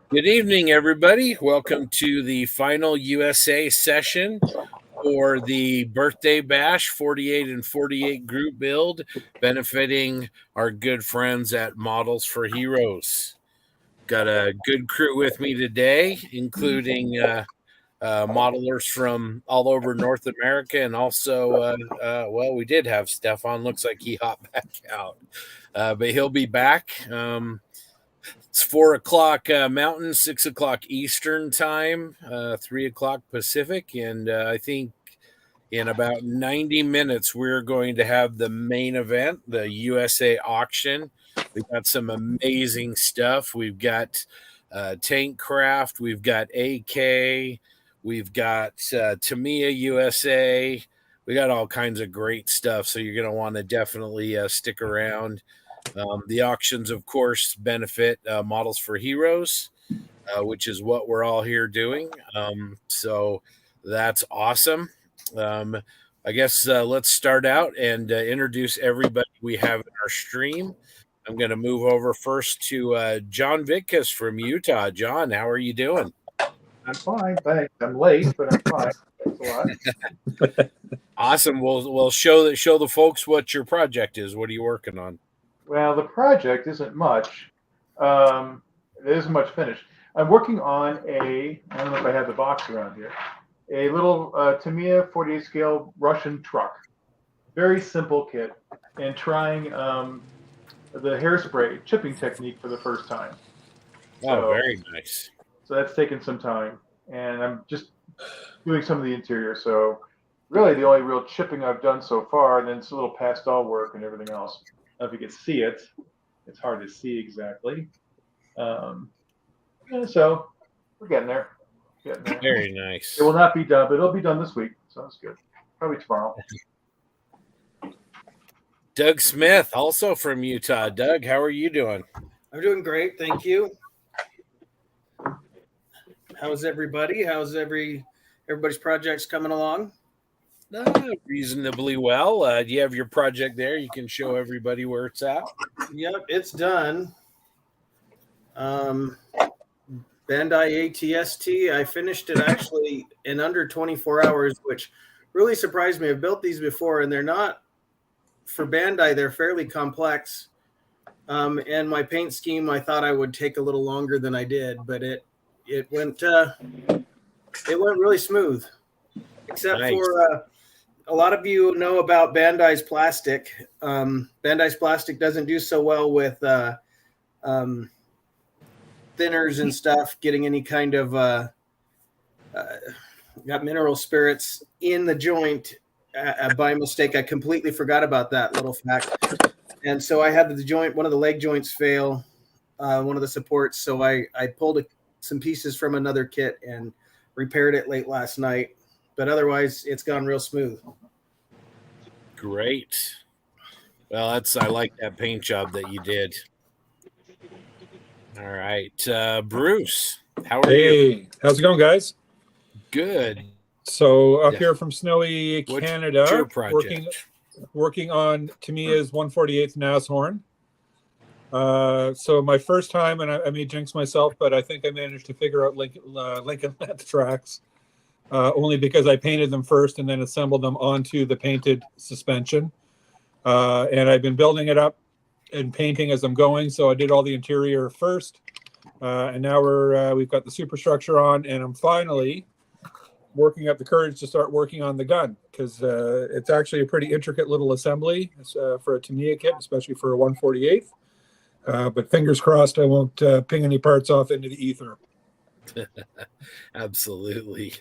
Good evening, everybody. Welcome to the final USA session for the Birthday Bash 48 and 48 group build, benefiting our good friends at Models for Heroes. Got a good crew with me today, including modelers from all over North America, and also, we did have Stefan. Looks like he hopped back out, but he'll be back. It's 4 o'clock Mountain, 6 o'clock Eastern time, 3 o'clock Pacific, and I think in about 90 minutes we're going to have the main event, the USA auction. We've got some amazing stuff. We've got Tank Craft, we've got AK, we've got Tamiya USA. We got all kinds of great stuff, so you're going to want to definitely stick around. The auctions, of course, benefit Models for Heroes, which is what we're all here doing. So that's awesome. I guess let's start out and introduce everybody we have in our stream. I'm going to move over first to John Vitkus from Utah. John, how are you doing? I'm fine, thanks. I'm late, but I'm fine. Thanks a lot. Awesome. We'll show the folks what your project is. What are you working on? Well, the project isn't much. There isn't much finished. I'm working on I don't know if I have the box around here, a little Tamiya 48 scale Russian truck. Very simple kit, and trying the hairspray chipping technique for the first time. Oh, very nice. So that's taken some time, and I'm just doing some of the interior. So really the only real chipping I've done so far, and then it's a little pastel work and everything else. I don't know if you can see it. It's hard to see exactly. So we're getting there. Very nice. It will not be done, but it'll be done this week. So that's good. Probably tomorrow. Doug Smith, also from Utah. Doug, how are you doing? I'm doing great, thank you. How's everybody? How's everybody's projects coming along? Reasonably well. Do you have your project there? You can show everybody where it's at. Yep, it's done. Bandai ATST, I finished it actually in under 24 hours, which really surprised me. I've built these before, and they're not, for Bandai, they're fairly complex. And my paint scheme, I thought I would take a little longer than I did, but it went really smooth. Except Nice. for a lot of you know about Bandai's plastic. Bandai's plastic doesn't do so well with thinners and stuff, getting any kind of got mineral spirits in the joint. By mistake, I completely forgot about that little fact. And so I had one of the leg joints fail, one of the supports. So I pulled some pieces from another kit and repaired it late last night. But otherwise, it's gone real smooth. Great. Well, I like that paint job that you did. All right. Bruce, how are you? Hey, how's it going, guys? Good. So up here from snowy Canada, what's your project? working on Tamiya's 148th Nashorn. So my first time, and I may jinx myself, but I think I managed to figure out Lincoln length tracks. Only because I painted them first and then assembled them onto the painted suspension. And I've been building it up and painting as I'm going. So I did all the interior first. And now we've got the superstructure on, and I'm finally working up the courage to start working on the gun, because it's actually a pretty intricate little assembly for a Tamiya kit, especially for a 148th. But fingers crossed I won't ping any parts off into the ether. Absolutely.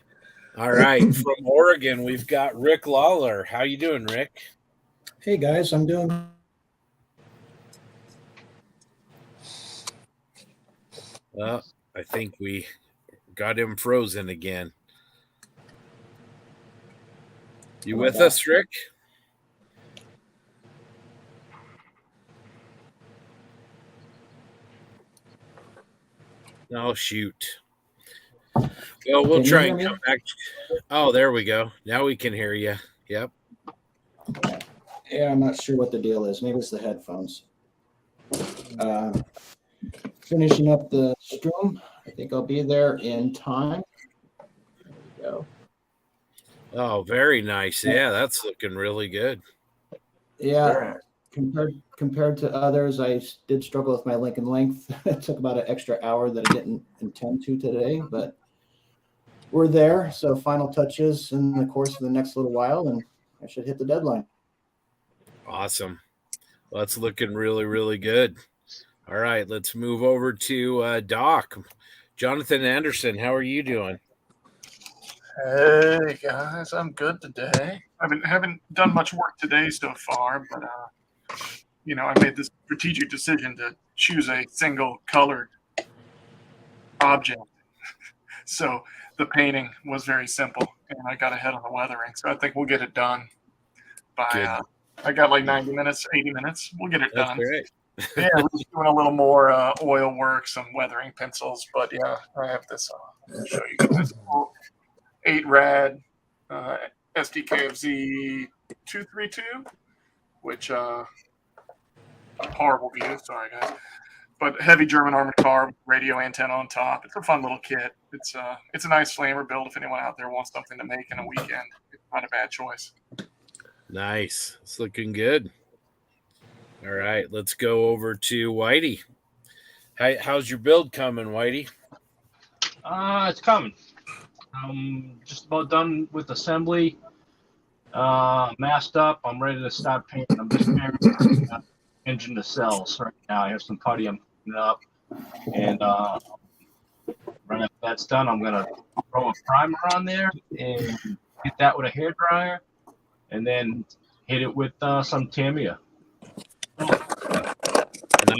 All right, from Oregon, we've got Rick Lawler. How you doing, Rick? Hey, guys, I'm doing... Well, I think we got him frozen again. You with us, Rick? Oh, shoot. Well, we'll try and come back. Oh, there we go. Now we can hear you. Yep. Yeah, I'm not sure what the deal is. Maybe it's the headphones. Finishing up the Strum I think I'll be there in time. There we go. Oh, very nice. Yeah, that's looking really good. Yeah, Very nice. compared to others, I did struggle with my link and length. It took about an extra hour that I didn't intend to today, but we're there. So final touches in the course of the next little while, and I should hit the deadline. Awesome. Well, that's looking really, really good. All right, let's move over to Doc. Jonathan Anderson, how are you doing? Hey guys, I'm good today. I haven't done much work today so far, but I made this strategic decision to choose a single colored object. So the painting was very simple, and I got ahead on the weathering. So I think we'll get it done by. I got like 90 minutes, 80 minutes. We'll get it That's done. great. Yeah, we're just doing a little more oil work, some weathering pencils, but yeah, I have this. I'll show you guys. 8 rad SDKFZ 232, which horrible view, sorry guys. But heavy German armored car, radio antenna on top. It's a fun little kit. It's a nice flamer build if anyone out there wants something to make in a weekend. It's not a bad choice. Nice. It's looking good. All right, let's go over to Whitey. How's your build coming, Whitey? It's coming. Just about done with assembly. Masked up. I'm ready to start painting. I'm just pairing engine to cells right now. I have some putty I'm putting up, and right after that's done, I'm gonna throw a primer on there and hit that with a hairdryer, and then hit it with some Tamiya.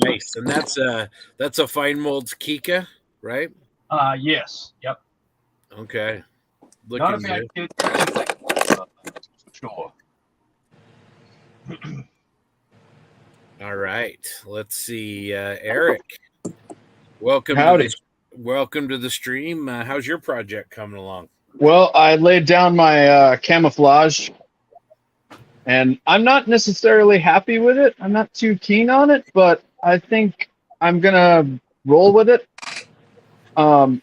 Nice. And that's a fine molds Kika, right? Yes. Yep. Okay. Not a Looking bad good. kid. Sure. All right. Let's see. Eric. Welcome. Howdy. Welcome to the stream. How's your project coming along? Well, I laid down my camouflage, and I'm not necessarily happy with it. I'm not too keen on it, but I think I'm going to roll with it.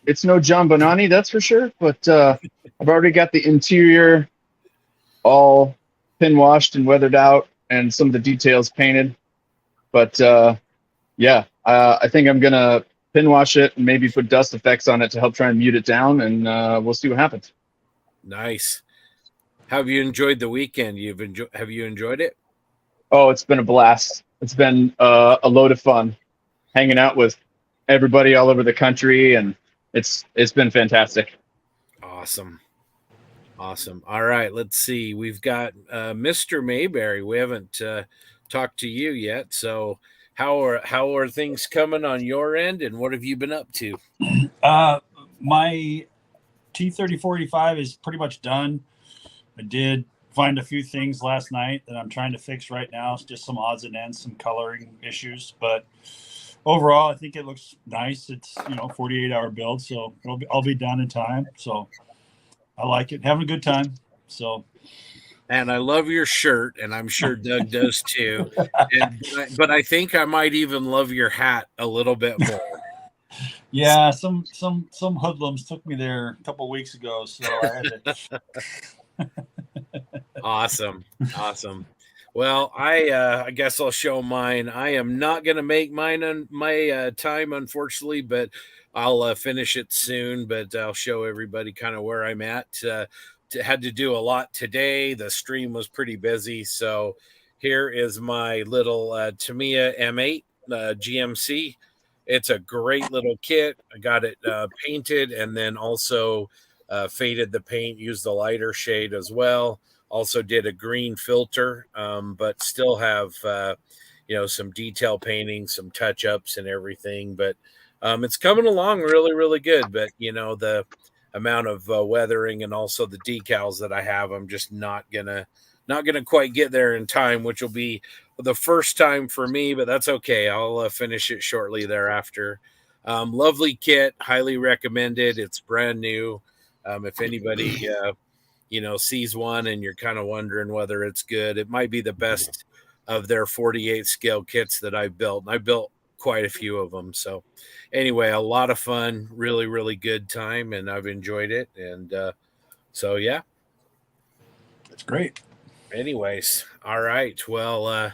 It's no John Bonani, that's for sure, but I've already got the interior all pin washed and weathered out and some of the details painted. But yeah, I think I'm going to pin wash it and maybe put dust effects on it to help try and mute it down, and we'll see what happens. Nice. How have you enjoyed the weekend? Have you enjoyed it? Oh, it's been a blast. It's been a load of fun hanging out with everybody all over the country, and it's been fantastic. Awesome. All right, let's see. We've got Mr. Mayberry. We haven't talked to you yet, so how are things coming on your end, and what have you been up to? My T3045 is pretty much done. I did find a few things last night that I'm trying to fix right now. It's just some odds and ends, some coloring issues, but overall, I think it looks nice. It's 48-hour build, so I'll be done in time. So I like it, having a good time. So, and I love your shirt, and I'm sure Doug does too. But I think I might even love your hat a little bit more. Yeah, some hoodlums took me there a couple weeks ago, so I had to. Awesome. Well, I guess I'll show mine. I am not going to make mine on my time, unfortunately, but I'll finish it soon. But I'll show everybody kind of where I'm at. Had to do a lot today. The stream was pretty busy. So here is my little Tamiya M8 GMC. It's a great little kit. I got it painted and then also faded the paint, used the lighter shade as well. Also did a green filter, but still have, some detail painting, some touch-ups and everything. But it's coming along really, really good. But, the amount of weathering and also the decals that I have, I'm just not gonna quite get there in time, which will be the first time for me, but that's okay. I'll finish it shortly thereafter. Lovely kit, highly recommended. It's brand new. If anybody sees one and you're kind of wondering whether it's good, it might be the best of their 48 scale kits that I've built. And I built quite a few of them. So anyway, a lot of fun, really, really good time, and I've enjoyed it. And so, yeah. That's great. Anyways, all right. Well,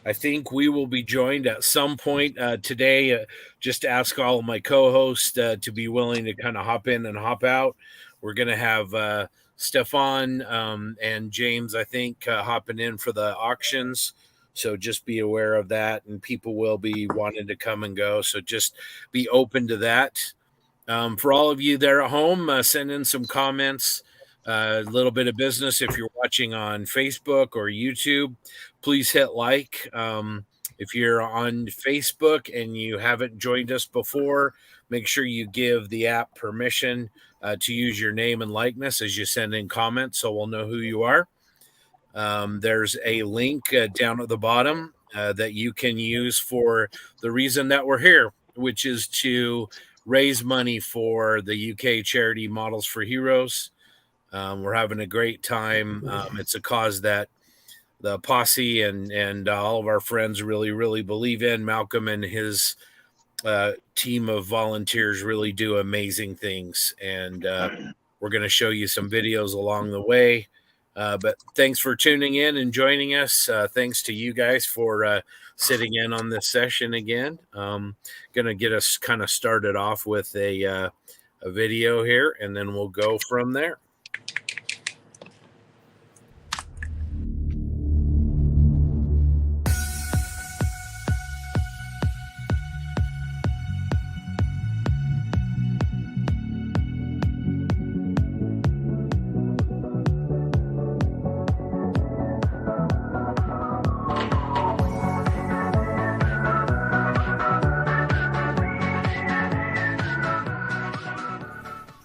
I think we will be joined at some point today. Just ask all of my co-hosts to be willing to kind of hop in and hop out. We're going to have Stefan and James, I think, hopping in for the auctions. So just be aware of that, and people will be wanting to come and go. So just be open to that. For all of you there at home, send in some comments. A little bit of business. If you're watching on Facebook or YouTube, please hit like. If you're on Facebook and you haven't joined us before, make sure you give the app permission to use your name and likeness as you send in comments, so we'll know who you are. There's a link down at the bottom that you can use for the reason that we're here, which is to raise money for the UK charity Models for Heroes. We're having a great time. It's a cause that the posse and all of our friends really, really believe in. Malcolm and his team of volunteers really do amazing things. And we're going to show you some videos along the way. But thanks for tuning in and joining us. Thanks to you guys for sitting in on this session again. Going to get us kind of started off with a video here, and then we'll go from there.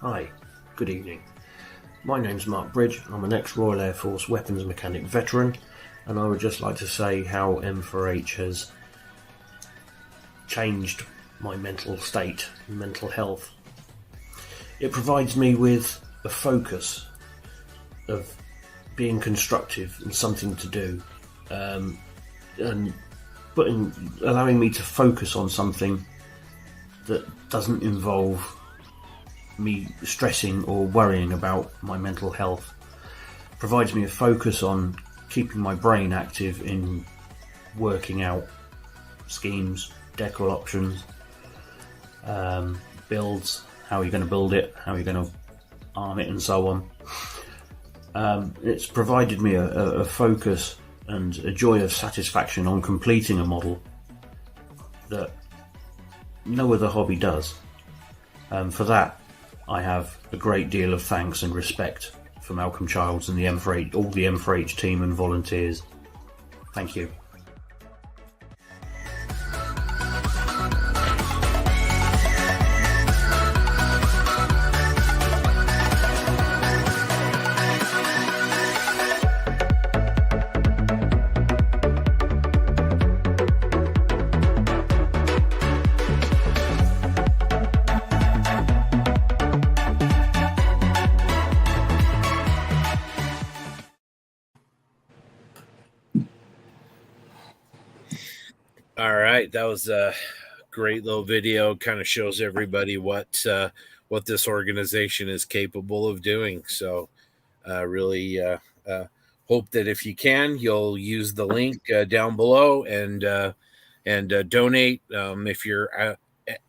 Hi, good evening. My name's Mark Bridge. I'm an ex-Royal Air Force weapons mechanic veteran, and I would just like to say how M4H has changed my mental state and mental health. It provides me with a focus of being constructive and something to do, and allowing me to focus on something that doesn't involve me stressing or worrying about my mental health. Provides me a focus on keeping my brain active in working out schemes, decal options, builds, how you're going to build it, how you're going to arm it, and so on. It's provided me a focus and a joy of satisfaction on completing a model that no other hobby does. For that, I have a great deal of thanks and respect for Malcolm Childs and the M4H, all the M4H team and volunteers. Thank you. All right, that was a great little video. Kind of shows everybody what this organization is capable of doing. So, really hope that if you can, you'll use the link down below and donate. If you're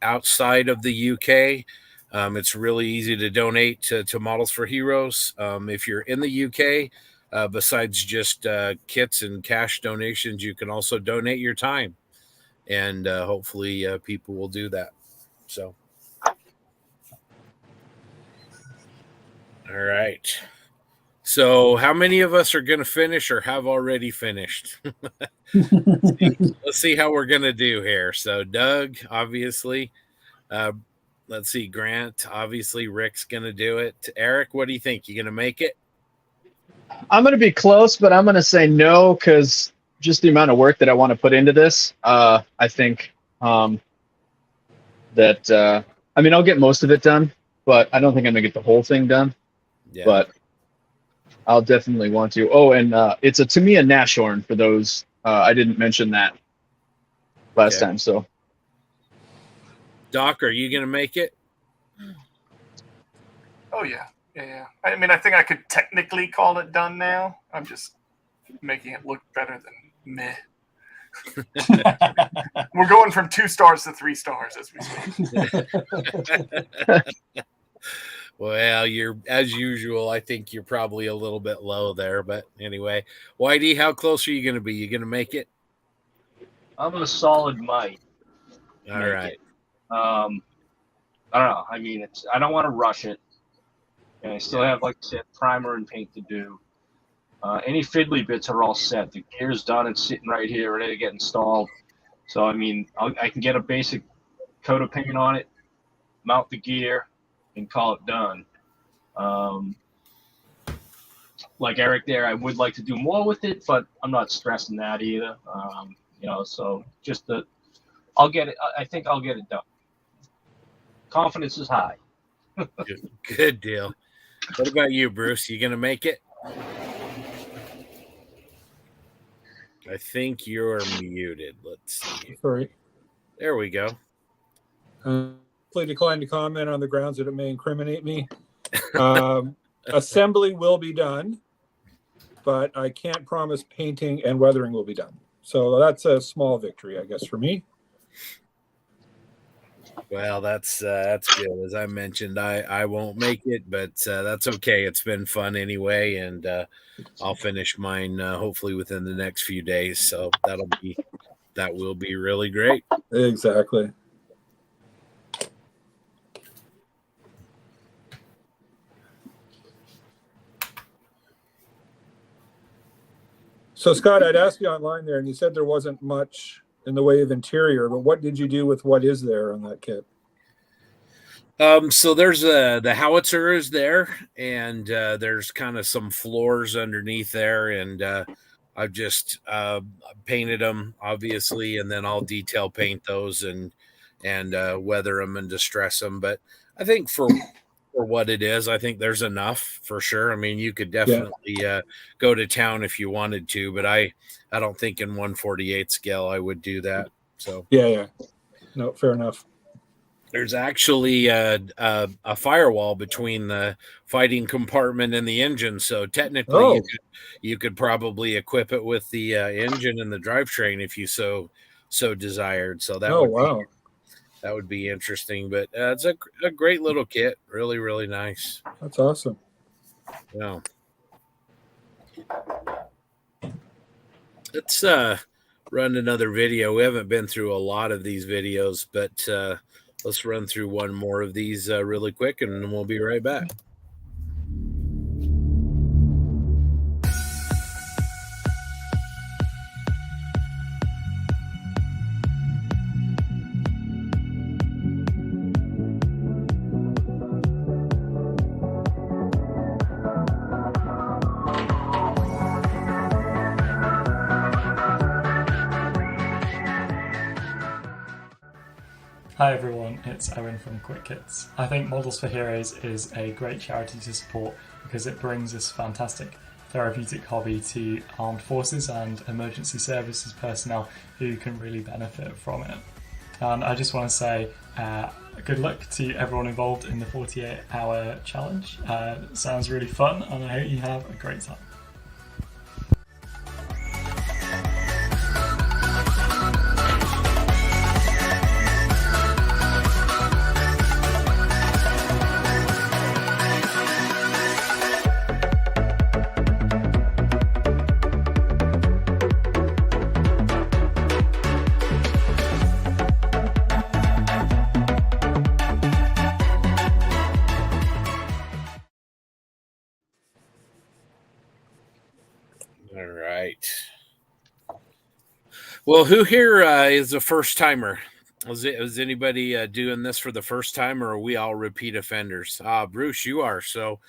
outside of the UK, it's really easy to donate to Models for Heroes. If you're in the UK, besides just kits and cash donations, you can also donate your time. And hopefully people will do that. So, all right. So how many of us are going to finish or have already finished? Let's see how we're going to do here. So Doug, obviously. Let's see, Grant, obviously. Rick's going to do it. Eric, what do you think? You going to make it? I'm going to be close, but I'm going to say no because just the amount of work that I want to put into this, I think that, I mean, I'll get most of it done, but I don't think I'm going to get the whole thing done. Yeah. But I'll definitely want to. Oh, and it's a Tamiya Nashorn for those. I didn't mention that last time. So Doc, are you going to make it? Oh yeah. I mean, I think I could technically call it done now. I'm just making it look better than meh. We're going from 2 stars to 3 stars as we speak. Well, you're, as usual, I think you're probably a little bit low there. But anyway, Whitey, how close are you going to be? You going to make it? I'm a solid might. All right. I don't know. I mean, I don't want to rush it. And I still have, like I said, primer and paint to do. Any fiddly bits are all set. The gear's done. It's sitting right here, ready to get installed. So, I mean, I can get a basic coat of paint on it, mount the gear, and call it done. Like Eric there, I would like to do more with it, but I'm not stressing that either. So just I'll get it. I think I'll get it done. Confidence is high. Good deal. What about you, Bruce? You going to make it? I think you're muted. Let's see. Sorry. There we go. Please decline to comment on the grounds that it may incriminate me. Assembly will be done, but I can't promise painting and weathering will be done. So that's a small victory, I guess, for me. Well, that's good. As I mentioned, I won't make it, but that's okay. It's been fun anyway, and I'll finish mine hopefully within the next few days. So that will be really great. Exactly. So, Scott, I'd asked you online there, and you said there wasn't much in the way of interior, but what did you do with what is there on that kit? So there's the howitzer is there, and there's kind of some floors underneath there, and I've just painted them, obviously, and then I'll detail paint those and weather them and distress them. But I think for what it is, I think there's enough for sure. I mean, you could definitely go to town if you wanted to, but I don't think in 1/48 scale I would do that. So yeah, no, fair enough. There's actually a firewall between the fighting compartment and the engine, so technically you could probably equip it with the engine and the drivetrain if you so desired. So that that would be interesting. But it's a great little kit, really, really nice. That's awesome. Yeah. Let's run another video. We haven't been through a lot of these videos, but let's run through one more of these really quick, and then we'll be right back. Hi everyone, it's Owen from Quick Kits. I think Models for Heroes is a great charity to support because it brings this fantastic therapeutic hobby to armed forces and emergency services personnel who can really benefit from it. And I just want to say good luck to everyone involved in the 48-hour challenge. It sounds really fun and I hope you have a great time. All right. Well, who here is a first timer? Is anybody doing this for the first time, or are we all repeat offenders? Bruce, you are. So,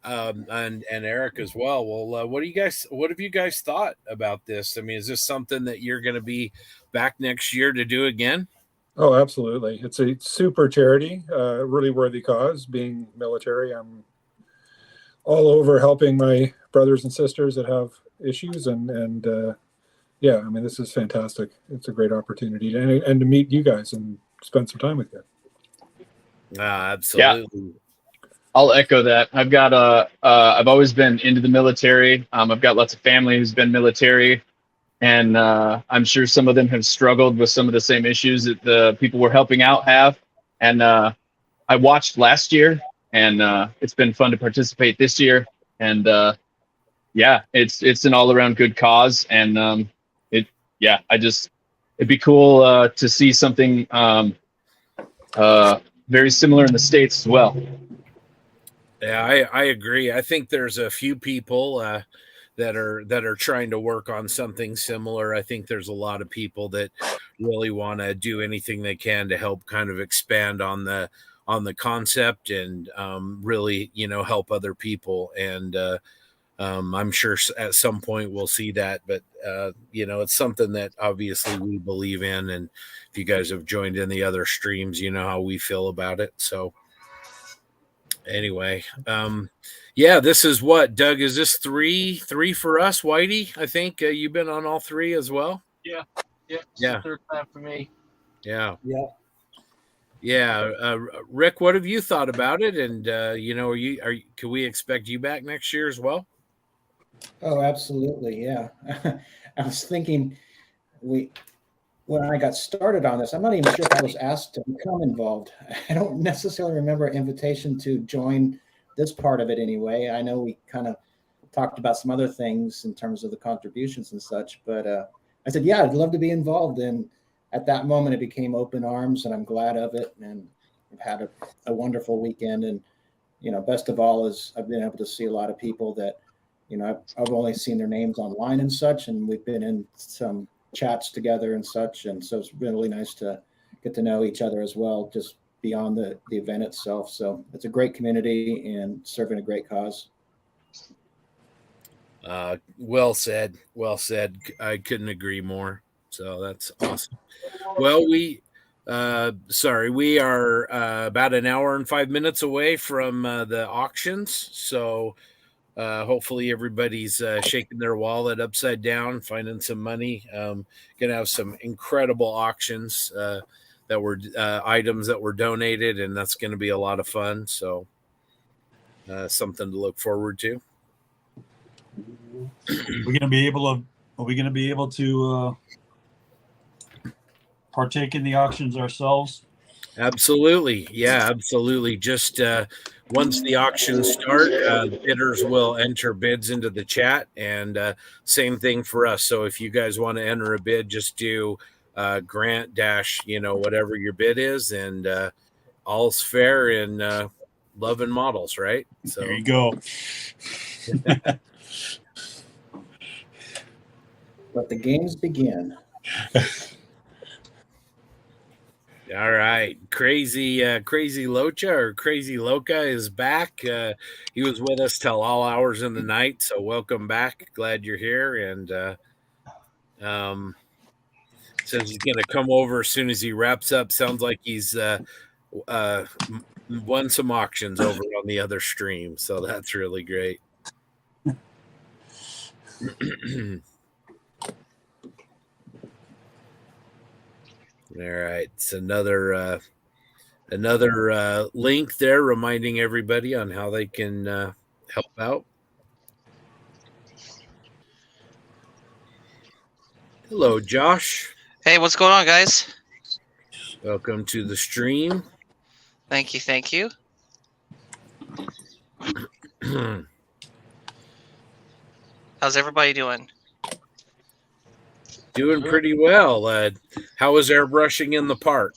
and Eric as well. Well, what have you guys thought about this? I mean, is this something that you're going to be back next year to do again? Oh, absolutely. It's a super charity, really worthy cause. Being military, I'm all over helping my brothers and sisters that have issues, and yeah, I mean, this is fantastic. It's a great opportunity and to meet you guys and spend some time with you. Absolutely. I'll echo that. I've got I've always been into the military. I've got lots of family who's been military, and I'm sure some of them have struggled with some of the same issues that the people we're helping out have. And I watched last year, and it's been fun to participate this year. And it's an all around good cause. And it'd be cool to see something very similar in the States as well. Yeah, I agree. I think there's a few people that are trying to work on something similar. I think there's a lot of people that really want to do anything they can to help kind of expand on the concept and really, help other people. And I'm sure at some point we'll see that, but it's something that obviously we believe in. And if you guys have joined in the other streams, you know how we feel about it. So anyway, this is what, Doug, is this three for us? Whitey, I think you've been on all three as well. Yeah. It's Yeah. the third time for me. Yeah. Rick, what have you thought about it? And can we expect you back next year as well? Oh, absolutely. Yeah. I was thinking when I got started on this, I'm not even sure if I was asked to become involved. I don't necessarily remember an invitation to join this part of it anyway. I know we kind of talked about some other things in terms of the contributions and such, but I said, yeah, I'd love to be involved. And at that moment, it became open arms, and I'm glad of it. And I've had a wonderful weekend. And, best of all is I've been able to see a lot of people that, I've only seen their names online and such, and we've been in some chats together and such. And so it's really nice to get to know each other as well, just beyond the event itself. So it's a great community and serving a great cause. Well said. I couldn't agree more. So that's awesome. Well, we are about an hour and 5 minutes away from the auctions. So hopefully everybody's shaking their wallet upside down, finding some money. Gonna have some incredible auctions that were items that were donated, and that's going to be a lot of fun. So something to look forward to. Are we going to be able to partake in the auctions ourselves? Absolutely. Yeah, absolutely. Just once the auctions start, bidders will enter bids into the chat, and same thing for us. So if you guys want to enter a bid, just do grant dash, whatever your bid is, and all's fair in love and models, right? So there you go. Let the games begin. All right. Crazy Locha or Crazy Loca is back. He was with us till all hours in the night. So welcome back. Glad you're here. And says he's going to come over as soon as he wraps up. Sounds like he's won some auctions over on the other stream. So that's really great. All right, it's another link there reminding everybody on how they can help out. Hello, Josh. Hey, what's going on, guys? Welcome to the stream. Thank you. How's everybody doing? Doing pretty well. How was airbrushing in the park?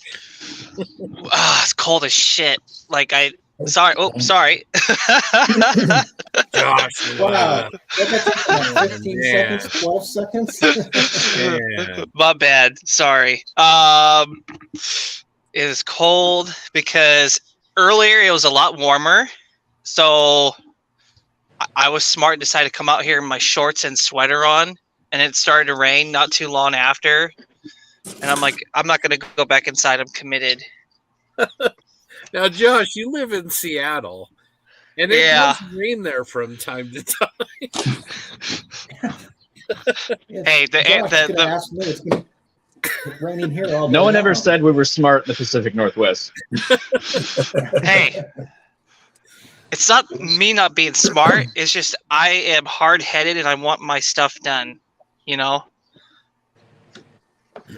It's cold as shit. Sorry. Gosh. Wow. 15 seconds, 12 seconds. My bad. Sorry. It is cold because earlier it was a lot warmer. So I was smart and decided to come out here in my shorts and sweater on. And it started to rain not too long after. And I'm like, I'm not going to go back inside. I'm committed. Now, Josh, you live in Seattle. And it does rain there from time to time. Hey, It's raining here all day No one ever long. said we were smart in the Pacific Northwest. Hey, it's not me not being smart. It's just I am hard-headed and I want my stuff done. You know,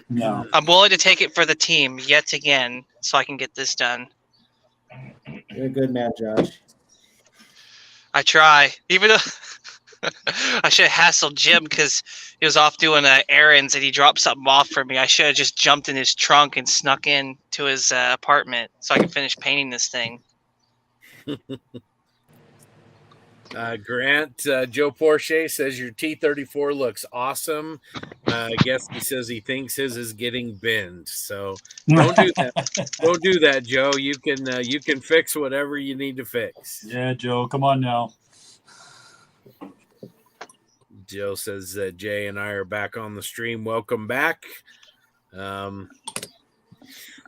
No. I'm willing to take it for the team yet again so I can get this done. You're a good man, Josh. I try, even though I should have hassled Jim because he was off doing errands and he dropped something off for me. I should have just jumped in his trunk and snuck in to his apartment so I could finish painting this thing. Grant, Joe Porsche says your T34 looks awesome. I guess he says he thinks his is getting bent. So don't do that. Don't do that, Joe. You can fix whatever you need to fix. Yeah, Joe, come on now. Joe says that Jay and I are back on the stream. Welcome back.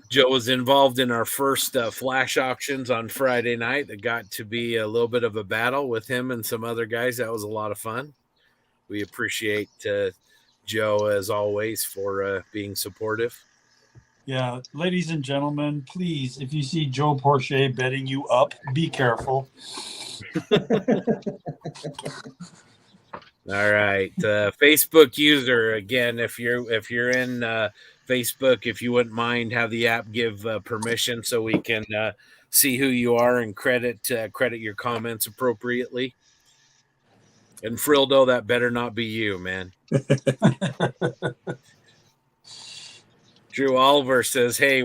Joe was involved in our first flash auctions on Friday night. That got to be a little bit of a battle with him and some other guys. That was a lot of fun. We appreciate Joe, as always, for being supportive. Yeah, ladies and gentlemen, please, if you see Joe Porsche betting you up, be careful. All right, Facebook user again. If you're in Facebook, if you wouldn't mind, have the app give permission so we can see who you are and credit your comments appropriately. And Frildo, that better not be you, man. Drew Oliver says, "Hey,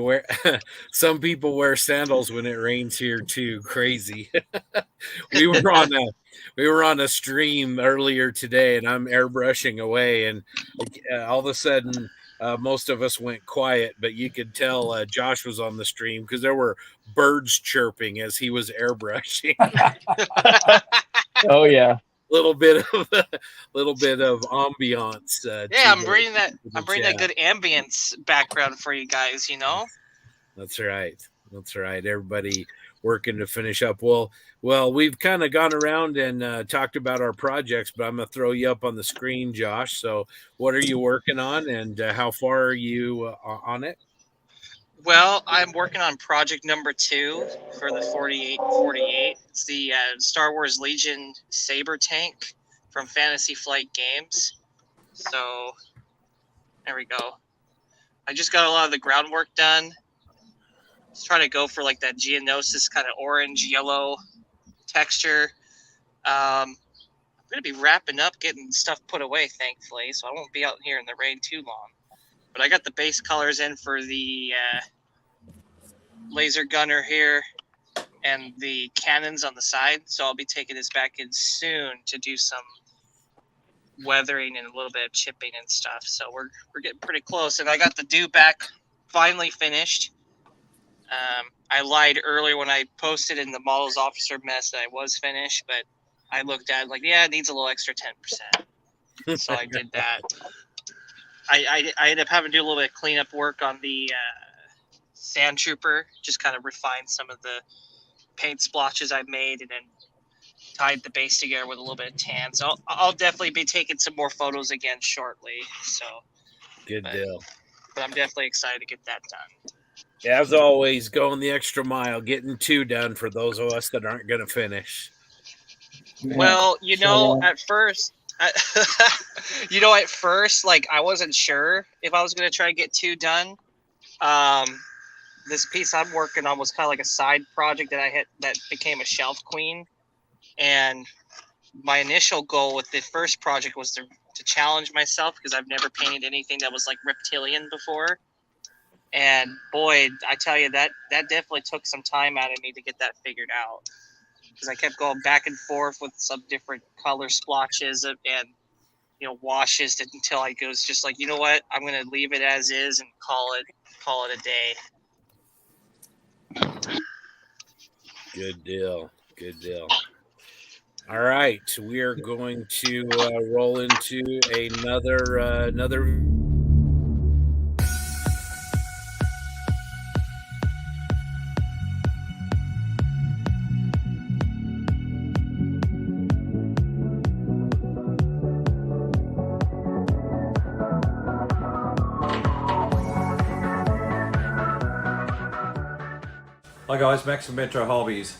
some people wear sandals when it rains here too. Crazy." we were on a stream earlier today, and I'm airbrushing away, and all of a sudden, most of us went quiet. But you could tell Josh was on the stream because there were birds chirping as he was airbrushing. Oh yeah. little bit of ambiance. Yeah, I'm bringing that good ambience background for you guys. You know. That's right. Everybody working to finish up. Well, we've kind of gone around and talked about our projects, but I'm gonna throw you up on the screen, Josh. So, what are you working on, and how far are you on it? Well, I'm working on project number 2 for the 4848. It's the Star Wars Legion Saber tank from Fantasy Flight Games. So, there we go. I just got a lot of the groundwork done. Just trying to go for like that Geonosis kind of orange yellow texture. I'm going to be wrapping up, getting stuff put away, thankfully, so I won't be out here in the rain too long. But I got the base colors in for the laser gunner here and the cannons on the side. So I'll be taking this back in soon to do some weathering and a little bit of chipping and stuff. So we're getting pretty close. And I got the dewback finally finished. I lied earlier when I posted in the models officer mess that I was finished, but I looked at it like, yeah, it needs a little extra 10%. So I did that. I ended up having to do a little bit of cleanup work on the Sand Trooper, just kind of refine some of the paint splotches I made and then tied the base together with a little bit of tan. So I'll definitely be taking some more photos again shortly. So Good deal. But I'm definitely excited to get that done. As always, going the extra mile, getting 2 done for those of us that aren't going to finish. Well, at first, like I wasn't sure if I was going to try to get 2 done. This piece I'm working on was kind of like a side project that became a shelf queen. And my initial goal with the first project was to challenge myself because I've never painted anything that was like reptilian before. And boy, I tell you, that definitely took some time out of me to get that figured out. Because I kept going back and forth with some different color splotches and washes until I was just like, you know what, I'm gonna leave it as is and call it a day. Good deal. All right, we are going to roll into another. Hi guys, Max from Metro Hobbies.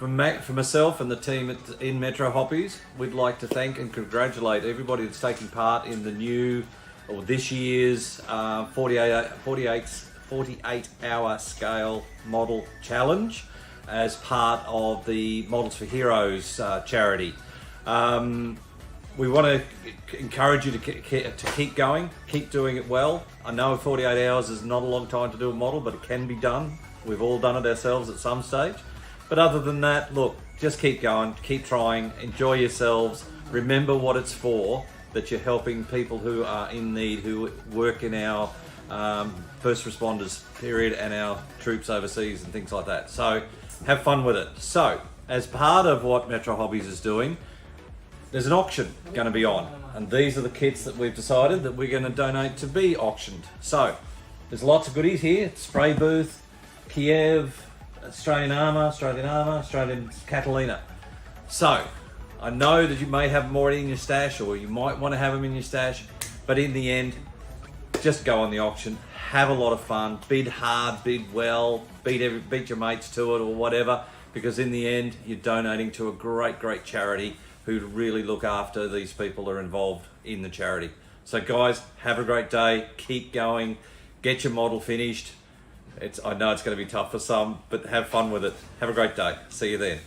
For myself and the team in Metro Hobbies, we'd like to thank and congratulate everybody that's taking part in the new, or this year's 48-hour scale model challenge as part of the Models for Heroes charity. We want to encourage you to keep going, keep doing it well. I know 48 hours is not a long time to do a model, but it can be done. We've all done it ourselves at some stage. But other than that, look, just keep going, keep trying, enjoy yourselves. Remember what it's for, that you're helping people who are in need, who work in our first responders period and our troops overseas and things like that. So have fun with it. So as part of what Metro Hobbies is doing, there's an auction going to be on. And these are the kits that we've decided that we're going to donate to be auctioned. So there's lots of goodies here. Spray booth, Kiev, Australian Catalina. So, I know that you may have them already in your stash, or you might want to have them in your stash, but in the end, just go on the auction, have a lot of fun, bid hard, bid well, beat your mates to it or whatever, because in the end, you're donating to a great charity who really look after these people that are involved in the charity. So guys, have a great day, keep going, get your model finished. I know it's going to be tough for some, but have fun with it. Have a great day. See you then.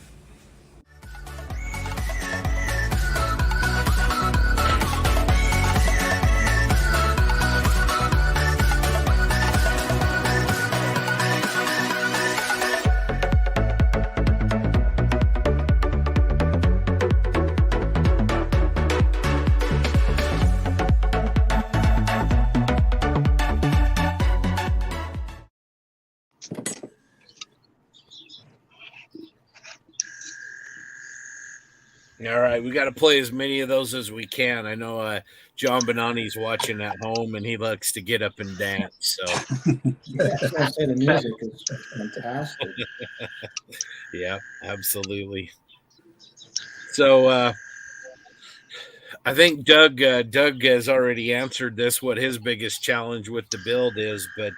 All right, we got to play as many of those as we can. I know John Bonanni's watching at home, and he likes to get up and dance. So, Yeah, I was going to say the music is fantastic. yeah, absolutely. So, I think Doug has already answered this, what his biggest challenge with the build is. But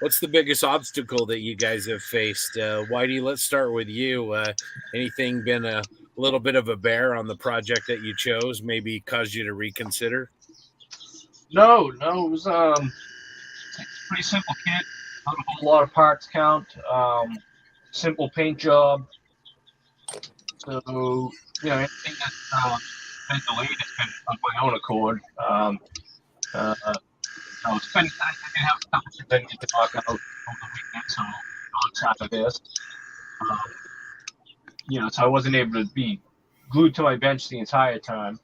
what's the biggest obstacle that you guys have faced? Whitey, let's start with you. Anything been a little bit of a bear on the project that you chose, maybe caused you to reconsider? No, it was it's a pretty simple kit, not a whole lot of parts count, simple paint job. So, anything that's been delayed has been on my own accord. It's been, I did have a couple of things to talk out over the weekend, so on top of this. So I wasn't able to be glued to my bench the entire time.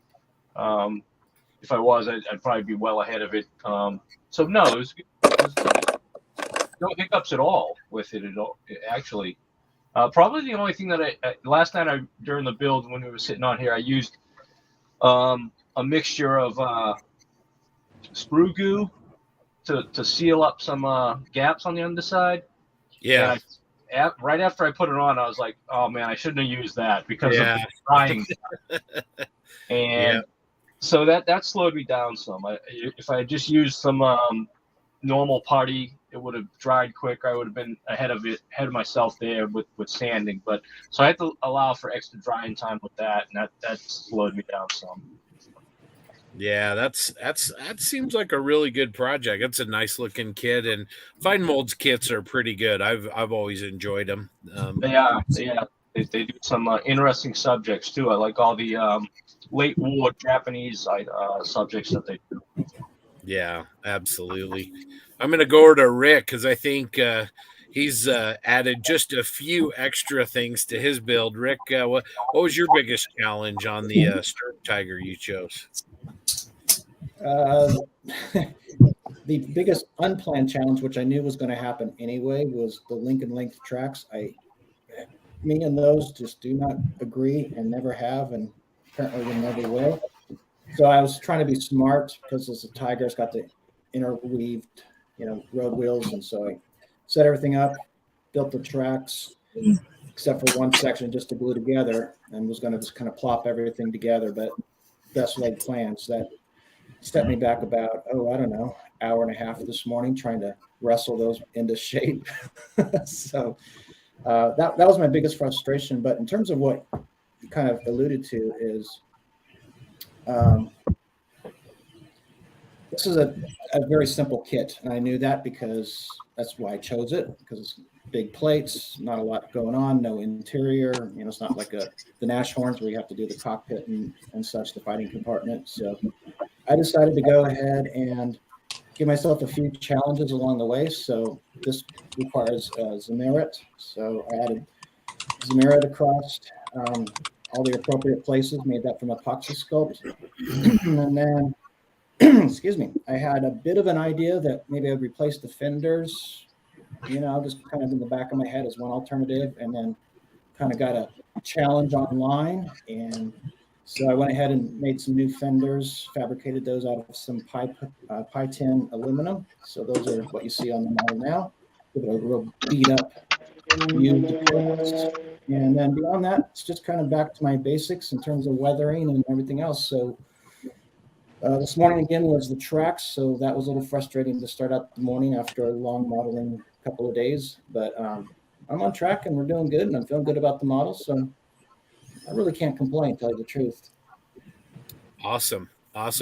If I was, I'd probably be well ahead of it. So no, it was no hiccups at all with it at all. Actually, probably the only thing that last night during the build when we were sitting on here, I used a mixture of sprue goo to seal up some gaps on the underside. Yeah. Right after I put it on, I was like, "Oh man, I shouldn't have used that because of the drying." And so that slowed me down some. If I had just used some normal putty, it would have dried quicker. I would have been ahead of myself there with sanding. But so I had to allow for extra drying time with that, and that slowed me down some. Yeah, that seems like a really good project. It's a nice looking kit, and Fine Mold's kits are pretty good. I've always enjoyed them. They do some interesting subjects too. I like all the late war Japanese subjects that they do. Yeah, absolutely. I'm going to go over to Rick because I think he's added just a few extra things to his build. Rick, what was your biggest challenge on the Sturm Tiger you chose? The biggest unplanned challenge, which I knew was going to happen anyway, was the link and length tracks. Me and those just do not agree and never have, and apparently will never will. So I was trying to be smart because as a Tiger's got the interweaved, road wheels, and so I set everything up, built the tracks, except for one section just to glue together, and was going to just kind of plop everything together. But best laid plans. That set me back about, I don't know, hour and a half this morning trying to wrestle those into shape. So that was my biggest frustration. But in terms of what you kind of alluded to is this is a very simple kit. And I knew that because that's why I chose it, because it's big plates, not a lot going on, no interior. It's not like the Nashorns where you have to do the cockpit and such, the fighting compartment. So I decided to go ahead and give myself a few challenges along the way. So this requires Zamirit. So I added Zamirit across all the appropriate places, made that from epoxy sculpt. And then, excuse me, I had a bit of an idea that maybe I'd replace the fenders, just kind of in the back of my head as one alternative, and then kind of got a challenge online. And so I went ahead and made some new fenders, fabricated those out of some Pi 10 aluminum. So those are what you see on the model now. Give it a real beat up view to purpose. And then beyond that, it's just kind of back to my basics in terms of weathering and everything else. So this morning again was the tracks, so that was a little frustrating to start out the morning after a long modeling couple of days. But I'm on track and we're doing good, and I'm feeling good about the model. So I really can't complain, tell you the truth. Awesome.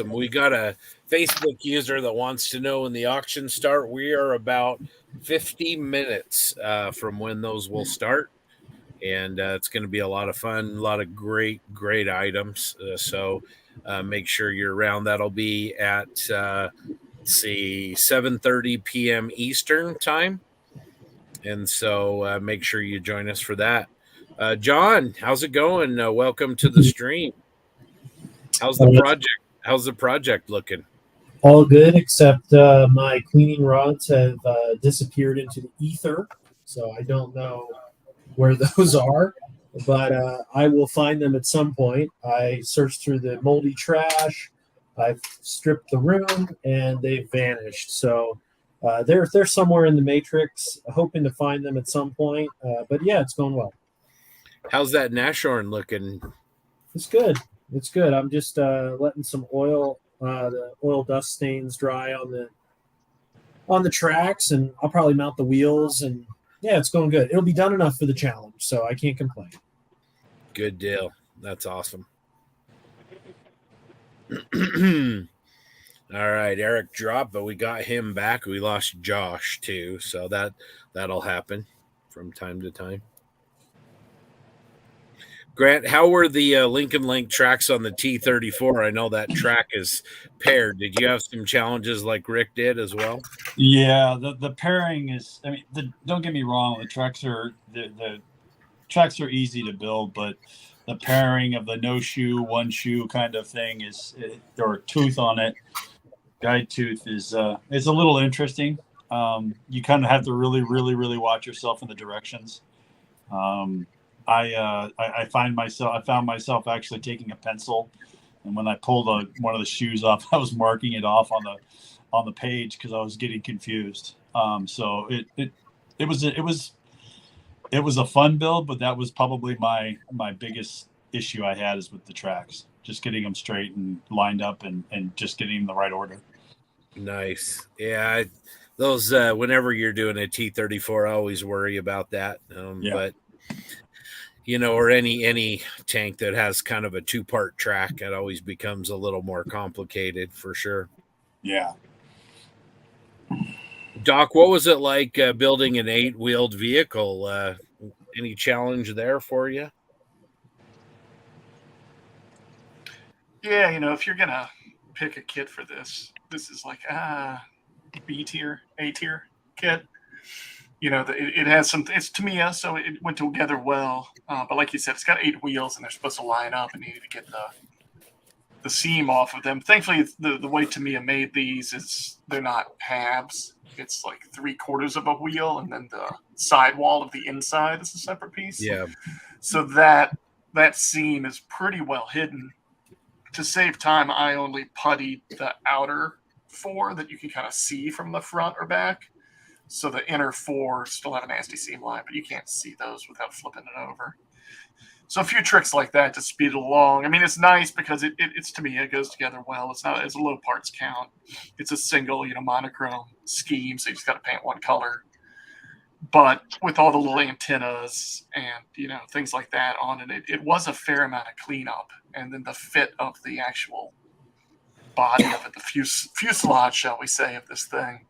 We got a Facebook user that wants to know when the auctions start. We are about 50 minutes from when those will start. And it's going to be a lot of fun, a lot of great items. So make sure you're around. That'll be at, 7:30 p.m. Eastern time. And so make sure you join us for that. John, how's it going? Welcome to the stream. How's the project looking? All good, except my cleaning rods have disappeared into the ether. So I don't know where those are, but I will find them at some point. I searched through the moldy trash. I've stripped the room, and they've vanished. So they're somewhere in the matrix. Hoping to find them at some point. But yeah, it's going well. How's that Nashorn looking? It's good. I'm just letting some oil, the oil dust stains dry on the tracks, and I'll probably mount the wheels, and yeah, it's going good. It'll be done enough for the challenge, so I can't complain. Good deal. That's awesome. All right, Eric dropped, but we got him back. We lost Josh too, so that'll happen from time to time. Grant, how were the Lincoln Link tracks on the T-34? I know that track is paired. Did you have some challenges like Rick did as well? Yeah, the pairing is. I mean, don't get me wrong. The tracks are easy to build, but the pairing of the no shoe, one shoe kind of thing or tooth on it, guide tooth is a little interesting. You kind of have to really, really, really watch yourself in the directions. I found myself actually taking a pencil, and when I pulled one of the shoes off, I was marking it off on the page because I was getting confused. So it was a fun build, but that was probably my biggest issue I had is with the tracks, just getting them straight and lined up and just getting them in the right order. Nice. Yeah. Those, whenever you're doing a T-34, I always worry about that. But or any tank that has kind of a two-part track, it always becomes a little more complicated for sure. Yeah. Doc, what was it like building an 8-wheeled vehicle? Any challenge there for you? Yeah, if you're gonna pick a kit for this is like B tier, A tier kit. It has some. It's Tamiya, so it went together well. But like you said, it's got 8 wheels, and they're supposed to line up, and you need to get the seam off of them. Thankfully, the way Tamiya made these is they're not halves. It's like 3/4 of a wheel, and then the sidewall of the inside is a separate piece. Yeah. So that seam is pretty well hidden. To save time, I only puttied the outer 4 that you can kind of see from the front or back. So the inner 4 still have a nasty seam line, but you can't see those without flipping it over. So a few tricks like that to speed it along. I mean, it's nice because it's to me, it goes together well. It's not, it's a low parts count. It's a single, monochrome scheme. So you just got to paint one color. But with all the little antennas and, things like that on it, it was a fair amount of cleanup. And then the fit of the actual body of it, the fuselage, shall we say, of this thing,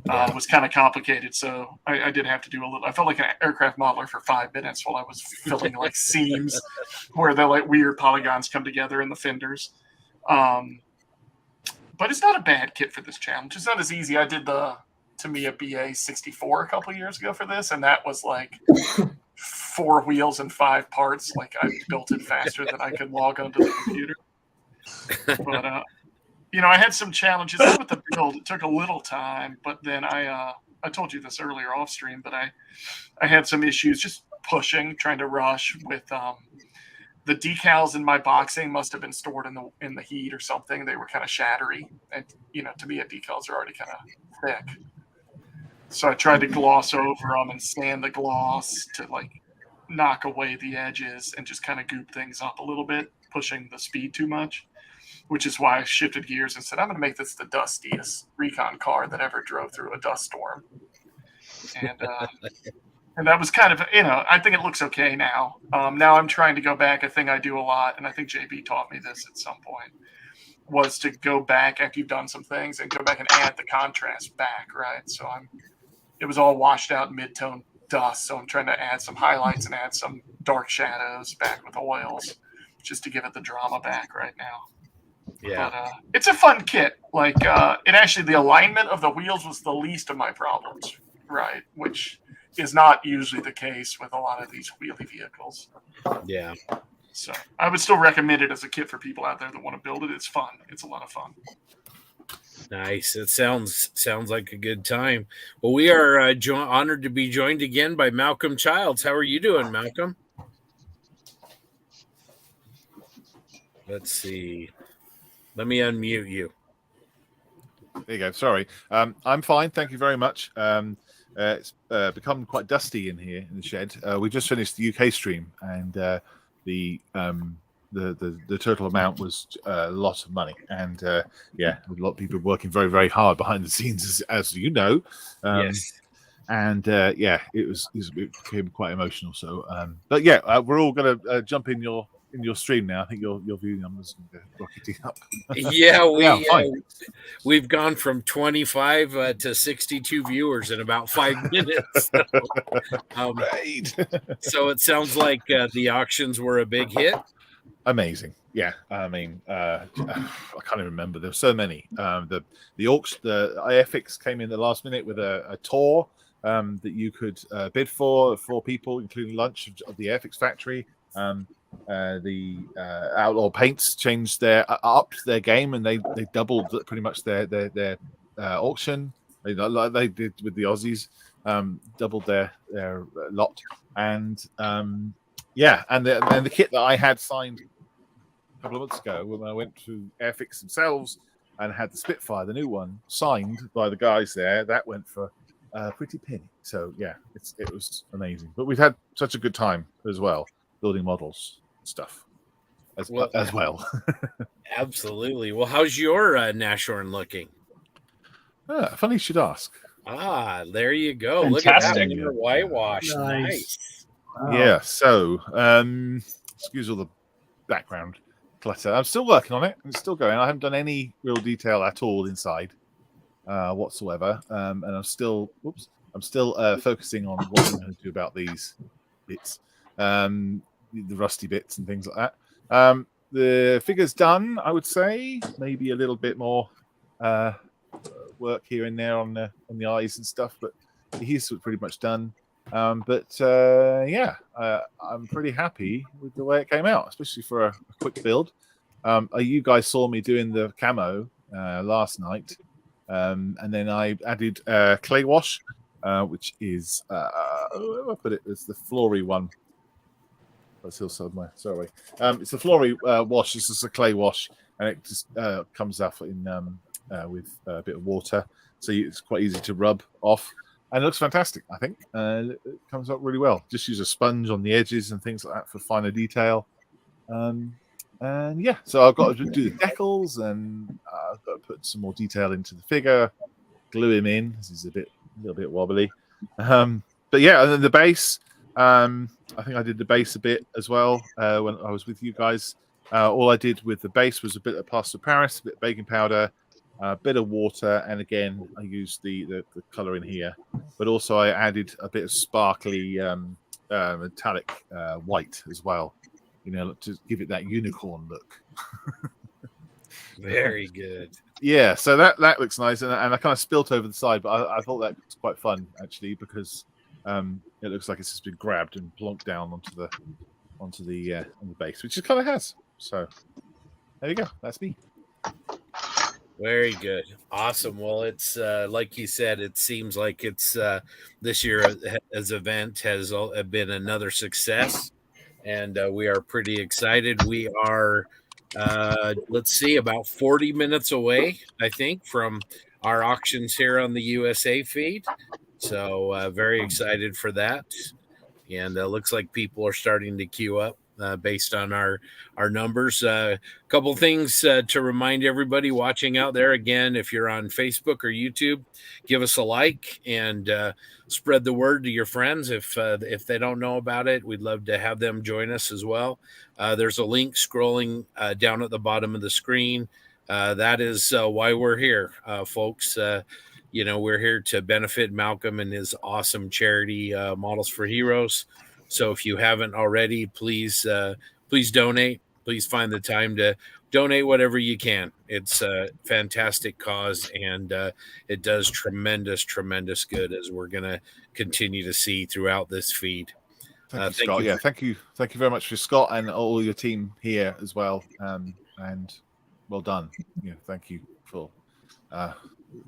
was kind of complicated. So I did have to do a little. I felt like an aircraft modeler for 5 minutes while I was filling like seams where the like weird polygons come together in the fenders. But it's not a bad kit for this challenge. It's not as easy. I did the Tamiya BA64 a couple years ago for this, and that was like 4 wheels and 5 parts. Like I built it faster than I could log onto the computer. But I had some challenges with the build. It took a little time, but then I told you this earlier off stream, but I had some issues just pushing, trying to rush with the decals in my boxing must have been stored in the heat or something. They were kind of shattery, and Tamiya decals are already kind of thick. So I tried to gloss over them and sand the gloss to like knock away the edges and just kind of goop things up a little bit, pushing the speed too much, which is why I shifted gears and said, I'm going to make this the dustiest recon car that ever drove through a dust storm. And that was kind of, I think it looks okay now. Now I'm trying to go back. A thing I do a lot, and I think JB taught me this at some point, was to go back after you've done some things and go back and add the contrast back, right? So it was all washed out mid-tone dust, so I'm trying to add some highlights and add some dark shadows back with oils just to give it the drama back right now. Yeah. But it's a fun kit. Like, the alignment of the wheels was the least of my problems, right? Which is not usually the case with a lot of these wheelie vehicles. Yeah. So I would still recommend it as a kit for people out there that want to build it. It's fun. It's a lot of fun. Nice. It sounds like a good time. Well, we are honored to be joined again by Malcolm Childs. How are you doing, Malcolm? Let's see. Let me unmute you. There you go. Sorry. I'm fine. Thank you very much. It's become quite dusty in here in the shed. We just finished the UK stream, and the total amount was a lot of money. And a lot of people working very, very hard behind the scenes, as you know. Yes. And it became quite emotional. So, we're all going to jump in your stream now. I think your viewing numbers are rocketing up. We've gone from 25 to 62 viewers in about 5 minutes. Right. So it sounds like the auctions were a big hit. Amazing. Yeah. I mean, I can't even remember. There were so many. The auction, the Airfix came in the last minute with a tour that you could bid for people, including lunch of the Airfix factory. The Outlaw Paints changed upped their game, and they doubled pretty much their auction. They did with the Aussies, doubled their lot, and the kit that I had signed a couple of months ago when I went to Airfix themselves and had the Spitfire, the new one, signed by the guys there. That went for a pretty penny. So it was amazing. But we've had such a good time as well, building models and stuff as well. Absolutely. Well, how's your Nashorn looking? Funny you should ask. There you go. Fantastic. Look at that whitewash. Nice. Wow. Yeah. So, excuse all the background clutter. I'm still working on it. It's still going. I haven't done any real detail at all inside whatsoever. And I'm still focusing on what I'm going to do about these bits, the rusty bits and things like that. The figure's done, I would say. Maybe a little bit more work here and there on the eyes and stuff, but he's pretty much done. I'm pretty happy with the way it came out, especially for a quick build. You guys saw me doing the camo last night, and then I added clay wash, which is where do I put it? It's the flory one. That's Hillside. Sorry, it's a flory wash. This is a clay wash, and it just comes off in with a bit of water, so it's quite easy to rub off. and it looks fantastic. I think it comes up really well. Just use a sponge on the edges and things like that for finer detail. And yeah, so I've got to do the decals, and I've got to put some more detail into the figure, glue him in. This is a little bit wobbly. But yeah, and then the base. I think I did the base a bit as well when I was with you guys. All I did with the base was a bit of plaster of Paris, a bit of baking powder, a bit of water, and again I used the color in here. But also I added a bit of sparkly metallic white as well, to give it that unicorn look. Very good. Yeah, so that looks nice, and I kind of spilt over the side, but I thought that was quite fun actually, because it looks like it's just been grabbed and plonked down on the base, which it kind of has. So there you go. That's me. Very good. Awesome. Well, it's like you said, it seems like it's this year as event has been another success, and we are pretty excited. We are let's see, about 40 minutes away, I think, from our auctions here on the USA feed. So very excited for that. And looks like people are starting to queue up based on our numbers. A couple things to remind everybody watching out there. Again, if you're on Facebook or YouTube, give us a like and spread the word to your friends. If they don't know about it, we'd love to have them join us as well. There's a link scrolling down at the bottom of the screen. That is why we're here, folks. We're here to benefit Malcolm and his awesome charity, Models for Heroes. So if you haven't already, please donate. Please find the time to donate whatever you can. It's a fantastic cause, and it does tremendous good, as we're going to continue to see throughout this feed. Thank you, Scott. Yeah, thank you very much for Scott and all your team here as well. And well done. Thank you for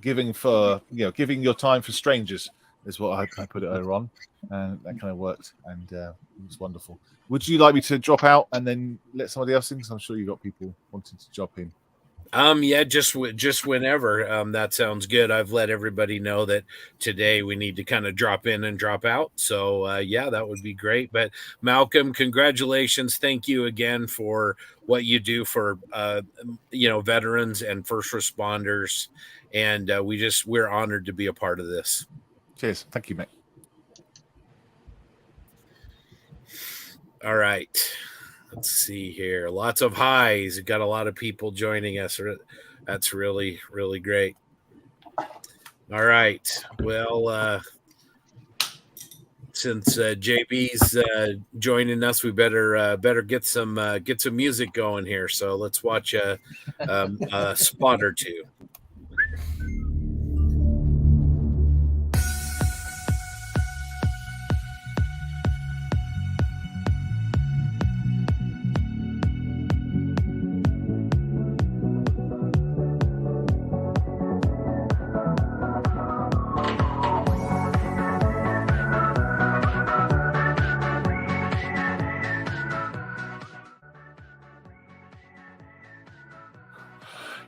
giving your time for strangers is what I put it over on, and that kind of worked, and it was wonderful. Would you like me to drop out and then let somebody else in? Because I'm sure you got people wanting to drop in. Yeah, just whenever. That sounds good. I've let everybody know that today we need to kind of drop in and drop out. So yeah, that would be great. But Malcolm, congratulations. Thank you again for what you do for veterans and first responders. And we're honored to be a part of this. Cheers. Thank you, mate. All right. Let's see here. Lots of highs. We've got a lot of people joining us. That's really, really great. All right. Well, since JB's joining us, we better get some music going here. So let's watch a spot or two.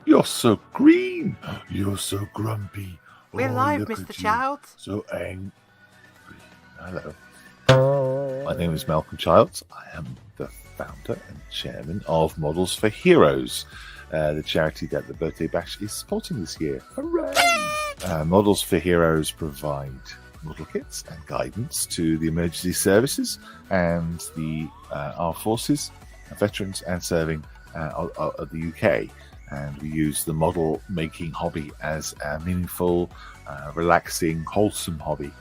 You're so green. You're so grumpy. We're live, Mr. Childs. So angry. Hello. My name is Malcolm Childs. I am the founder and chairman of Models for Heroes, the charity that the Birthday Bash is supporting this year. Hooray! Models for Heroes provide model kits and guidance to the emergency services and the armed forces, veterans and serving of the UK. And we use the model making hobby as a meaningful, relaxing, wholesome hobby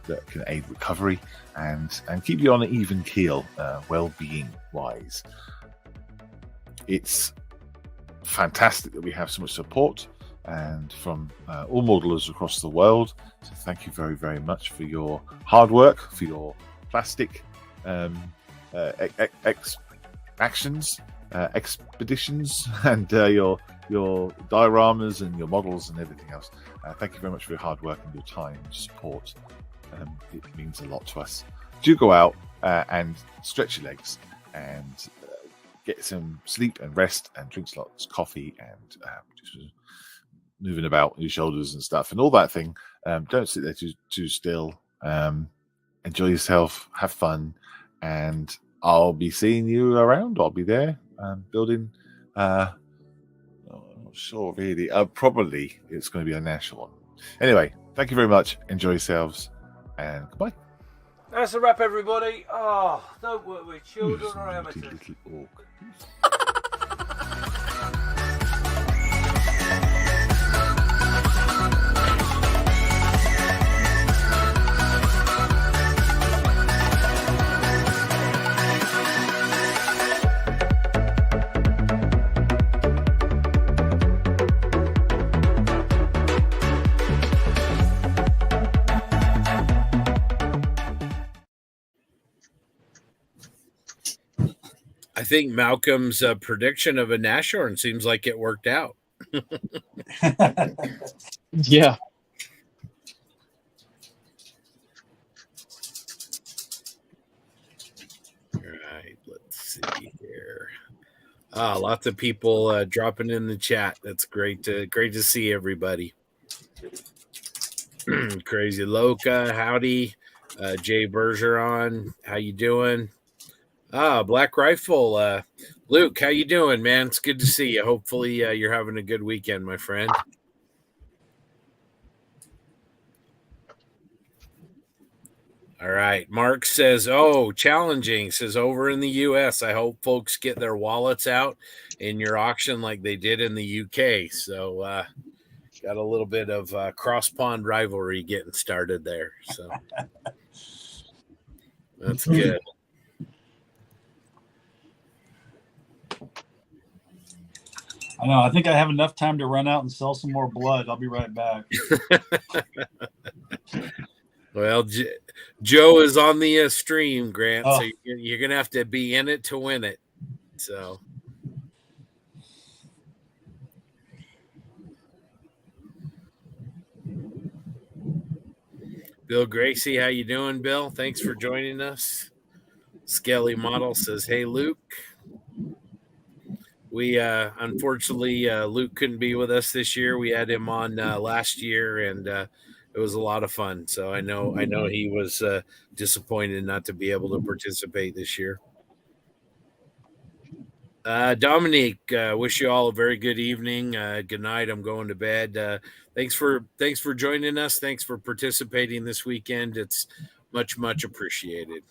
that can aid recovery and keep you on an even keel, well-being wise. It's fantastic that we have so much support and from all modelers across the world. So thank you very, very much for your hard work, for your plastic expeditions and your dioramas and your models and everything else. Thank you very much for your hard work and your time and support. It means a lot to us. Do go out and stretch your legs and get some sleep and rest and drink lots of coffee and just moving about your shoulders and stuff and all that thing. Don't sit there too still. Enjoy yourself, have fun, and I'll be seeing you around. I'll be there building. I'm not sure really. Probably it's going to be a national one. Anyway, thank you very much. Enjoy yourselves, and goodbye. That's a wrap, everybody. Oh, don't work with children or amateurs. Little orc. I think Malcolm's prediction of a Nashorn seems like it worked out. Yeah. All right, let's see here. Lots of people dropping in the chat. That's great to see everybody. Crazy Loca, howdy. Jay Bergeron, how you doing? Black Rifle, Luke, how you doing, man? It's good to see you. Hopefully you're having a good weekend, my friend. All right. Mark says, challenging. Says over in the U.S., I hope folks get their wallets out in your auction like they did in the U.K. So got a little bit of cross-pond rivalry getting started there. So that's good. I know. I think I have enough time to run out and sell some more blood. I'll be right back. Well, Joe is on the stream, Grant, Oh. so you're going to have to be in it to win it. So, Bill Gracie, how you doing, Bill? Thanks for joining us. Skelly Model says, hey, Luke. We unfortunately Luke couldn't be with us this year. We had him on last year, and it was a lot of fun. So I know he was disappointed not to be able to participate this year. Dominique, wish you all a very good evening. Good night. I'm going to bed. Thanks for joining us. Thanks for participating this weekend. It's much appreciated.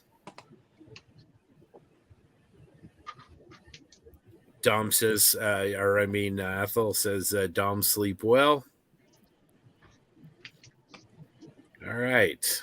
Dom says, Ethel says, Dom, sleep well. All right.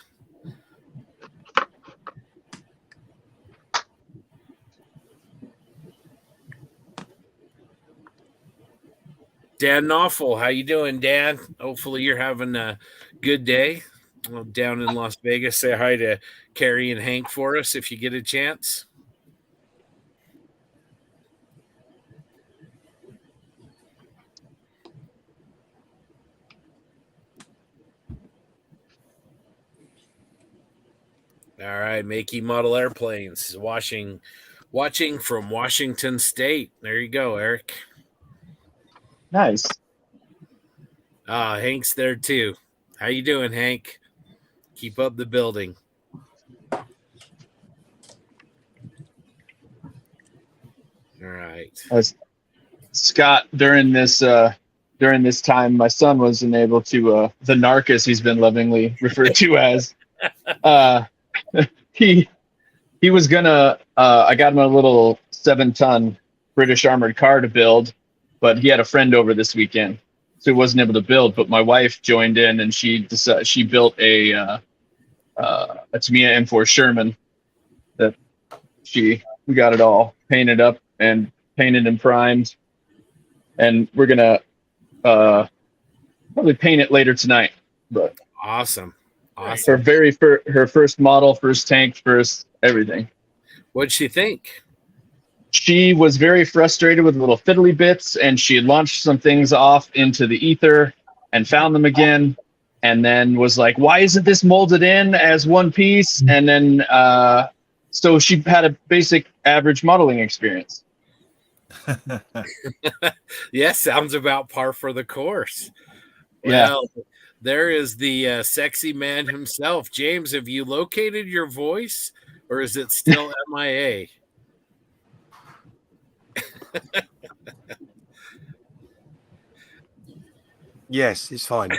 Dan Knopfel, how you doing, Dan? Hopefully you're having a good day. Well, down in Las Vegas, say hi to Carrie and Hank for us if you get a chance. All right, Makey Model Airplanes, watching from Washington State. There you go, Eric. Nice. Hank's there too. How you doing, Hank? Keep up the building. All right. Scott, during this time, my son wasn't able to the Narcus he's been lovingly referred to as. He was gonna I got him a little 7-ton British armored car to build, but he had a friend over this weekend, so he wasn't able to build. But my wife joined in, and she built a Tamiya M4 Sherman that we got it all painted up and painted and primed, and we're gonna probably paint it later tonight. But awesome. Her first model, first tank, first everything. What'd she think? She was very frustrated with little fiddly bits, and she had launched some things off into the ether and found them again, and then was like, why isn't this molded in as one piece? And then so she had a basic average modeling experience. Yes, sounds about par for the course. Yeah. Well, there is the sexy man himself. James, have you located your voice, or is it still MIA? Yes, it's fine.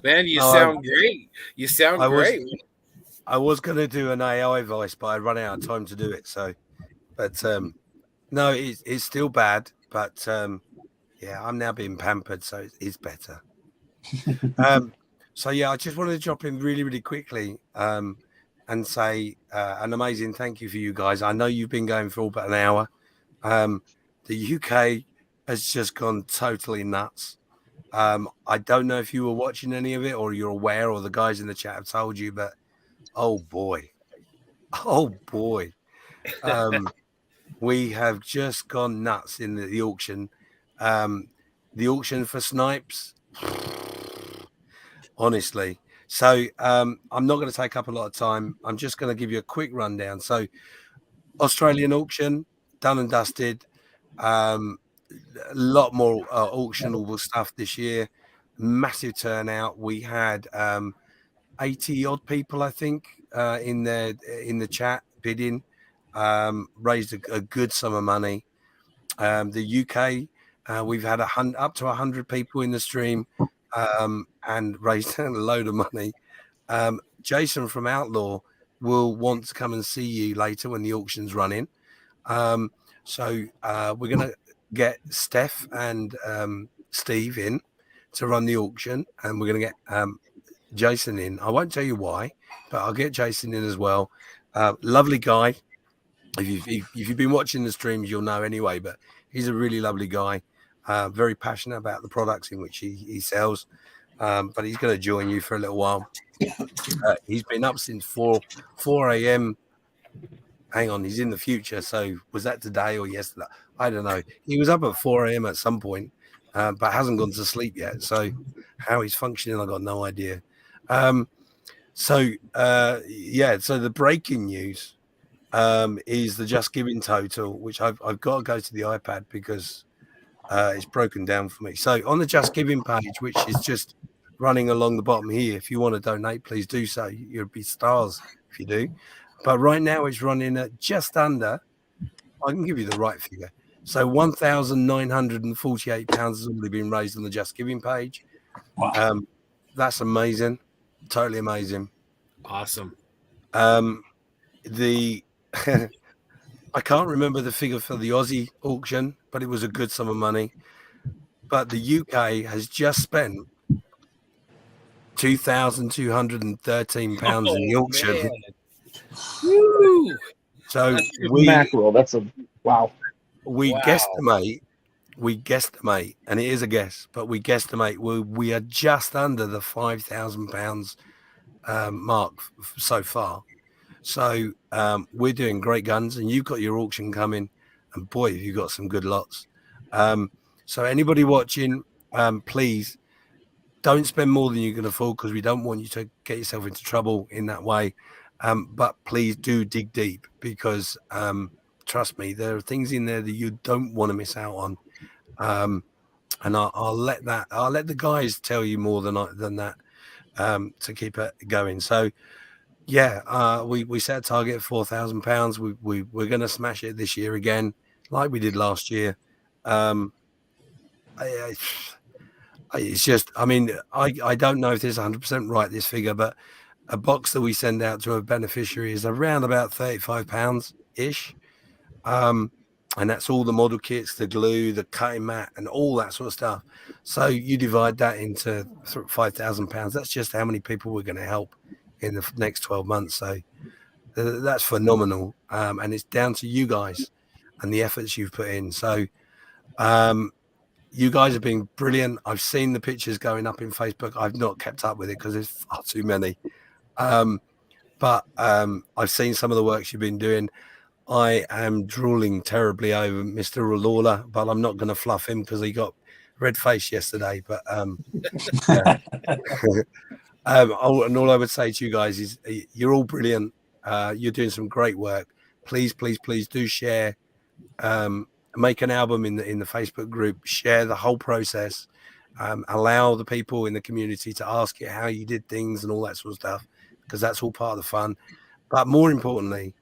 Man, you sound great. You sound great. I was going to do an AI voice, but I run out of time to do it. So, but no, it's still bad. But yeah, I'm now being pampered, so it's better. So yeah, I just wanted to drop in really, really quickly and say an amazing thank you for you guys. I know you've been going for all but an hour. The UK has just gone totally nuts. I don't know if you were watching any of it or you're aware or the guys in the chat have told you, but oh boy, we have just gone nuts in the auction. The auction for snipes, honestly. So I'm not going to take up a lot of time. I'm just going to give you a quick rundown. So Australian auction, done and dusted. A lot more auctionable stuff this year. Massive turnout. We had 80 odd people, I think, in the chat bidding. Raised a good sum of money. The UK, we've had up to 100 people in the stream and raised a load of money. Jason from Outlaw will want to come and see you later when the auction's running. So we're going to get Steph and Steve in to run the auction, and we're going to get Jason in. I won't tell you why, but I'll get Jason in as well. Lovely guy. If you've been watching the streams, you'll know anyway, but he's a really lovely guy, very passionate about the products in which he sells, but he's going to join you for a little while. He's been up since 4 a.m. Hang on, he's in the future. So was that today or yesterday? I don't know. He was up at 4 a.m. at some point, but hasn't gone to sleep yet. So how he's functioning, I got no idea. So the breaking news is the Just Giving total, which I've got to go to the iPad because it's broken down for me. So on the Just Giving page, which is just running along the bottom here, if you want to donate, please do so. You'll be stars if you do. But right now it's running at just under, I can give you the right figure. So £1,948 has already been raised on the Just Giving page. Wow. That's amazing. Totally amazing. Awesome. I can't remember the figure for the Aussie auction, but it was a good sum of money. But the UK has just spent £2,213 in the auction. Man. Woo! So mackerel. That's a wow. We guesstimate, and it is a guess, but we guesstimate we are just under the £5,000 mark so far. So we're doing great guns, and you've got your auction coming, and boy, have you got some good lots. So anybody watching, please don't spend more than you can afford, because we don't want you to get yourself into trouble in that way. But please do dig deep, because trust me, there are things in there that you don't want to miss out on. And I'll let the guys tell you more than that to keep it going. So yeah, we set a target of £4,000. We're going to smash it this year again, like we did last year. It's just, I mean, I don't know if this is 100% right, this figure, but a box that we send out to a beneficiary is around about £35 ish. And that's all the model kits, the glue, the cutting mat, and all that sort of stuff. So you divide that into £5,000. That's just how many people we're going to help in the next 12 months. So that's phenomenal. And it's down to you guys and the efforts you've put in. So you guys have been brilliant. I've seen the pictures going up in Facebook. I've not kept up with it because there's far too many. But I've seen some of the works you've been doing. I am drooling terribly over Mr. Lawler, but I'm not going to fluff him because he got red face yesterday. But yeah. And all I would say to you guys is you're all brilliant. You're doing some great work. Please, please, please do share. Make an album in the Facebook group. Share the whole process. Allow the people in the community to ask you how you did things and all that sort of stuff, because that's all part of the fun. But more importantly,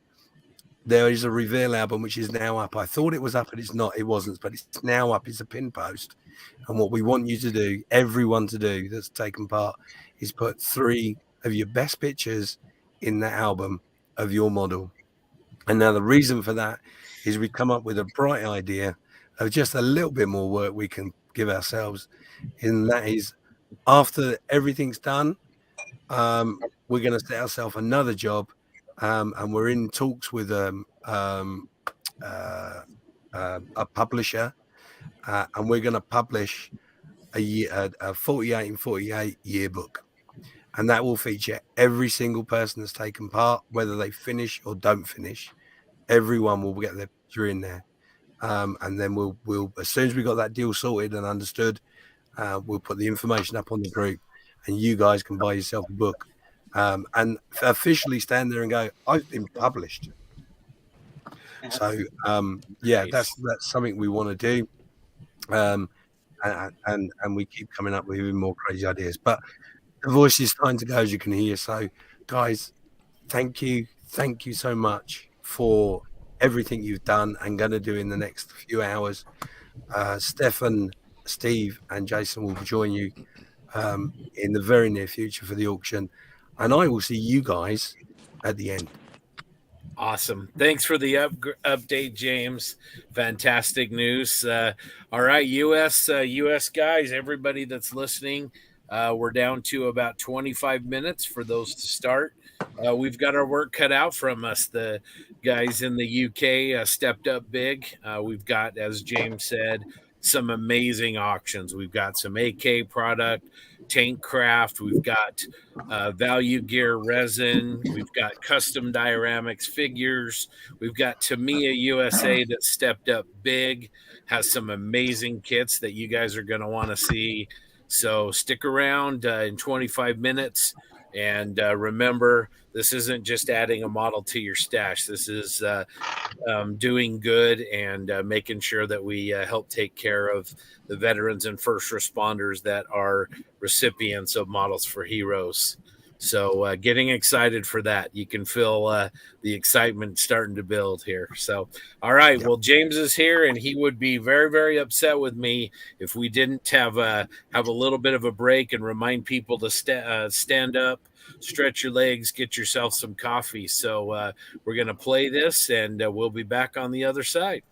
there is a reveal album which is now up. I thought it was up, but it's not. It wasn't, but it's now up. It's a pin post. And what we want you to do, everyone to do that's taken part, is put 3 of your best pictures in that album of your model. And now the reason for that is we come up with a bright idea of just a little bit more work we can give ourselves. And that is, after everything's done, we're going to set ourselves another job. And we're in talks with a publisher, and we're going to publish a 48 and 48 yearbook, and that will feature every single person that's taken part, whether they finish or don't finish. Everyone will get their picture in there, and then we'll as soon as we got that deal sorted and understood, we'll put the information up on the group, and you guys can buy yourself a book. And officially stand there and go, I've been published. So yeah, that's something we want to do, and we keep coming up with even more crazy ideas. But the voice is starting to go, as you can hear. So guys, thank you so much for everything you've done and going to do in the next few hours. Stefan, Steve, and Jason will join you in the very near future for the auction. And I will see you guys at the end. Awesome. Thanks for the update, James. Fantastic news. All right, US guys, everybody that's listening, we're down to about 25 minutes for those to start. We've got our work cut out from us. The guys in the UK stepped up big. We've got, as James said, some amazing auctions. We've got some AK product, tank craft, we've got value gear resin, we've got custom dioramics figures, we've got Tamiya USA that stepped up big, has some amazing kits that you guys are going to want to see. So stick around in 25 minutes. And remember, this isn't just adding a model to your stash. This is doing good and making sure that we help take care of the veterans and first responders that are recipients of Models for Heroes. So getting excited for that. You can feel the excitement starting to build here. So, all right. Well, James is here, and he would be very, very upset with me if we didn't have a little bit of a break and remind people to stand up, stretch your legs, get yourself some coffee. So we're going to play this, and we'll be back on the other side.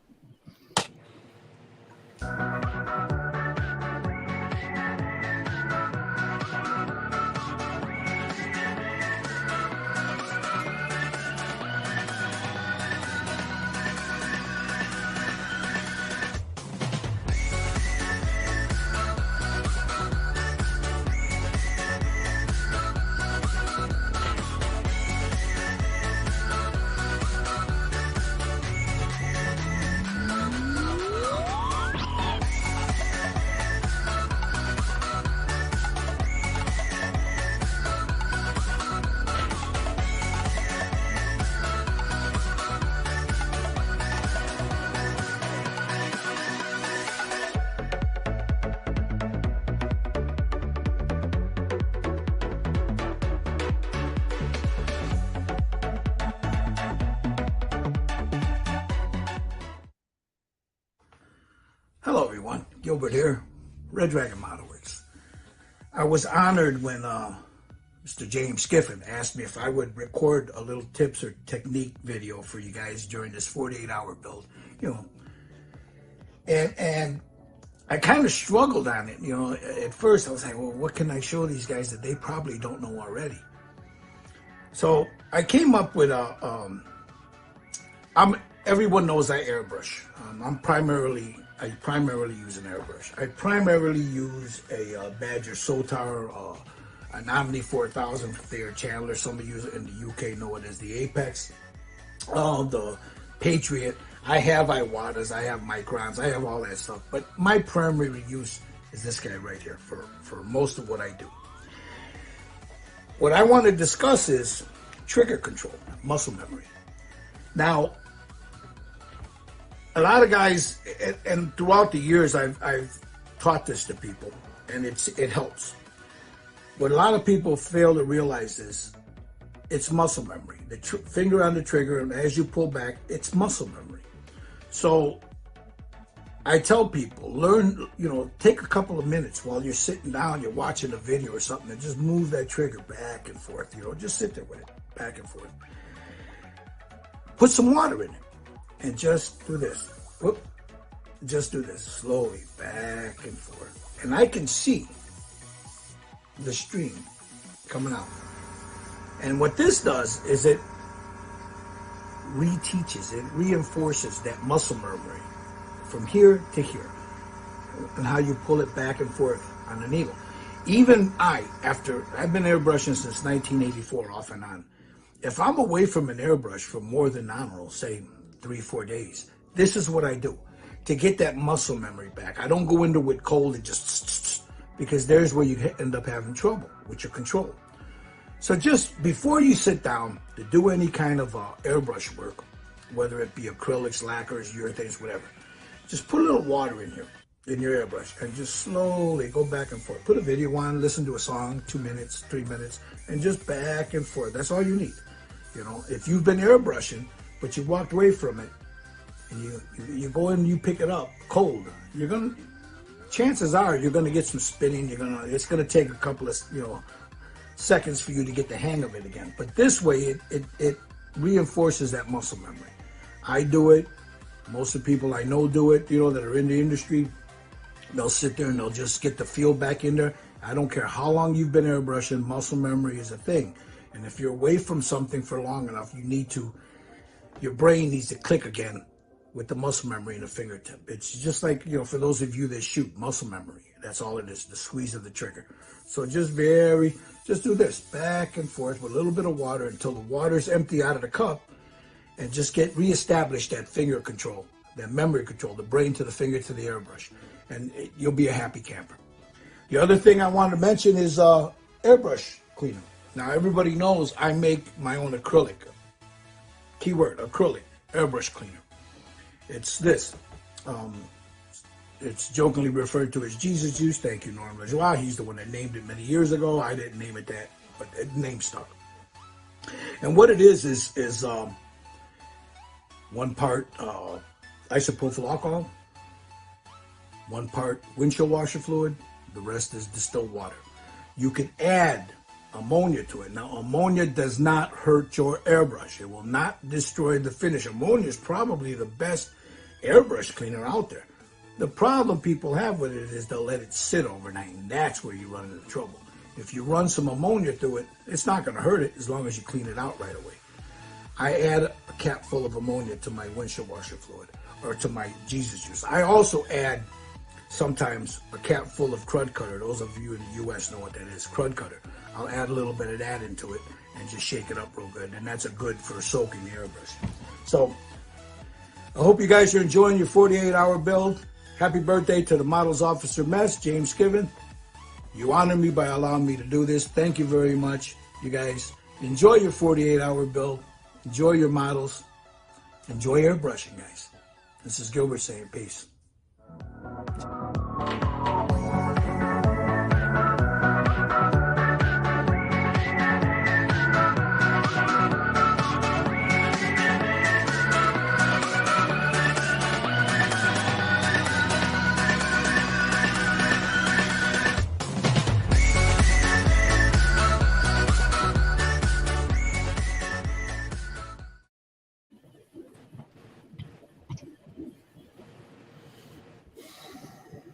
Hello, everyone. Gilbert here, Red Dragon Model Works. I was honored when Mr. James Skiffin asked me if I would record a little tips or technique video for you guys during this 48-hour build. And I kind of struggled on it. At first I was like, well, what can I show these guys that they probably don't know already? So I came up with everyone knows I airbrush. I primarily use an airbrush. I primarily use a Badger Sotar, an Omni 4000 Thayer Chandler. Some of you in the UK know it as the Apex. The Patriot. I have Iwatas, I have Microns, I have all that stuff. But my primary use is this guy right here for most of what I do. What I want to discuss is trigger control, muscle memory. Now, a lot of guys, and throughout the years, I've taught this to people. and it helps. What a lot of people fail to realize is it's muscle memory. The finger on the trigger, and as you pull back, it's muscle memory. So I tell people, learn, take a couple of minutes while you're sitting down, you're watching a video or something, and just move that trigger back and forth. Just sit there with it, back and forth. Put some water in it, and just do this. Whoop. Just do this slowly, back and forth. And I can see the stream coming out. And what this does is it reteaches, it reinforces that muscle memory from here to here, and how you pull it back and forth on the needle. Even I've been airbrushing since 1984 off and on. If I'm away from an airbrush for more than, I don't know, say 3-4 days, this is what I do to get that muscle memory back. I don't go into it cold and just, because there's where you end up having trouble with your control. So just before you sit down to do any kind of airbrush work, whether it be acrylics, lacquers, urethanes, whatever, just put a little water in here, in your airbrush, and just slowly go back and forth. Put a video on, listen to a song, 2 minutes, 3 minutes, and just back and forth. That's all you need. If you've been airbrushing, but you walked away from it, and you go in and you pick it up cold, chances are you're gonna get some spinning. It's gonna take a couple of seconds for you to get the hang of it again. But this way, it reinforces that muscle memory. I do it. Most of the people I know do it. That are in the industry, they'll sit there and they'll just get the feel back in there. I don't care how long you've been airbrushing. Muscle memory is a thing, and if you're away from something for long enough, your brain needs to click again with the muscle memory in the fingertip. It's just like, for those of you that shoot, muscle memory. That's all it is, the squeeze of the trigger. So just do this, back and forth with a little bit of water until the water's empty out of the cup, and just reestablish that finger control, that memory control, the brain to the finger to the airbrush, and you'll be a happy camper. The other thing I wanted to mention is airbrush cleaner. Now, everybody knows I make my own acrylic. Keyword, acrylic, airbrush cleaner. It's this. It's jokingly referred to as Jesus Juice. Thank you, Norm LaJoie. He's the one that named it many years ago. I didn't name it that, but the name stuck. And what it is 1 part isopropyl alcohol, 1 part windshield washer fluid, the rest is distilled water. You can add ammonia to it. Now, ammonia does not hurt your airbrush. It will not destroy the finish. Ammonia is probably the best airbrush cleaner out there. The problem people have with it is they'll let it sit overnight, and that's where you run into trouble. If you run some ammonia through it, it's not going to hurt it as long as you clean it out right away. I add a cap full of ammonia to my windshield washer fluid, or to my Jesus Juice. I also add sometimes a cap full of crud cutter. Those of you in the U.S. know what that is, crud cutter. I'll add a little bit of that into it and just shake it up real good, and that's good for soaking the airbrush. So I hope you guys are enjoying your 48-hour build. Happy birthday to the Models Officer Mess, James Skiven. You honor me by allowing me to do this. Thank you very much. You guys enjoy your 48-hour build. Enjoy your models. Enjoy airbrushing, guys. This is Gilbert saying peace.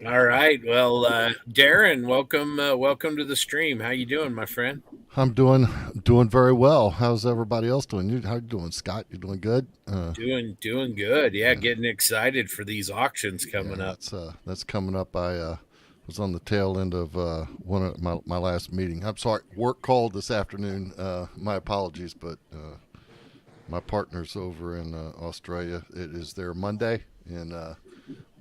All right. Well, Darren, welcome to the stream. How you doing, my friend? I'm doing very well. How's everybody else doing? How you doing, Scott? You doing good? Doing good. Yeah, getting excited for these auctions coming up. That's coming up. I was on the tail end of one of my last meeting. I'm sorry, work called this afternoon. My apologies, but my partner's over in Australia. It is their Monday, and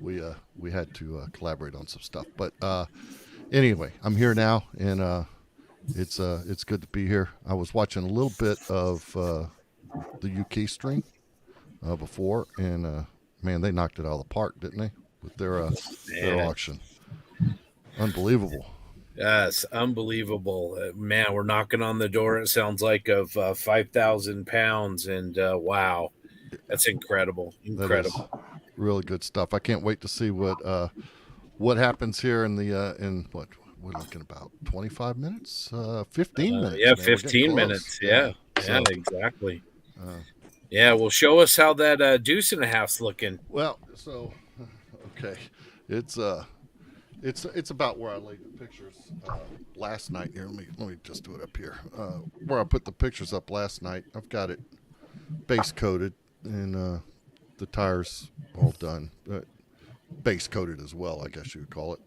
we had to collaborate on some stuff. But anyway, I'm here now, and it's good to be here. I was watching a little bit of the UK stream before, and man, they knocked it out of the park, didn't they, with their auction? Unbelievable. Yes, unbelievable. Man, we're knocking on the door, it sounds like, of 5,000 pounds. And wow, that's incredible. Incredible. That is really good stuff. I can't wait to see what happens here in what we're looking about 25 minutes, 15 minutes. Yeah, man. 15 minutes. Yeah, So, exactly. Yeah, well, show us how that deuce and a half's looking. Well, so okay, it's about where I laid the pictures last night. Here, let me just do it up here. Where I put the pictures up last night. I've got it base coated and the tires all done. Base coated as well, I guess you would call it.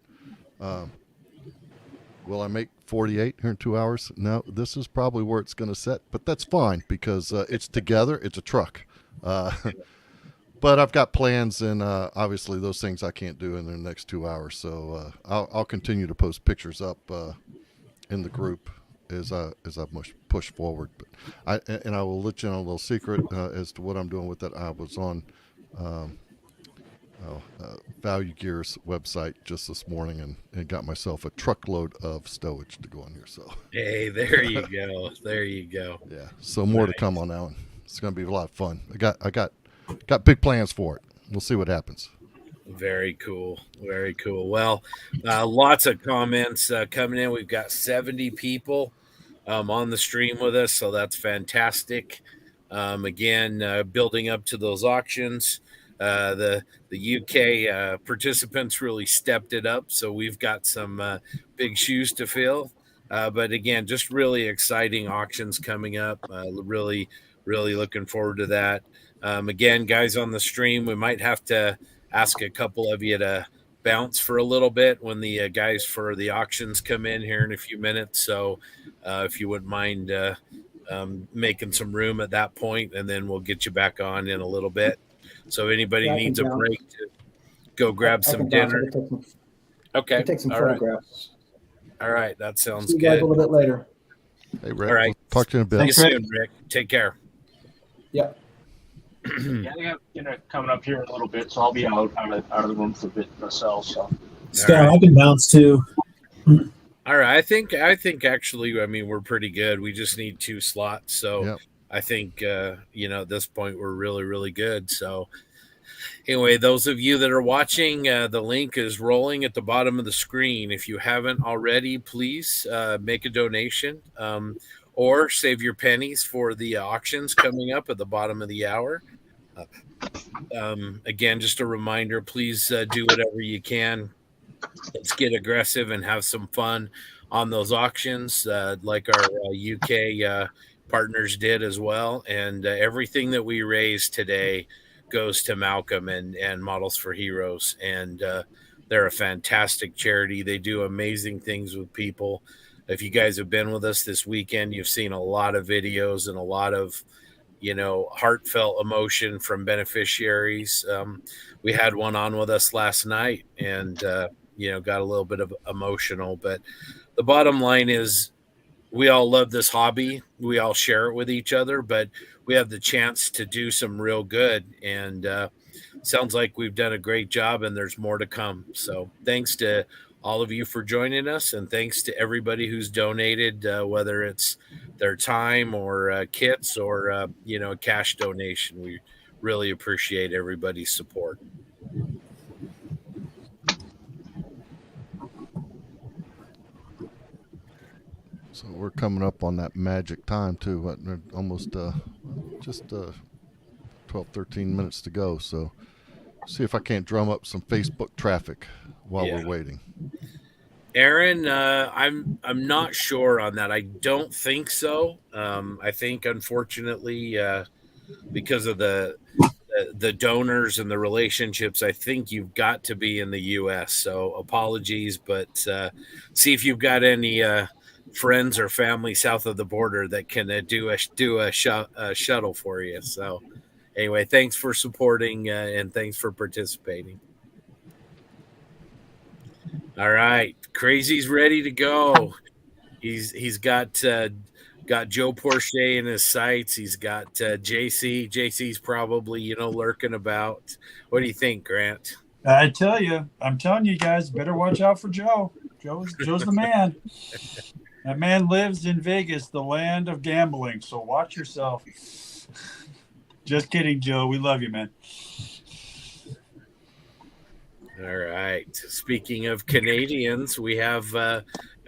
Will I make 48 here in 2 hours? No, this is probably where it's going to set, but that's fine because it's together. It's a truck. But I've got plans, and obviously those things I can't do in the next 2 hours. So I'll continue to post pictures up in the group as I push forward. But I will let you know a little secret as to what I'm doing with it. I was on Value Gear's website just this morning and got myself a truckload of stowage to go on here. So hey, there you go. There you go. Yeah. So more to come on that one. It's going to be a lot of fun. I got big plans for it. We'll see what happens. Very cool. Very cool. Well, lots of comments coming in. We've got 70 people on the stream with us, so that's fantastic. Again, building up to those auctions. The UK participants really stepped it up, so we've got some big shoes to fill. But again, just really exciting auctions coming up. Really looking forward to that. Again, guys on the stream, we might have to ask a couple of you to bounce for a little bit when the guys for the auctions come in here in a few minutes. So if you wouldn't mind making some room at that point, and then we'll get you back on in a little bit. So if anybody needs a break to go grab some dinner. Okay. Take some All right. photographs. All right. That sounds See you guys good. a little bit later. Hey, Rick. All right. We'll talk to you in a bit. See you soon, Rick. Take care. Yep. Yeah, I got dinner coming up here in a little bit, so I'll be out of the room for a bit myself. So, Scott, I can bounce too. All right. I think actually, I mean, we're pretty good. We just need 2 slots. So Yep. I think, at this point, we're really, really good. So anyway, those of you that are watching, the link is rolling at the bottom of the screen. If you haven't already, please make a donation or save your pennies for the auctions coming up at the bottom of the hour. Again, just a reminder, please do whatever you can. Let's get aggressive and have some fun on those auctions like our UK partners did as well. And everything that we raised today goes to Malcolm and Models for Heroes. And they're a fantastic charity. They do amazing things with people. If you guys have been with us this weekend, you've seen a lot of videos and a lot of, heartfelt emotion from beneficiaries. We had one on with us last night and, got a little bit of emotional. But the bottom line is we all love this hobby. We all share it with each other, but we have the chance to do some real good. And sounds like we've done a great job and there's more to come. So thanks to all of you for joining us, and thanks to everybody who's donated, whether it's their time or kits or, a cash donation. We really appreciate everybody's support. So we're coming up on that magic time too. Almost just 12, 13 minutes to go. So see if I can't drum up some Facebook traffic while we're waiting. Aaron, I'm not sure on that. I don't think so. I think, unfortunately, because of the donors and the relationships, I think you've got to be in the U.S. So apologies, but see if you've got any friends or family south of the border that can do a shuttle for you. So anyway, thanks for supporting and thanks for participating. All right, Crazy's ready to go. He's got Joe Porsche in his sights. He's got JC. JC's probably lurking about. What do you think, Grant? I'm telling you guys, better watch out for Joe. Joe's the man. That man lives in Vegas, the land of gambling. So watch yourself. Just kidding, Joe. We love you, man. All right. Speaking of Canadians, we have a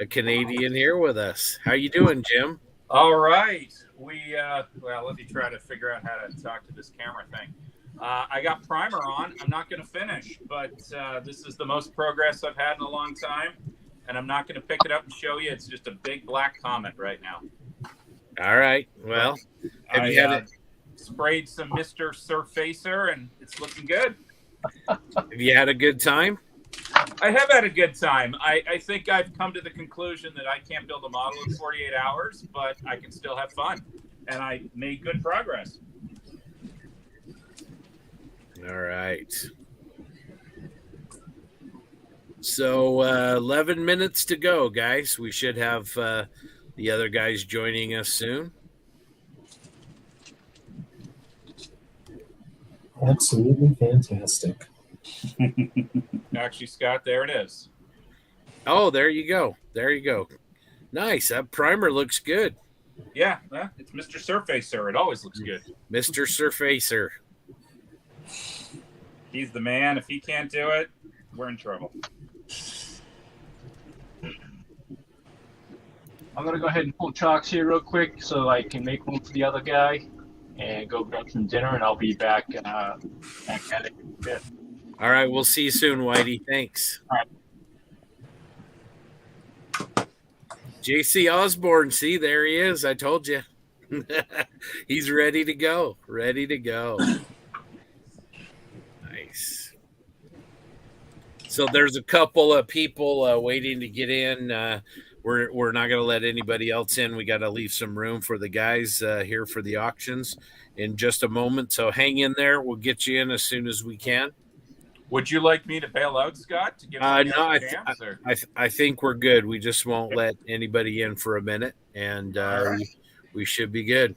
Canadian here with us. How you doing, Jim? All right. Well, let me try to figure out how to talk to this camera thing. I got primer on. I'm not going to finish, but this is the most progress I've had in a long time, and I'm not going to pick it up and show you. It's just a big black comet right now. All right. Well, have you had it? Sprayed some Mr. Surfacer, and it's looking good. Have you had a good time? I have had a good time. I think I've come to the conclusion that I can't build a model in 48 hours, but I can still have fun, and I made good progress. All right. So 11 minutes to go, guys. We should have the other guys joining us soon. Absolutely fantastic. Actually, Scott, there it is. Oh, there you go. There you go. Nice. That primer looks good. Yeah, it's Mr. Surfacer. It always looks good. Mr. Surfacer. He's the man. If he can't do it, we're in trouble. I'm going to go ahead and pull chocks here real quick so I can make room for the other guy and go grab some dinner, and I'll be back at it in a bit. All right. We'll see you soon, Whitey. Thanks. All right. JC Osborne. See, there he is. I told you. He's ready to go. Ready to go. Nice. So there's a couple of people waiting to get in. We're not going to let anybody else in. We got to leave some room for the guys here for the auctions in just a moment. So hang in there. We'll get you in as soon as we can. Would you like me to bail out, Scott? To give No, I think we're good. We just won't let anybody in for a minute, and right. we should be good.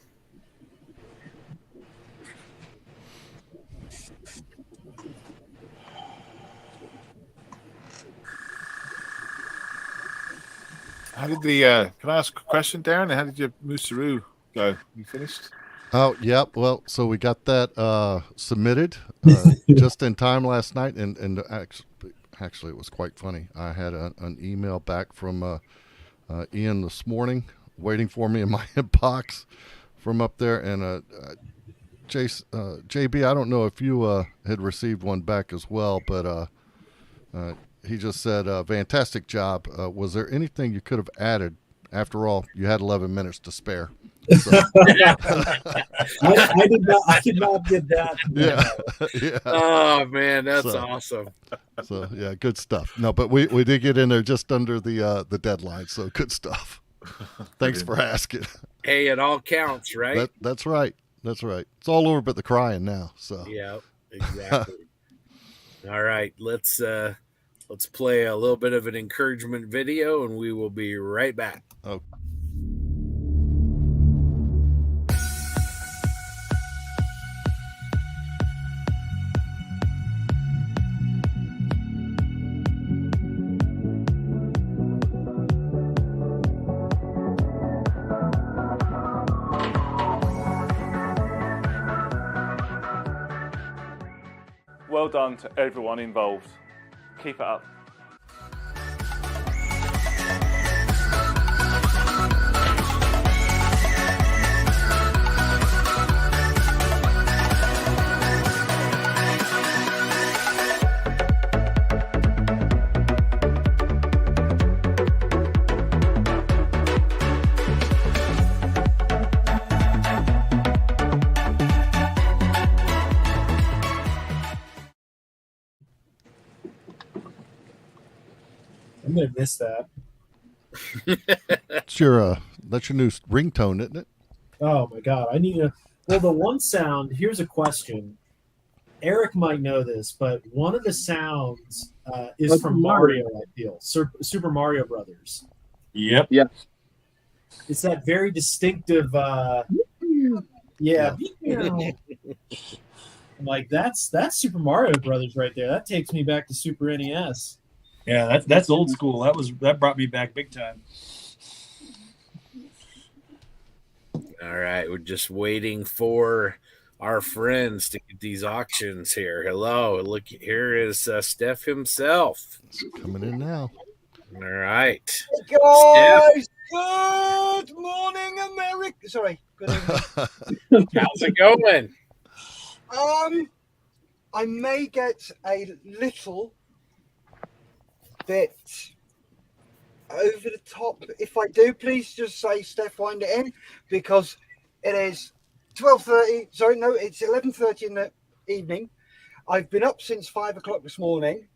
How did the can I ask a question, Darren? How did your Moosaroo go? You finished? Oh, yep. Well, so we got that submitted just in time last night, and actually it was quite funny. I had an email back from Ian this morning waiting for me in my inbox from up there, and JB, I don't know if you had received one back as well, but he just said, fantastic job. Was there anything you could have added? After all, you had 11 minutes to spare. So. I did not get that. Yeah. Oh man, that's awesome. So yeah, good stuff. No, but we did get in there just under the deadline, so good stuff. Thanks for asking. Hey, it all counts, right? That's right. That's right. It's all over but the crying now. So yeah, exactly. All right, let's play a little bit of an encouragement video, and we will be right back. Oh. Well done to everyone involved. Keep it up. I'm gonna miss that. that's your new ringtone, isn't it? Oh my god, I need to. Well, the one sound. Here's a question. Eric might know this, but one of the sounds is from Mario. I feel Super Mario Brothers. Yep. Yeah. It's that very distinctive. Yeah. I'm like, that's Super Mario Brothers right there. That takes me back to Super NES. Yeah, that's old school. That brought me back big time. All right, we're just waiting for our friends to get these auctions here. Hello, look, here is Steph himself. Coming in now. All right. Guys, good morning, America. Sorry, good evening. How's it going? I may get a little bit over the top. If I do, please just say, Steph, wind it in, because it is 12:30. Sorry, no, it's 11:30 in the evening. I've been up since 5 o'clock this morning,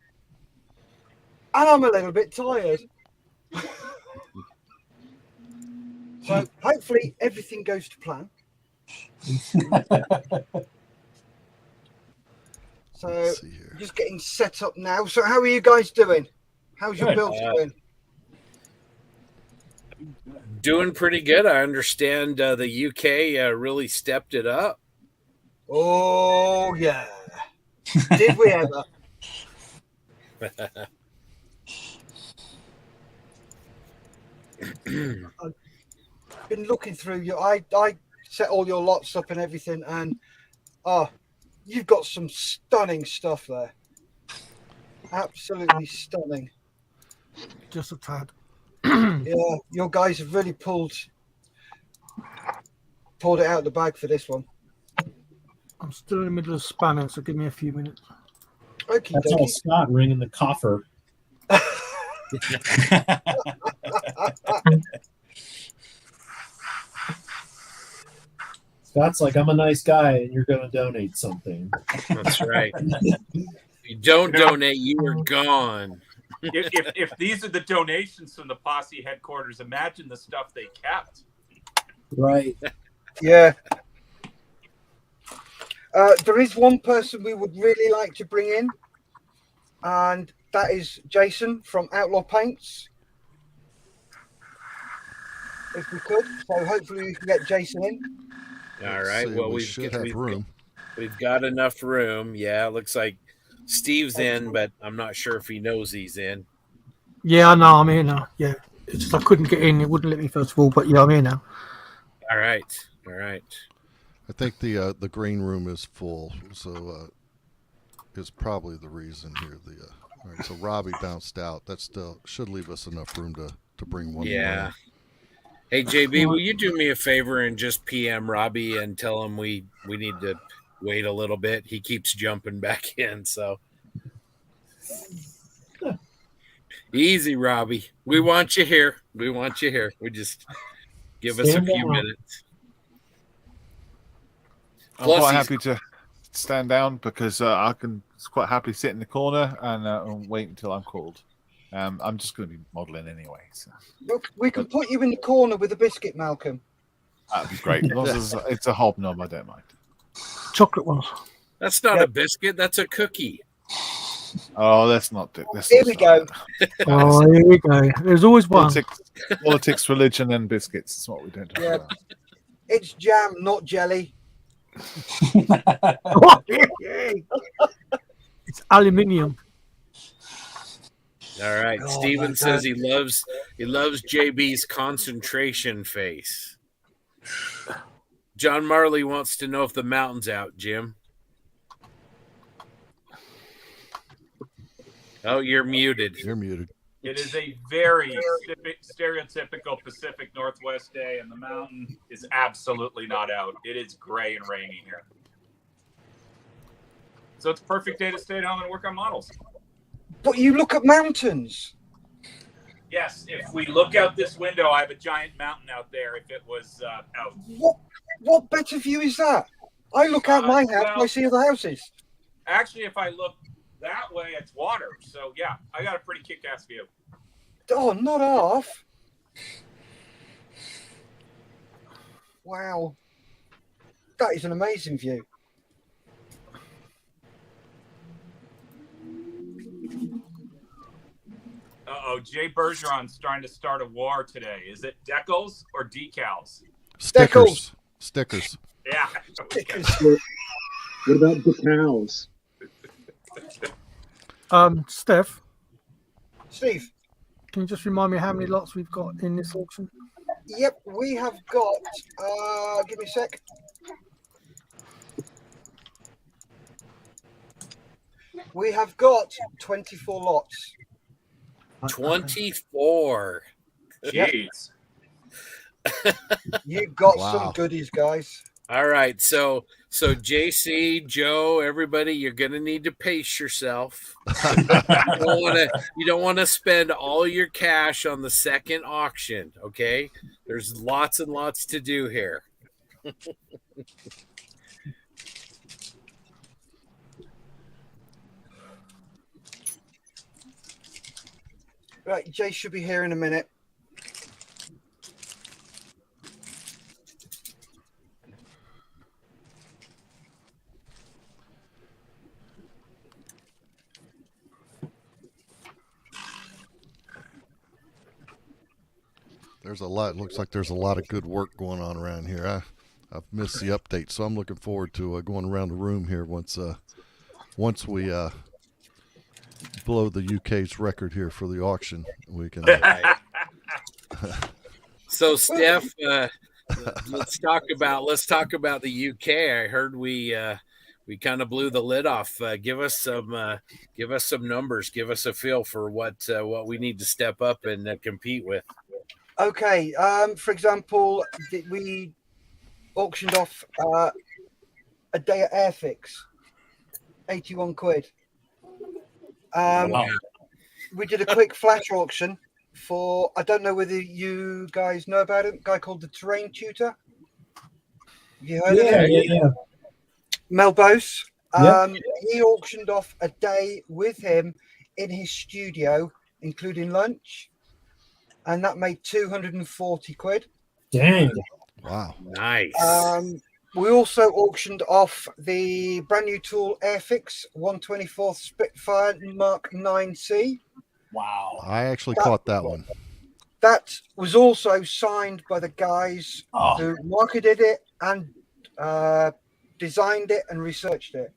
and I'm a little bit tired. So hopefully everything goes to plan. So just getting set up now. So how are you guys doing? How's your build going? Doing pretty good. I understand the UK really stepped it up. Oh yeah. Did we ever? I've been looking through your. I set all your lots up and everything, and you've got some stunning stuff there. Absolutely stunning. Just a tad. Yeah, your guys have really pulled it out of the bag for this one. I'm still in the middle of spanning, so give me a few minutes. Okay, That's all Scott ringing the coffer. Scott's like, I'm a nice guy, and you're going to donate something. That's right. If you don't donate, you are gone. If these are the donations from the Posse headquarters, imagine the stuff they kept. Right. Yeah. There is one person we would really like to bring in, and that is Jason from Outlaw Paints. If we could, so hopefully we can get Jason in. All right. Well, we should have room. We've got enough room. Yeah, it looks like Steve's in, but I'm not sure if he knows he's in. Yeah, I know. I'm here now. Yeah, it's just I couldn't get in. It wouldn't let me first of all, but yeah, I'm here now. All right. All right. I think the green room is full, so is probably the reason here. All right, so Robbie bounced out. That still should leave us enough room to bring one more. Yeah. Hey, JB, will you do me a favor and just PM Robbie and tell him we need to wait a little bit? He keeps jumping back in, so. Easy, Robbie. We want you here. We want you here. We just give us a few minutes. I'm quite happy to stand down because I can quite happily sit in the corner and wait until I'm called. I'm just going to be modelling anyway. So. Look, we can put you in the corner with a biscuit, Malcolm. That'd be great. As long as it's a hobnob, I don't mind. Chocolate ones. That's not a biscuit. That's a cookie. Oh, let's not do this. Here we go. Oh, here we go. There's always one. Politics, religion, and biscuits. That's what we don't talk about. It's jam, not jelly. It's aluminium. All right. Steven says he loves JB's concentration face. John Marley wants to know if the mountain's out, Jim. Oh, you're muted. You're muted. It is a very stereotypical Pacific Northwest day, and the mountain is absolutely not out. It is gray and rainy here. So it's a perfect day to stay at home and work on models. But you look at mountains. Yes, if we look out this window, I have a giant mountain out there if it was out. What better view is that? I look out my house, I see other houses. Actually, if I look that way, it's water. So, yeah, I got a pretty kick-ass view. Oh, not half. Wow. That is an amazing view. Uh-oh, Jay Bergeron's trying to start a war today. Is it decals or decals? Stickers. Stickers. Yeah. What about decals? Steph, Steve. Can you just remind me how many lots we've got in this auction? Yep, we have got. Give me a sec. We have got 24 lots. 24. Jeez. You got Wow. some goodies, guys. All right, so JC, Joe, everybody, you're gonna need to pace yourself. You don't want to spend all your cash on the second auction. Okay, there's lots and lots to do here. Right, Jay should be here in a minute. There's a lot. Looks like there's a lot of good work going on around here. I've missed the update, so I'm looking forward to going around the room here once we blow the UK's record here for the auction. We can. So, Steph, let's talk about the UK. I heard we kind of blew the lid off. Give us some numbers. Give us a feel for what we need to step up and compete with. Okay, for example, we auctioned off a day at Airfix, 81 quid. We did a quick flash auction for, I don't know whether you guys know about it, a guy called the Terrain Tutor. Have you heard of him? Yeah. Mel Bose. Yeah. He auctioned off a day with him in his studio, including lunch. And that made 240 quid. Dang. Wow. Nice. We also auctioned off the brand new tool Airfix 124th Spitfire Mark 9C. Wow. I actually caught that one. That was also signed by the guys who marketed it and designed it and researched it.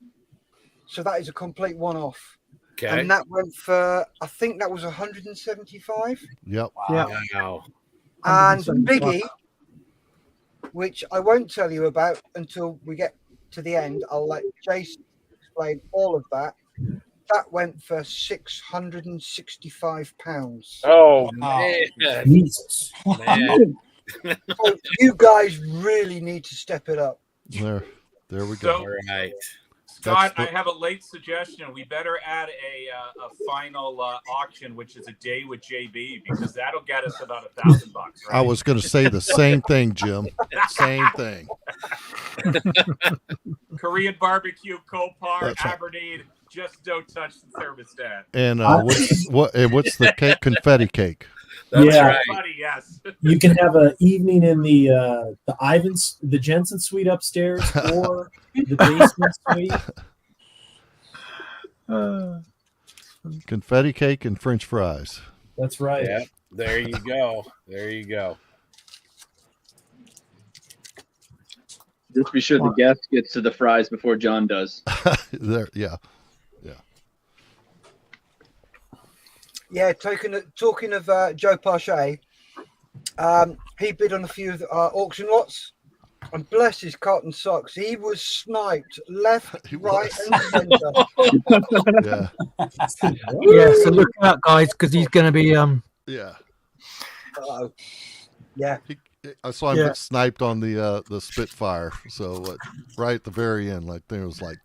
So that is a complete one-off. Okay. And that went for, I think that was 175. Yep. Wow. And Biggie, which I won't tell you about until we get to the end. I'll let Jason explain all of that. That went for £665. Oh, man. Jesus. Man. So you guys really need to step it up. There we go. So- All right. Scott, I have a late suggestion. We better add a final auction, which is a day with JB, because that'll get us about $1,000. Right? I was going to say the same thing, Jim. Same thing. Korean barbecue, Copar, That's right. Aberdeen. Just don't touch the thermostat. And what's the cake? Confetti cake. That's Yeah. right. Buddy, yes. You can have an evening in the Jensen suite upstairs or the basement suite. Confetti cake and French fries. That's right. Yeah. There you go. There you go. Just be sure the guest gets to the fries before John does. Yeah. Yeah, talking of Joe Parche, he bid on a few of the, auction lots, and bless his cotton socks, he was sniped left, right, and centre. Yeah. Yeah, so look out, guys, because he's going to be Yeah. Yeah. I saw him get sniped on the Spitfire. So right at the very end, like there was like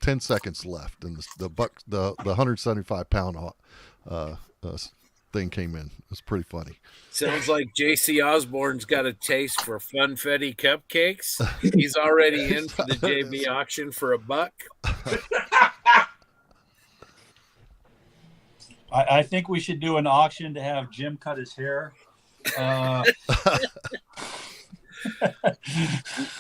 10 seconds left, and the 175-pound thing came in. It was pretty funny. Sounds like JC Osborne's got a taste for funfetti cupcakes. He's already in for the JB auction for $1. I think we should do an auction to have Jim cut his hair.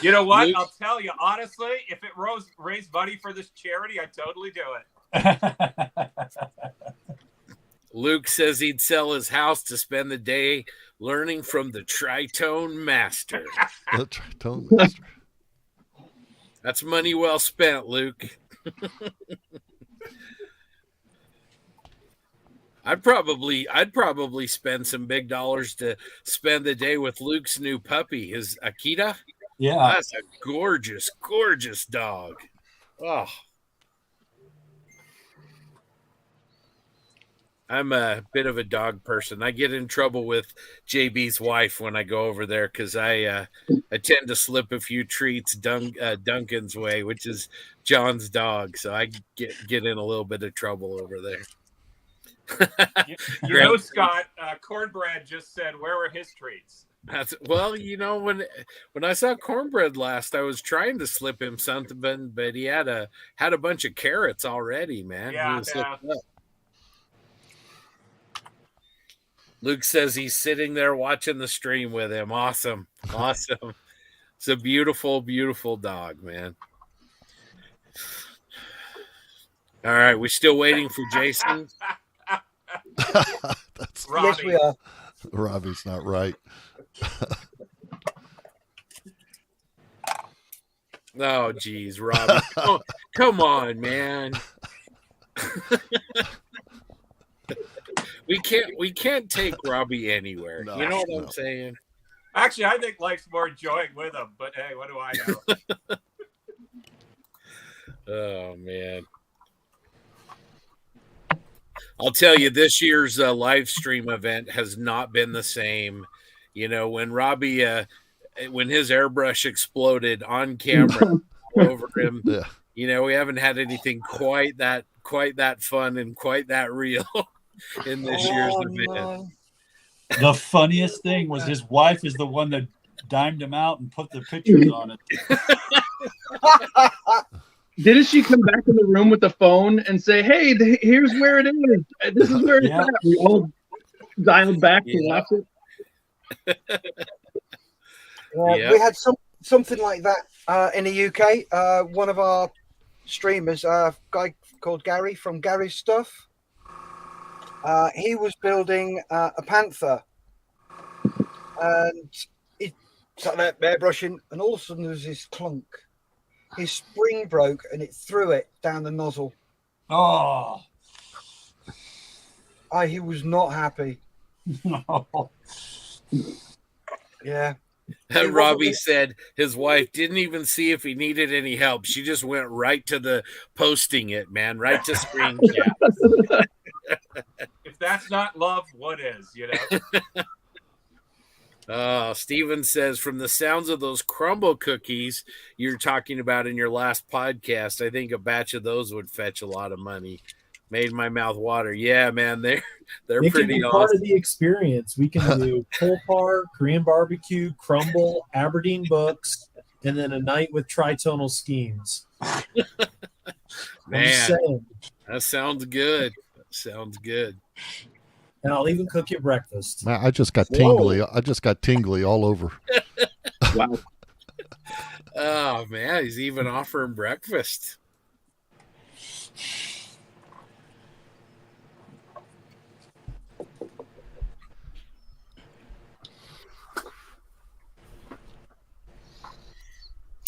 You know what? I'll tell you, honestly, if it raised money for this charity, I'd totally do it. Luke says he'd sell his house to spend the day learning from the Tritone Master. The Tritone Master. That's money well spent, Luke. I'd probably spend some big dollars to spend the day with Luke's new puppy, his Akita. Yeah. That's a gorgeous, gorgeous dog. Oh. I'm a bit of a dog person. I get in trouble with JB's wife when I go over there because I tend to slip a few treats Duncan's way, which is John's dog. So I get in a little bit of trouble over there. You know, Scott, Cornbread just said, where were his treats? Well, you know, when I saw Cornbread last, I was trying to slip him something, but he had a bunch of carrots already, man. Yeah, He was slipped up. Luke says he's sitting there watching the stream with him. Awesome. Awesome. It's a beautiful, beautiful dog, man. All right. We're still waiting for Jason. Yes, we are. Robbie's not right. Oh, geez, Robbie. Come on, man. We can't take Robbie anywhere. No, you know what I'm saying? Actually, I think life's more enjoying with him, but hey, what do I know? Oh, man. I'll tell you, this year's live stream event has not been the same. You know, when Robbie, when his airbrush exploded on camera all over him, you know, we haven't had anything quite that fun and quite that real in this year's event. The funniest thing was his wife is the one that dimed him out and put the pictures on it. Didn't she come back in the room with the phone and say, "Hey, here's where it is. This is where it's at." We all dialed back to watch it. We had something like that in the UK. One of our streamers, a guy called Gary from Gary's Stuff, he was building a panther, and he started airbrushing, and all of a sudden there was this clunk. His spring broke, and it threw it down the nozzle. Oh, he was not happy. No. Yeah. And Robbie said his wife didn't even see if he needed any help. She just went right to the posting it, man, right to screen cap. If that's not love, what is, you know? Steven says, from the sounds of those crumble cookies you're talking about in your last podcast, I think a batch of those would fetch a lot of money. Made my mouth water. Yeah, man, they're It pretty can be awesome. part of the experience. We can do pull par, Korean barbecue, crumble, Aberdeen books, and then a night with tritonal schemes. Man, that sounds good. Sounds good. And I'll even cook you breakfast. Man, I just got tingly. I just got tingly all over. Wow. Oh man, he's even offering breakfast.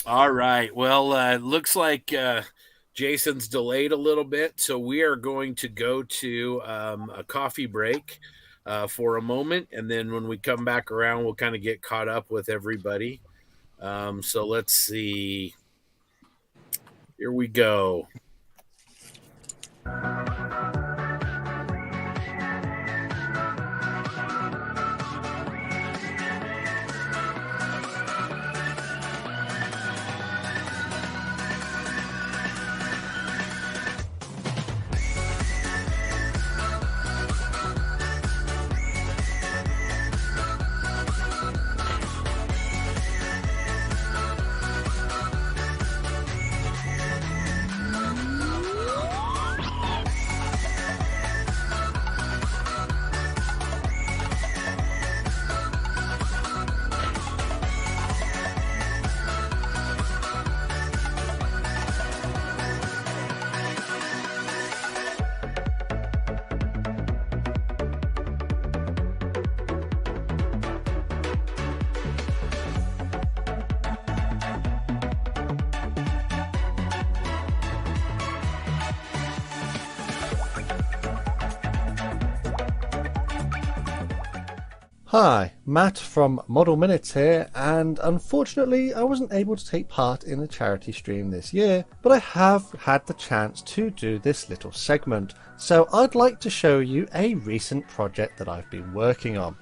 All right. Well, it looks like Jason's delayed a little bit, so we are going to go to a coffee break for a moment, and then when we come back around, we'll kind of get caught up with everybody. So let's see. Here we go. Hi, Matt from Model Minutes here, and unfortunately I wasn't able to take part in a charity stream this year, but I have had the chance to do this little segment, so I'd like to show you a recent project that I've been working on.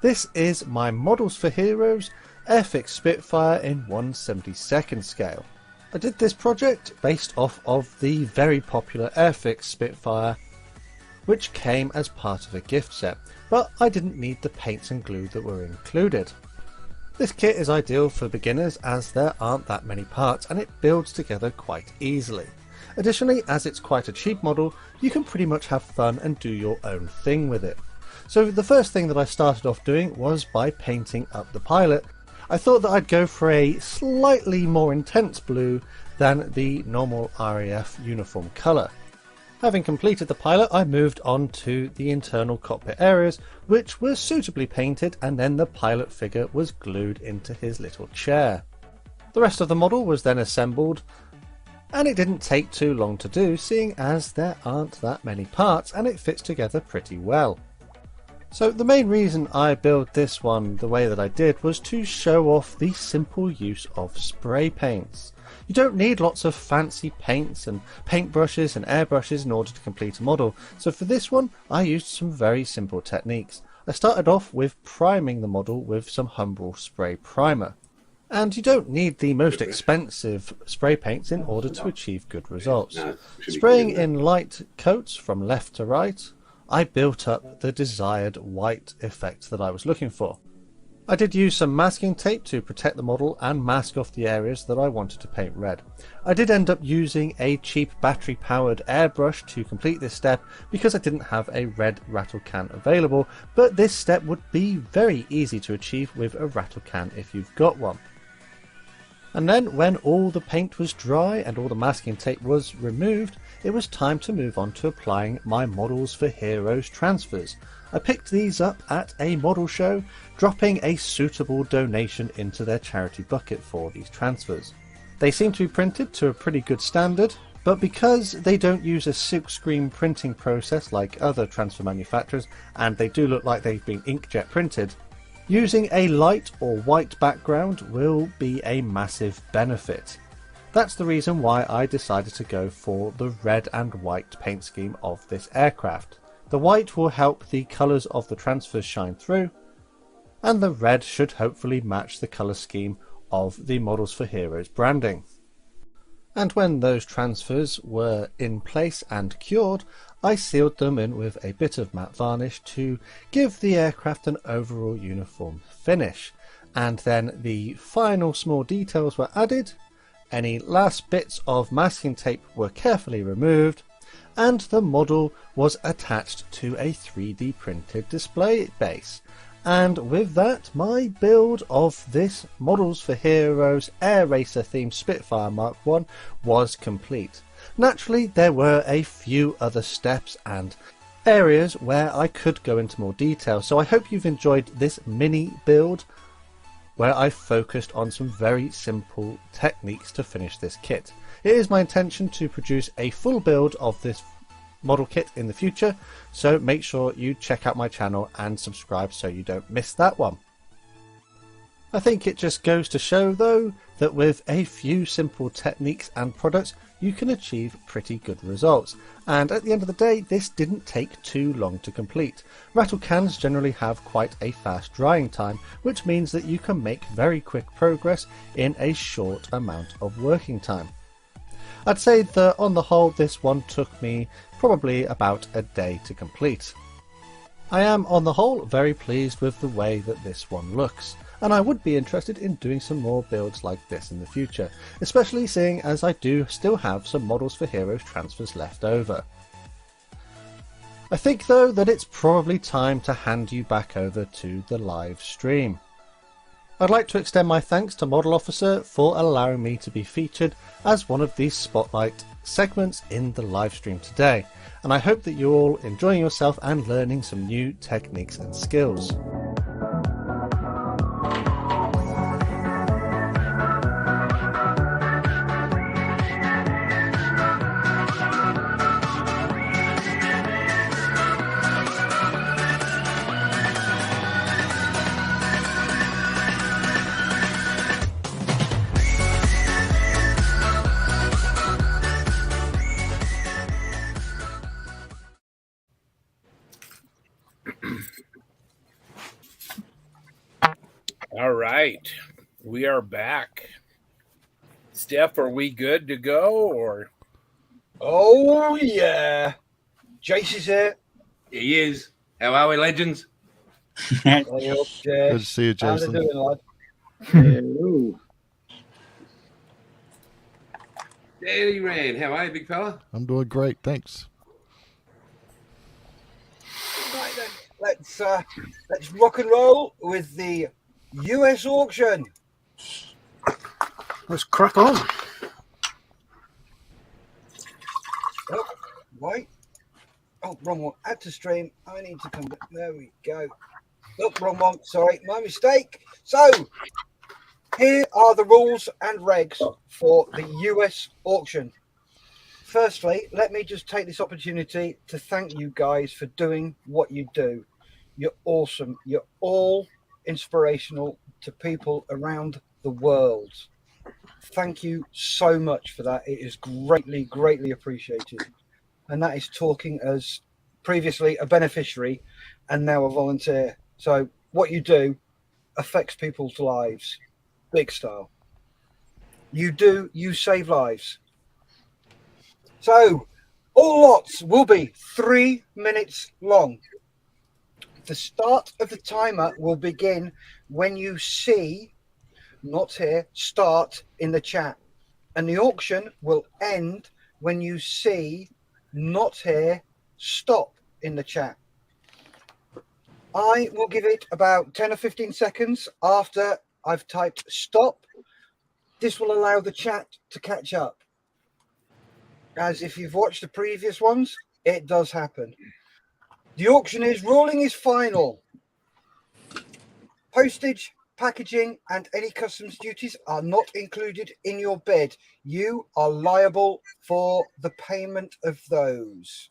This is my Models for Heroes Airfix Spitfire in 1/72nd scale. I did this project based off of the very popular Airfix Spitfire, which came as part of a gift set, but I didn't need the paints and glue that were included. This kit is ideal for beginners as there aren't that many parts and it builds together quite easily. Additionally, as it's quite a cheap model, you can pretty much have fun and do your own thing with it. So the first thing that I started off doing was by painting up the pilot. I thought that I'd go for a slightly more intense blue than the normal RAF uniform colour. Having completed the pilot, I moved on to the internal cockpit areas, which were suitably painted, and then the pilot figure was glued into his little chair. The rest of the model was then assembled, and it didn't take too long to do, seeing as there aren't that many parts and it fits together pretty well. So the main reason I built this one the way that I did was to show off the simple use of spray paints. You don't need lots of fancy paints and paintbrushes and airbrushes in order to complete a model, so for this one I used some very simple techniques. I started off with priming the model with some Humbrol spray primer. And you don't need the most expensive spray paints in order to achieve good results. Spraying in light coats from left to right, I built up the desired white effect that I was looking for. I did use some masking tape to protect the model and mask off the areas that I wanted to paint red. I did end up using a cheap battery powered airbrush to complete this step because I didn't have a red rattle can available, but this step would be very easy to achieve with a rattle can if you've got one. And then when all the paint was dry and all the masking tape was removed, it was time to move on to applying my Models for Heroes transfers. I picked these up at a model show, dropping a suitable donation into their charity bucket for these transfers. They seem to be printed to a pretty good standard, but because they don't use a silkscreen printing process like other transfer manufacturers, and they do look like they've been inkjet printed, using a light or white background will be a massive benefit. That's the reason why I decided to go for the red and white paint scheme of this aircraft. The white will help the colours of the transfers shine through, and the red should hopefully match the colour scheme of the Models for Heroes branding. And when those transfers were in place and cured, I sealed them in with a bit of matte varnish to give the aircraft an overall uniform finish. And then the final small details were added, any last bits of masking tape were carefully removed, and the model was attached to a 3D printed display base. And with that, my build of this Models for Heroes Air Racer themed Spitfire Mark I was complete. Naturally, there were a few other steps and areas where I could go into more detail, so I hope you've enjoyed this mini build where I focused on some very simple techniques to finish this kit. It is my intention to produce a full build of this model kit in the future, so make sure you check out my channel and subscribe so you don't miss that one. I think it just goes to show though that with a few simple techniques and products you can achieve pretty good results, and at the end of the day this didn't take too long to complete. Rattle cans generally have quite a fast drying time, which means that you can make very quick progress in a short amount of working time. I'd say that on the whole this one took me probably about a day to complete. I am on the whole very pleased with the way that this one looks, and I would be interested in doing some more builds like this in the future, especially seeing as I do still have some Models for Heroes transfers left over. I think though that it's probably time to hand you back over to the live stream. I'd like to extend my thanks to Model Officer for allowing me to be featured as one of these spotlight segments in the live stream today, and I hope that you're all enjoying yourself and learning some new techniques and skills. All right. We are back. Steph, are we good to go or? Oh, yeah. Jace is here. He is. How are we, legends? Good to see you, How's it Jason. doing, lad? Hello. Danny Rand, how are you, big fella? I'm doing great, thanks. Right then, let's rock and roll with the US auction. Let's crack on. Oh, wait. Oh, wrong one. Add to stream. I need to come back. There we go. Oh, wrong one. Sorry, my mistake. So, here are the rules and regs for the US auction. Firstly, let me just take this opportunity to thank you guys for doing what you do. You're awesome. You're all inspirational to people around the world. Thank you so much for that. It is greatly, greatly appreciated. And that is talking as previously a beneficiary and now a volunteer. So what you do affects people's lives. Big style. You save lives. So all lots will be 3 minutes long. The start of the timer will begin when you see, not here, start in the chat. And the auction will end when you see, not here, stop in the chat. I will give it about 10 or 15 seconds after I've typed stop. This will allow the chat to catch up. As if you've watched the previous ones, it does happen. The auctioneer's ruling is final. Postage, packaging, and any customs duties are not included in your bid. You are liable for the payment of those.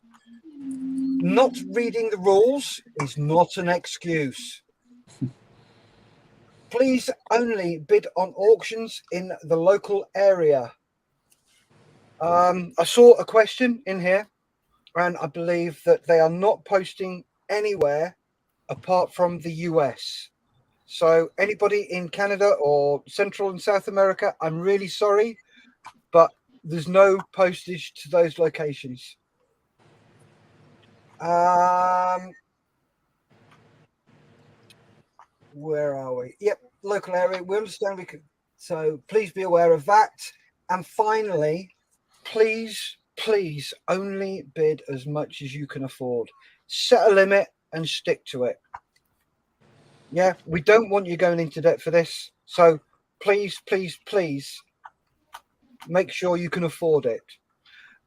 Not reading the rules is not an excuse. Please only bid on auctions in the local area. I saw a question in here, and I believe that they are not posting anywhere apart from the US. So anybody in Canada or Central and South America, I'm really sorry, but there's no postage to those locations. Where are we? Yep, local area. We understand so please be aware of that. And finally, please only bid as much as you can afford. Set a limit and stick to it. Yeah, we don't want you going into debt for this. So please make sure you can afford it.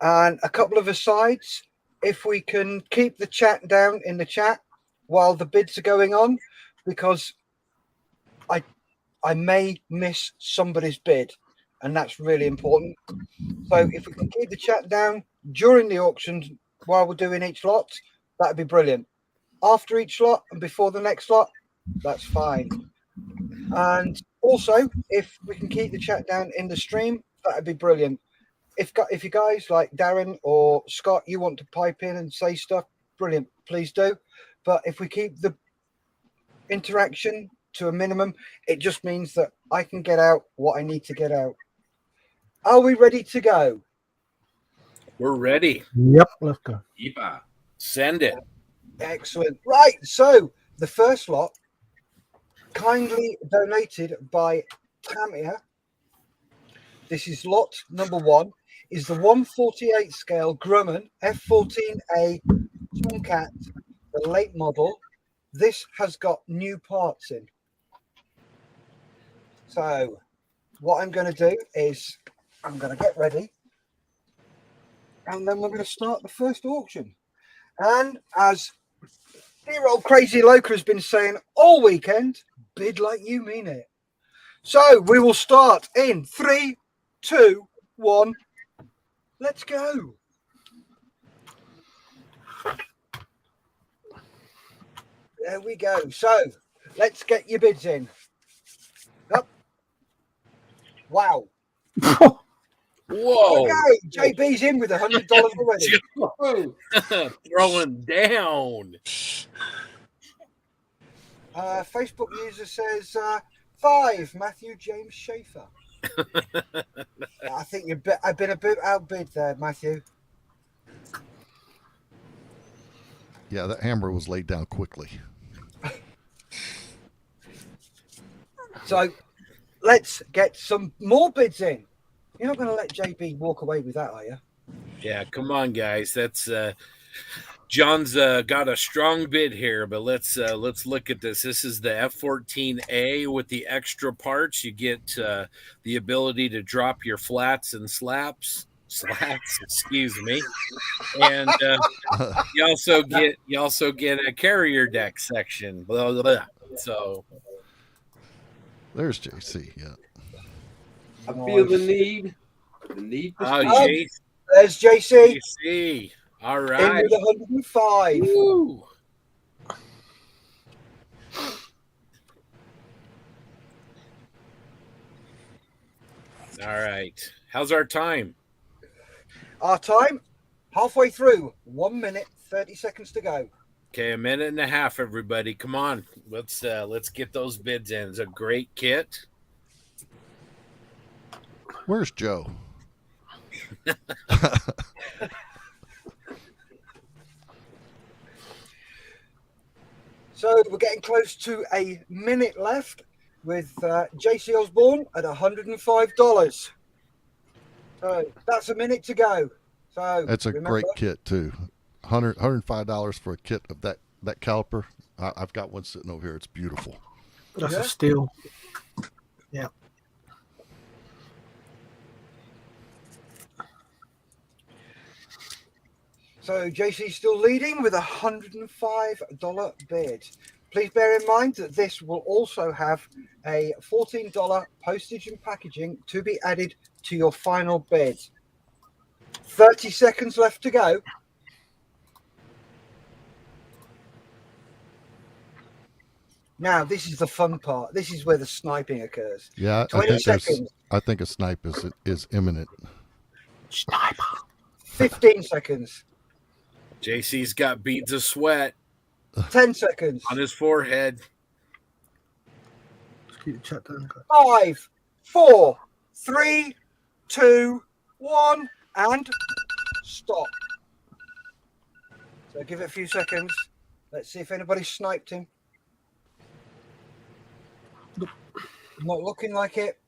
And a couple of asides, if we can keep the chat down in the chat while the bids are going on, because I may miss somebody's bid, and that's really important. So if we can keep the chat down during the auctions while we're doing each lot, that'd be brilliant. After each lot and before the next lot, that's fine. And also, if we can keep the chat down in the stream, that'd be brilliant. If you guys like Darren or Scott, you want to pipe in and say stuff, brilliant, please do. But if we keep the interaction to a minimum, it just means that I can get out what I need to get out. Are we ready to go? We're ready. Yep, let's go. Send it. Excellent. Right, so the first lot, kindly donated by Tamia. This is lot number 1, is the 148 scale Grumman F14A Tomcat, the late model. This has got new parts in. So what I'm going to do is I'm going to get ready, and then we're going to start the first auction. And as dear old Crazy Loca has been saying all weekend, bid like you mean it. So we will start in 3, 2, 1. Let's go. There we go. So let's get your bids in. Up. Wow. Whoa. Okay, JB's in with $100 already. Throwing down. Facebook user says, 5, Matthew James Schaefer. I think I've been a bit outbid there, Matthew. Yeah, that hammer was laid down quickly. So let's get some more bids in. You're not going to let JB walk away with that, are you? Yeah, come on, guys. That's John's got a strong bid here, but let's look at this. This is the F14A with the extra parts. You get the ability to drop your flats and slats. Excuse me, and you also get a carrier deck section. Blah, blah, blah. So there's JC. Yeah, I feel the need. The need for JC. There's JC. JC. All In right. with 105. Woo. All right. How's our time? Our time, halfway through. 1 minute, 30 seconds to go. Okay, a minute and a half, everybody. Come on. Let's get those bids in. It's a great kit. Where's Joe? So we're getting close to a minute left with JC Osborne at $105. So that's a minute to go. So That's a great kit too. $105 for a kit of that caliper. I've got one sitting over here. It's beautiful. That's a steal. Yeah. So JC's still leading with a $105 bid. Please bear in mind that this will also have a $14 postage and packaging to be added to your final bid. 30 seconds left to go. Now, this is the fun part. This is where the sniping occurs. Yeah, 20 seconds. I think a snipe is imminent. Sniper. 15 seconds. JC's got beads of sweat 10 seconds. on his forehead. Just keep the chat down. 5, 4, 3, 2, 1, and stop. So give it a few seconds. Let's see if anybody sniped him. Not looking like it.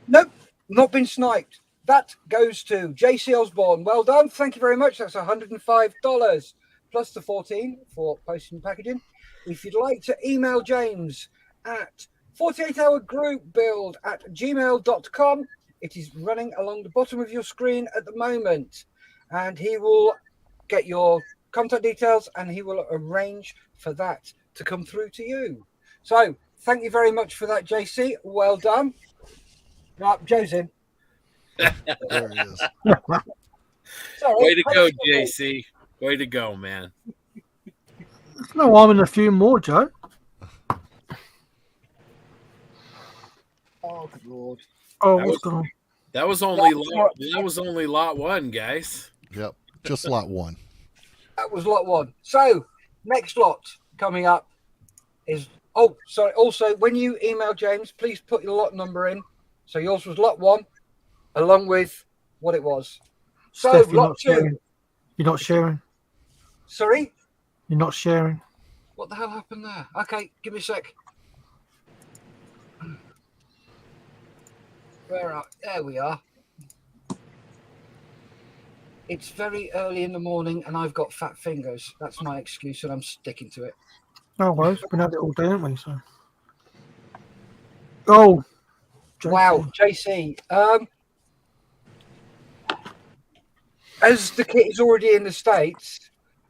Nope, not been sniped. That goes to JC Osborne. Well done. Thank you very much. That's $105 plus the 14 for posting and packaging. If you'd like to email James at 48hourgroupbuild@gmail.com, it is running along the bottom of your screen at the moment. And he will get your contact details and he will arrange for that to come through to you. So thank you very much for that, JC. Well done. Right, Joe's in. There he is. Sorry, Way to go, JC. Way to go, man. No, I'm in a few more, Joe. Oh, good Lord. Oh, That what's was- going on? That was only lot one, guys. Yep, just lot one. That was lot one. So next lot coming up is also when you email James, please put your lot number in. So yours was lot one along with what it was. So Steph, you're lot not two. sharing. You're not sharing. Sorry? You're not sharing. What the hell happened there? Okay, give me a sec. There we are. It's very early in the morning and I've got fat fingers. That's my excuse and I'm sticking to it. No worries. We've been at it all day, haven't we? So. Oh. JC. Wow, JC. As the kit is already in the States,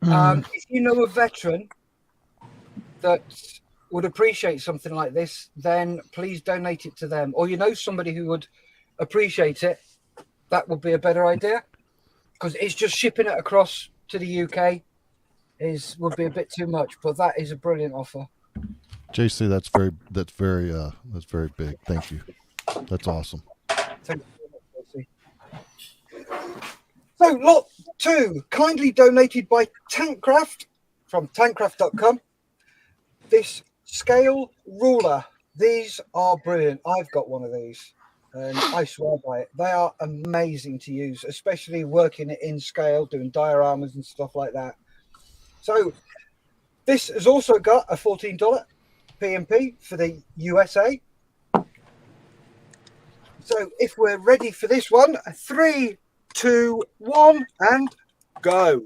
if you know a veteran that would appreciate something like this, then please donate it to them. Or you know somebody who would appreciate it, that would be a better idea. Because it's just shipping it across to the UK would be a bit too much, but that is a brilliant offer. JC, that's very big. Thank you. That's awesome. Thank you very much, JC. So lot two, kindly donated by Tankcraft from tankcraft.com. This scale ruler. These are brilliant. I've got one of these, and I swear by it. They are amazing to use, especially working it in scale, doing dioramas and stuff like that. So this has also got a $14 P&P for the USA. So if we're ready for this one, 3, 2, 1, and go.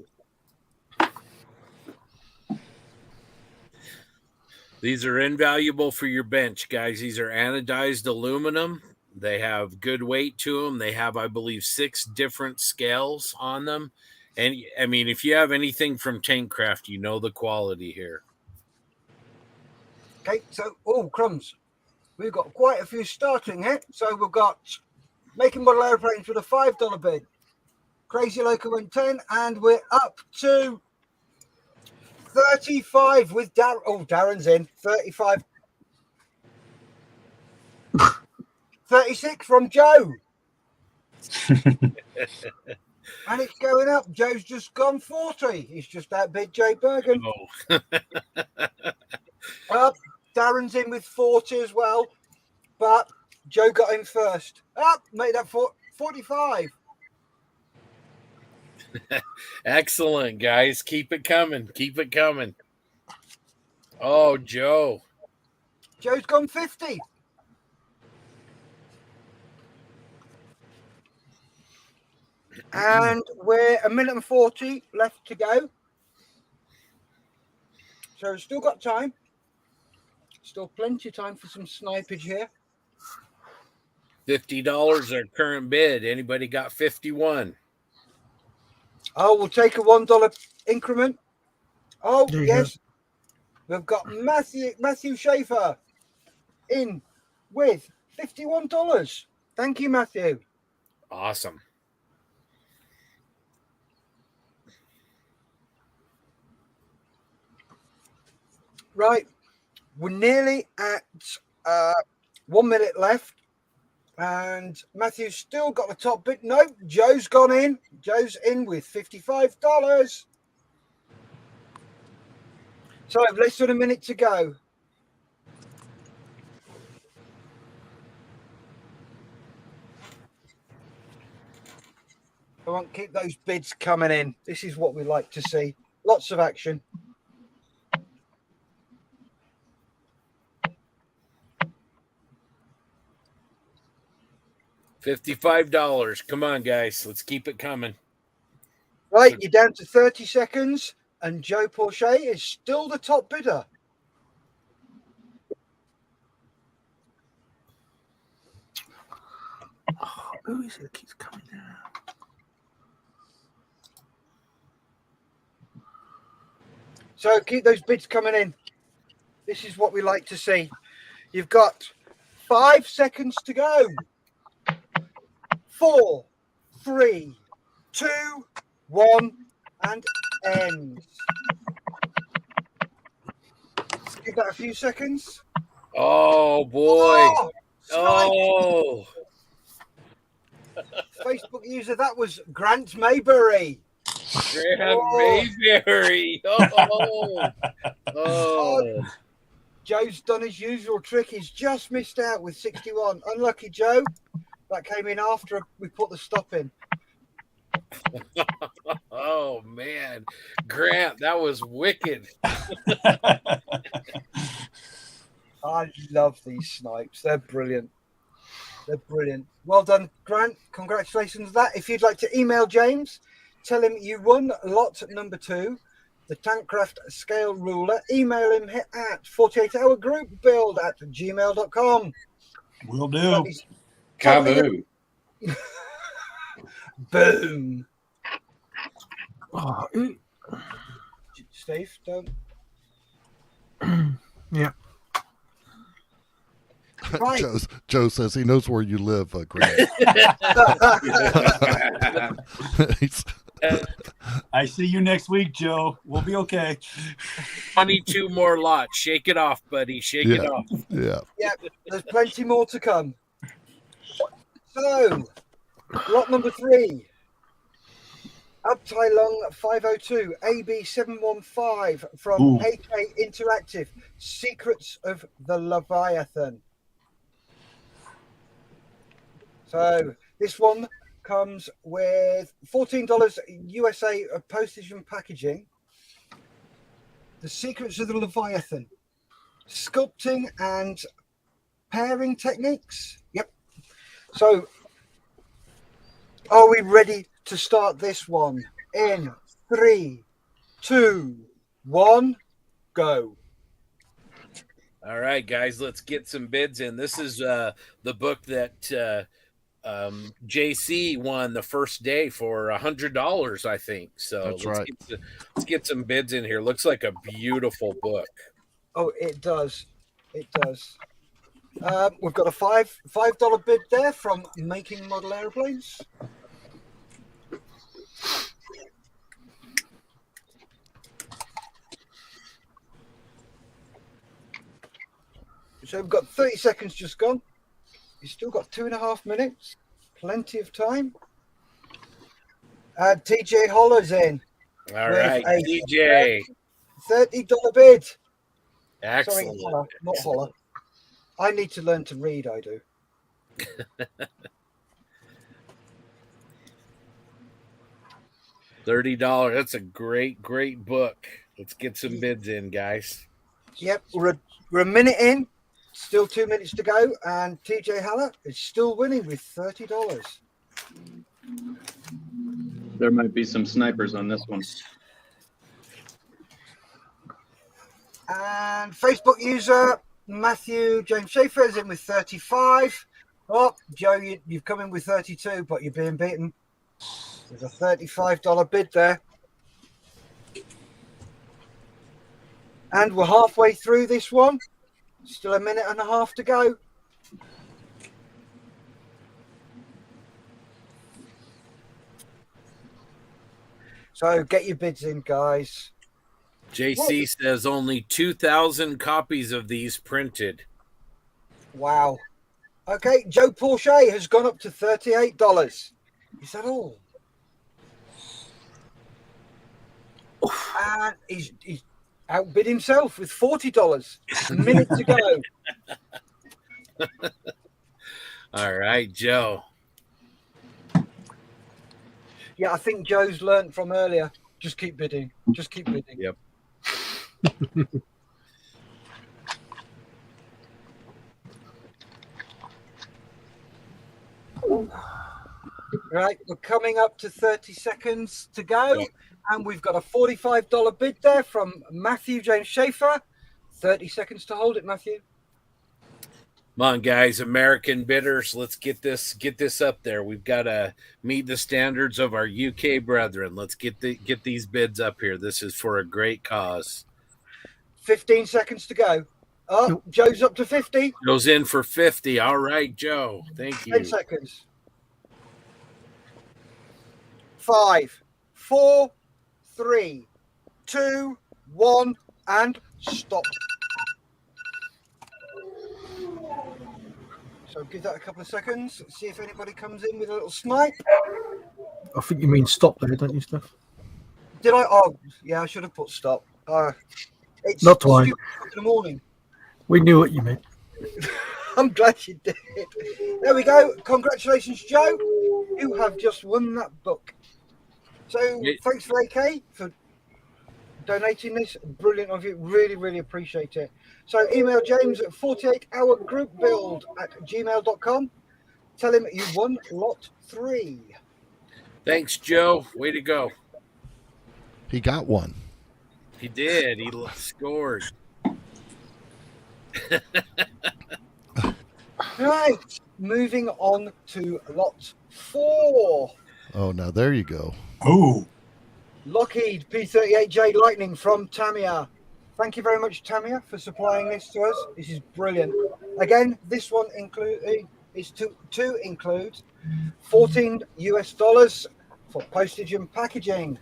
These are invaluable for your bench, guys. These are anodized aluminum. They have good weight to them. They have, I believe, 6 different scales on them. And I mean, if you have anything from Tankcraft, you know the quality here. Okay, so, crumbs. We've got quite a few starting here. So we've got making model airplanes with a $5 bid. Crazy Loco went 10, and we're up to 35 with Darren. Oh, Darren's in. 35. 36 from Joe. And it's going up. Joe's just gone 40. He's just outbid Jay Bergen. Up. Darren's in with 40 as well. But Joe got in first. Up. Made up for 45. Excellent, guys. Keep it coming. Keep it coming. Oh, Joe. Joe's gone 50. And we're 1:40 left to go. So we've still got time. Still plenty of time for some snipage here. $50 our current bid. Anybody got 51? Oh, we'll take a $1 increment. Oh, There you yes. We've got Matthew Schaefer in with $51. Thank you, Matthew. Awesome. Right. We're nearly at 1 minute left. And Matthew's still got the top bit. Nope, Joe's gone in. Joe's in with $55. So less than a minute to go. I want to keep those bids coming in. This is what we like to see. Lots of action. $55. Come on, guys. Let's keep it coming. Right, you're down to 30 seconds, and Joe Porsche is still the top bidder. Oh, who is it that keeps coming down? So keep those bids coming in. This is what we like to see. You've got 5 seconds to go. 4, 3, 2, 1, and ends. Give that a few seconds. Oh, boy. Oh! Facebook user, that was Grant Maybury. Grant Mayberry. Oh. Joe's done his usual trick. He's just missed out with 61. Unlucky Joe. That came in after we put the stop in. Oh, man. Grant, that was wicked. I love these snipes. They're brilliant. They're brilliant. Well done, Grant. Congratulations on that. If you'd like to email James, tell him you won lot number 2, the Tankcraft Scale Ruler. Email him at 48hourgroupbuild@gmail.com. Will do. Kaboom. Boom. Oh, Steve, don't. Yeah. Right. Joe says he knows where you live, Grant. I see you next week, Joe. We'll be okay. 22 more lots. Shake it off, buddy. Shake it off. Yeah. Yeah, there's plenty more to come. So, lot number 3. Up Tai Long 502, AB715 from Ooh. AK Interactive, Secrets of the Leviathan. So this one comes with $14 USA of postage and packaging. The Secrets of the Leviathan. Sculpting and pairing techniques. Yep. So are we ready to start this one? In 3, 2, 1, go. All right, guys, let's get some bids in. This is the book that JC won the first day for $100, I think. So That's right. Let's get some bids in here. Looks like a beautiful book. Oh, it does. It does. We've got a $5 bid there from Making Model Airplanes. So we've got 30 seconds just gone. You've still got 2.5 minutes. Plenty of time. TJ Holler's in. All right, TJ. $30 bid. Excellent. Sorry, Holler, not Holler. I need to learn to read, I do. $30. That's a great book. Let's get some bids in, guys. Yep, we're a minute in. Still 2 minutes to go, and TJ Haller is still winning with $30. There might be some snipers on this one. And Facebook user Matthew James Schaefer is in with 35. Oh, Joe, you've come in with 32, but you're being beaten. There's a $35 bid there. And we're halfway through this one. Still 1.5 minutes to go. So get your bids in, guys. JC says only 2,000 copies of these printed. Wow. Okay, Joe Porsche has gone up to $38. Is that all? And he's outbid himself with $40. A minute to go. All right, Joe. Yeah, I think Joe's learned from earlier. Just keep bidding. Just keep bidding. Yep. Right, we're coming up to 30 seconds to go. And we've got a $45 bid there from Matthew James Schaefer. 30 seconds to hold it, Matthew. Come on, guys, American bidders, let's get this up there. We've got to meet the standards of our UK brethren. Let's get these bids up here. This is for a great cause. 15 seconds to go. Oh, Joe's up to 50. Goes in for 50. All right, Joe. Thank you. 10 seconds. 5, 4, 3, 2, 1, and stop. So give that a couple of seconds. See if anybody comes in with a little snipe. I think you mean stop there, don't you, Steph? Did I? Oh, yeah, I should have put stop. It's Not to worry. 2 o'clock in the morning. We knew what you meant. I'm glad you did. There we go. Congratulations, Joe. You have just won that book. So thanks for AK for donating this. Brilliant of you. Really, really appreciate it. So email James at 48hourgroupbuild@gmail.com. Tell him you won lot 3. Thanks, Joe. Way to go. He got one. He did. He scored. Right. Moving on to lot 4. Oh, now there you go. Oh. Lockheed P-38J Lightning from Tamiya. Thank you very much, Tamiya, for supplying this to us. This is brilliant. Again, this one is to include $14 for postage and packaging.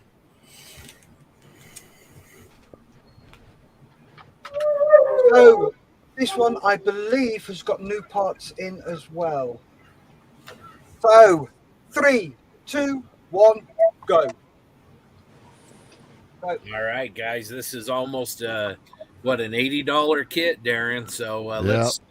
So this one, I believe, has got new parts in as well. So 3, 2, 1, go. Right. All right, guys, this is almost what, an $80 kit, Darren. So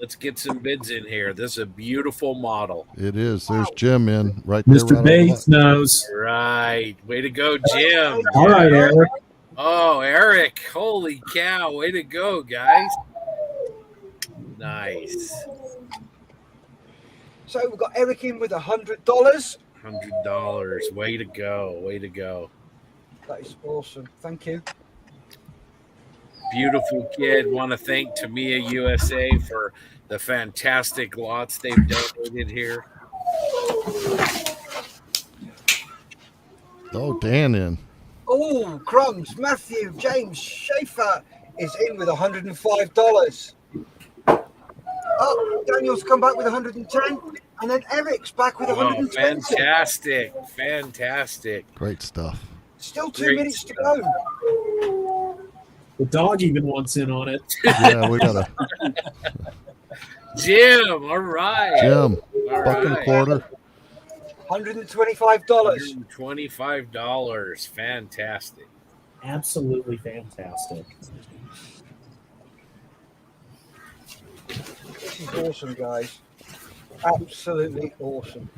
let's get some bids in here. This is a beautiful model. It is. There's Jim in right there. Mr. Right Bates knows. Right, way to go, Jim. All right, Eric. Oh, Eric, holy cow, way to go, guys. Nice. So we've got Eric in with $100. $100. Way to go. Way to go. That is awesome. Thank you. Beautiful kid. Want to thank Tamiya USA for the fantastic lots they've donated here. Oh, Dan in. Oh, crumbs. Matthew James Schaefer is in with $105. Oh, Daniel's come back with 110, and then Eric's back with 120. Fantastic. Fantastic. Great stuff. Still 2 minutes to go. The dog even wants in on it. Yeah, we got a Jim, all right. Jim, All buck and a right. quarter. $125. $125. Fantastic. Absolutely fantastic. This is awesome, guys. Absolutely awesome.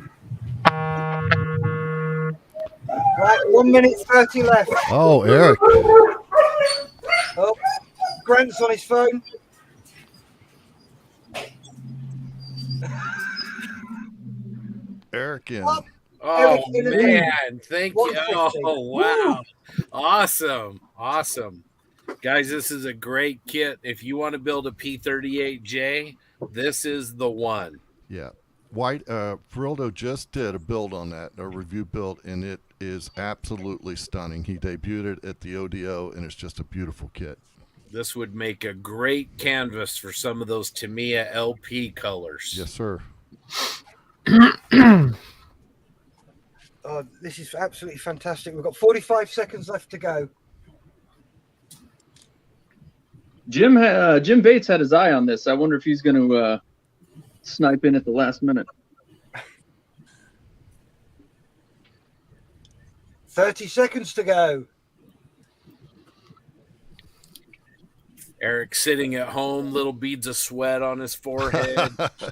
Right, 1 minute 30 left. Oh, Eric. Oh, Grant's on his phone. Eric in. Oh, Eric in man. Thank you. 150. Oh, wow. Awesome. Awesome. Guys, this is a great kit. If you want to build a P38J, this is the one. Yeah. White Ferildo just did a build on that, a review build, and it is absolutely stunning. He debuted it at the ODO, and it's just a beautiful kit. This would make a great canvas for some of those Tamiya LP colors. Yes, sir. Oh, this is absolutely fantastic. We've got 45 seconds left to go. Jim Bates had his eye on this. I wonder if he's going to snipe in at the last minute. 30 seconds to go. Eric sitting at home, little beads of sweat on his forehead. Let's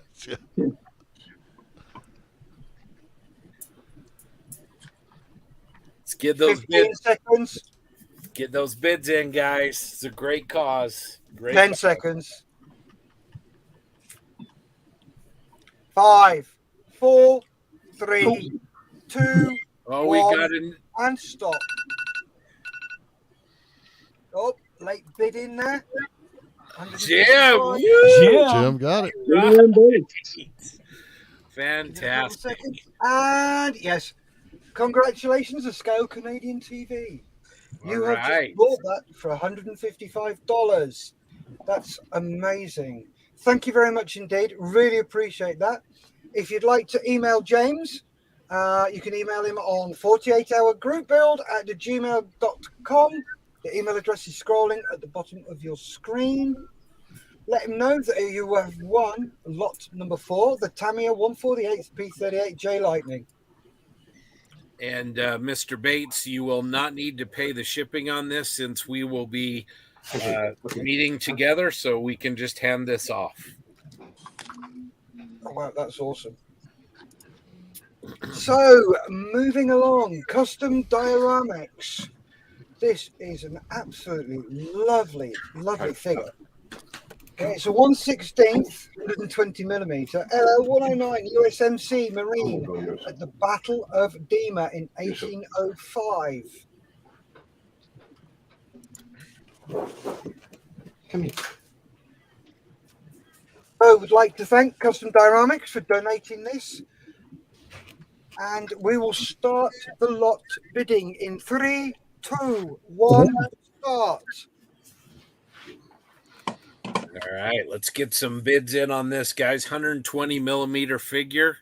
get those 15 bids. seconds. Get those bids in, guys. It's a great cause. Great 10 cause. seconds. 5, 4, 3, 2, Oh, we 1, got an and stop. Oh, late bid in there. Jim. 155. Jim got it. Right. Fantastic. And yes, congratulations, a Scale Canadian TV. You All have right. just bought that for $155. That's amazing. Thank you very much indeed. Really appreciate that. If you'd like to email James, you can email him on 48hourgroupbuild@gmail.com. The email address is scrolling at the bottom of your screen. Let him know that you have won lot number 4, the Tamiya 148 P38J Lightning. And Mr. Bates, you will not need to pay the shipping on this since we will be meeting together, so we can just hand this off. Oh, wow, that's awesome. So, moving along, custom dioramics. This is an absolutely lovely, lovely figure. Okay, it's a 1/16, 120 millimeter, LL109 USMC Marine at the Battle of Dima in 1805. Come here. I would like to thank Custom Dioramics for donating this. And we will start the lot bidding in 3, 2, 1, start. All right, let's get some bids in on this, guys. 120 millimeter figure.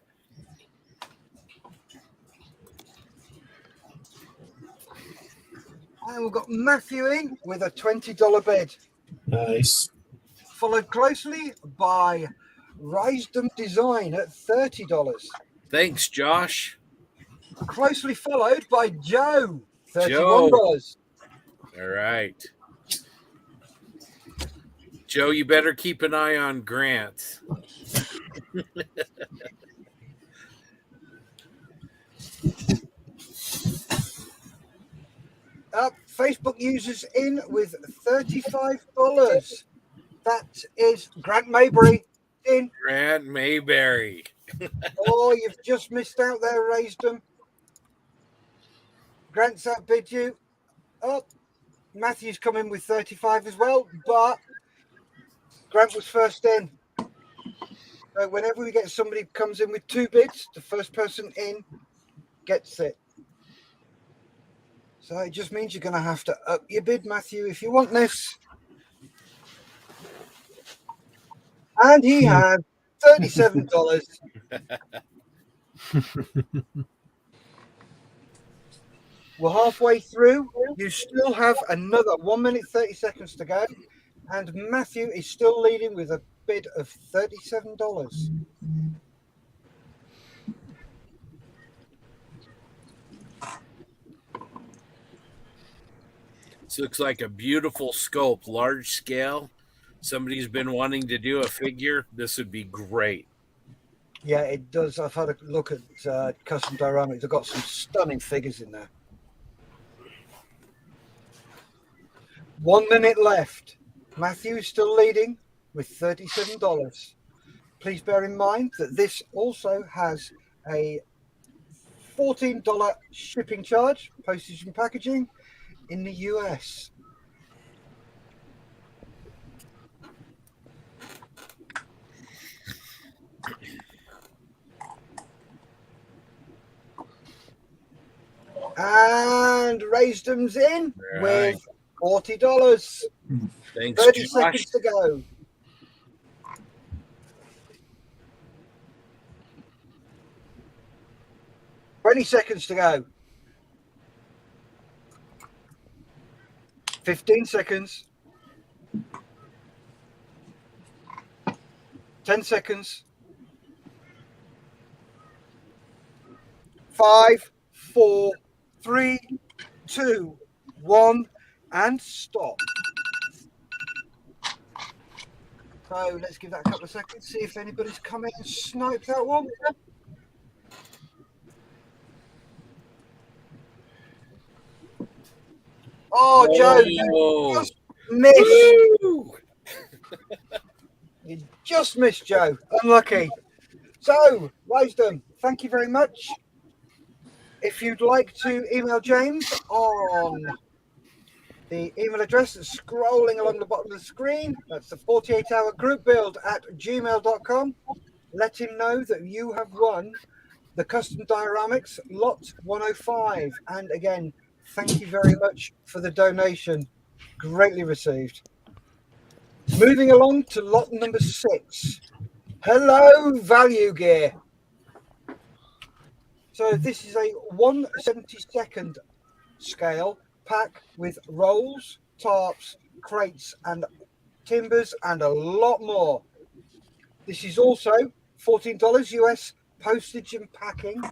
And we've got Matthew in with a $20 bid. Nice. Followed closely by Risdom Design at $30. Thanks, Josh. Closely followed by Joe, $31. All right. Joe, you better keep an eye on Grant. Facebook users in with $35. That is Grant Mayberry in. Grant Mayberry. Oh, you've just missed out there, raised them. Grant's outbid you. Oh, Matthew's come in with 35 as well, but Grant was first in. So whenever we get somebody who comes in with 2 bids, the first person in gets it. So it just means you're going to have to up your bid, Matthew, if you want this. And he had $37. We're halfway through. You still have another 1 minute, 30 seconds to go. And Matthew is still leading with a bid of $37. This looks like a beautiful sculpt, large scale. Somebody's been wanting to do a figure. This would be great. Yeah, it does. I've had a look at Custom Dynamics. They've got some stunning figures in there. 1 minute left. Matthew is still leading with $37. Please bear in mind that this also has a $14 shipping charge, postage and packaging in the US. And Raisdom's in with $40. Thanks, 30 Josh. seconds to go. $20 seconds to go. 15 seconds. 10 seconds. 5, 4, 3, 2, 1, and stop. So let's give that a couple of seconds, see if anybody's come in and sniped that one. Oh, Joe, you just missed. You just missed, Joe. Unlucky. So, Wisdom, thank you very much. If you'd like to email James on the email address that's scrolling along the bottom of the screen, that's the 48-hour group build at gmail.com. Let him know that you have won the Custom Dioramics Lot 105. And again, thank you very much for the donation. Greatly received. Moving along to lot number 6. Hello, Value Gear. So this is a 1/72 scale pack with rolls, tarps, crates, and timbers, and a lot more. This is also $14 US postage and packing.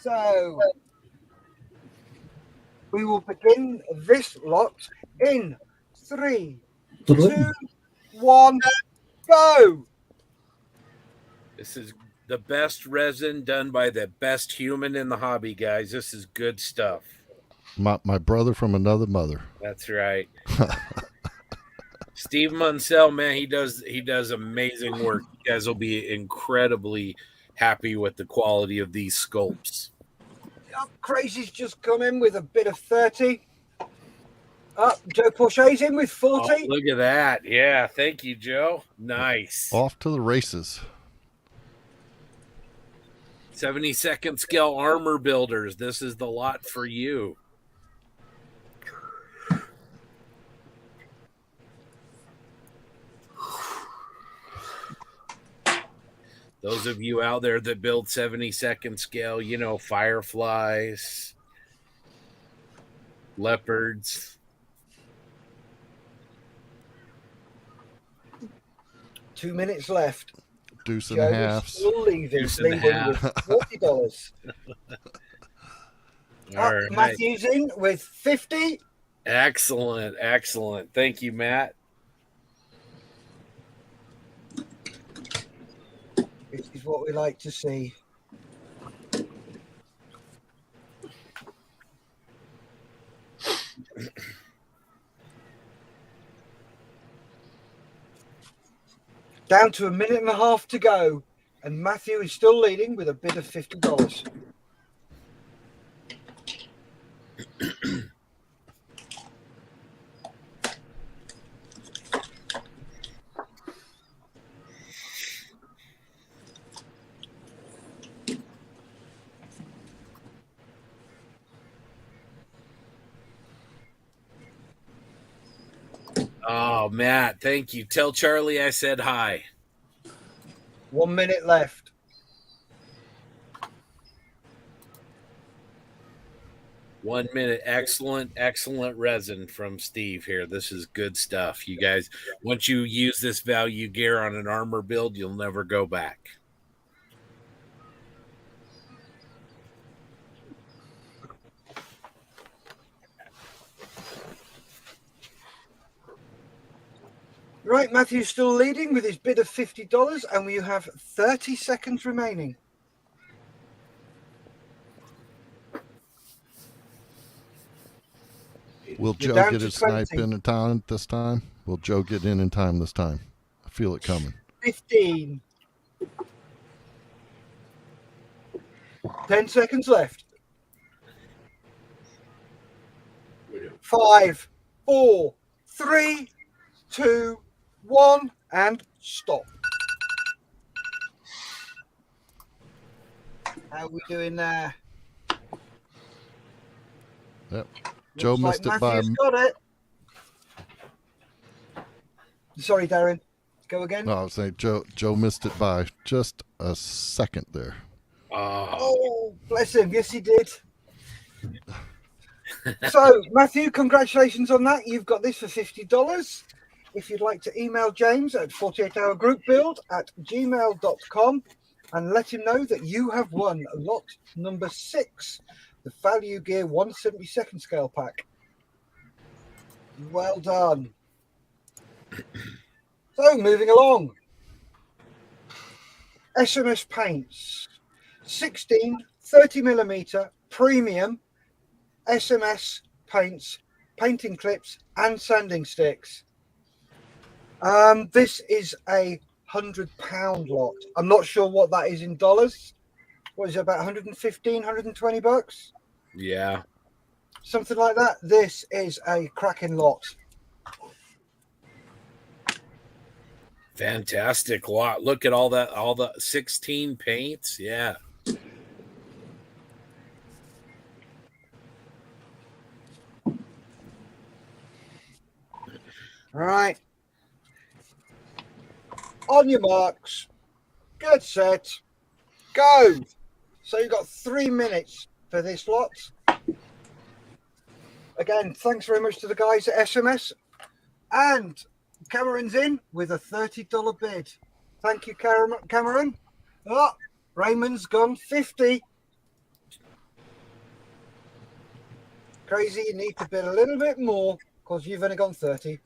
So we will begin this lot in 3, 2, 1, go. This is the best resin done by the best human in the hobby, guys. This is good stuff. My brother from another mother. That's right. Steve Munsell, man, he does amazing work. You guys will be incredibly happy with the quality of these sculpts. Crazy's just come in with a bit of 30. Joe Porche's in with 40. Oh, look at that. Yeah, thank you, Joe. Nice. Off to the races. 72nd scale armor builders. This is the lot for you. Those of you out there that build 72nd scale, you know, fireflies, leopards. Two minutes left. Deuce and a half. Still leaving Deuce and a with half. $40. All right. Matthew's in with 50. Excellent. Excellent. Thank you, Matt. This is what we like to see. Down to a minute and a half to go, and Matthew is still leading with a bid of $50. Oh, Matt, thank you. Tell Charlie I said hi. 1 minute left. One minute. Excellent, excellent resin from Steve here. This is good stuff. You guys, once you use this value gear on an armor build, you'll never go back. Right, Matthew's still leading with his bid of $50, and we have 30 seconds remaining. Will You're Joe down get to his snipe 20. in time this time? Will Joe get in time this time? I feel it coming. 15. 10 seconds left. 5, 4, 3, 2, 1, and stop. How are we doing there? Yep. Joe Looks missed like it by. Matthew's got it. Sorry, Darren. Go again. No, I was saying Joe missed it by just a second there. Oh, bless him. Yes, he did. So, Matthew, congratulations on that. You've got this for $50. If you'd like to email James at 48hourgroupbuild@gmail.com and let him know that you have won lot number 6, the Value Gear 1/72 scale pack. Well done. So, moving along. SMS paints. 16 30mm premium SMS paints, painting clips, and sanding sticks. This is a £100 lot. I'm not sure what that is in dollars. What is it, about 115, 120 bucks? Yeah. Something like that. This is a cracking lot. Fantastic lot. Look at all the 16 paints. Yeah. All right. On your marks, get set, go. So you've got 3 minutes for this lot. Again, thanks very much to the guys at SMS. And Cameron's in with a $30 bid. Thank you, Cameron. Oh, Raymond's gone 50. Crazy, you need to bid a little bit more because you've only gone 30.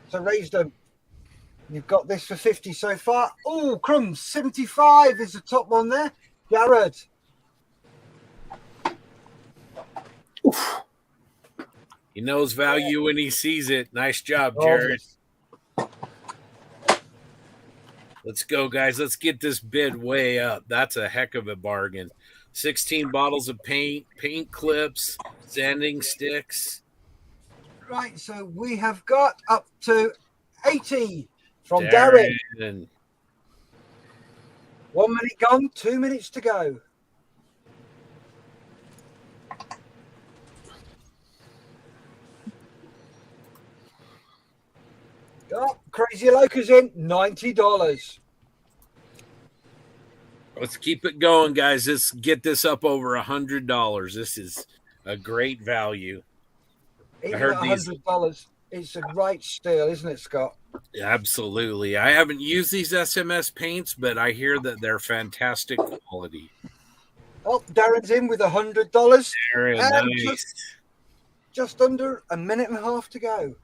So raise them. You've got this for 50 so far. Oh, crumbs, 75 is the top one there. Jared. He knows value when he sees it. Nice job, Jared. Let's go, guys. Let's get this bid way up. That's a heck of a bargain. 16 bottles of paint, paint clips, sanding sticks. Right, so we have got up to 80 from Darren. 1 minute gone, 2 minutes to go. Oh, Crazy Loca's in, $90. Let's keep it going, guys. Let's get this up over $100. This is a great value. Even I heard at these. $100, it's a right steal, isn't it, Scott? Absolutely. I haven't used these SMS paints, but I hear that they're fantastic quality. Oh, Darren's in with $100. Darren, And nice. just under a minute and a half to go.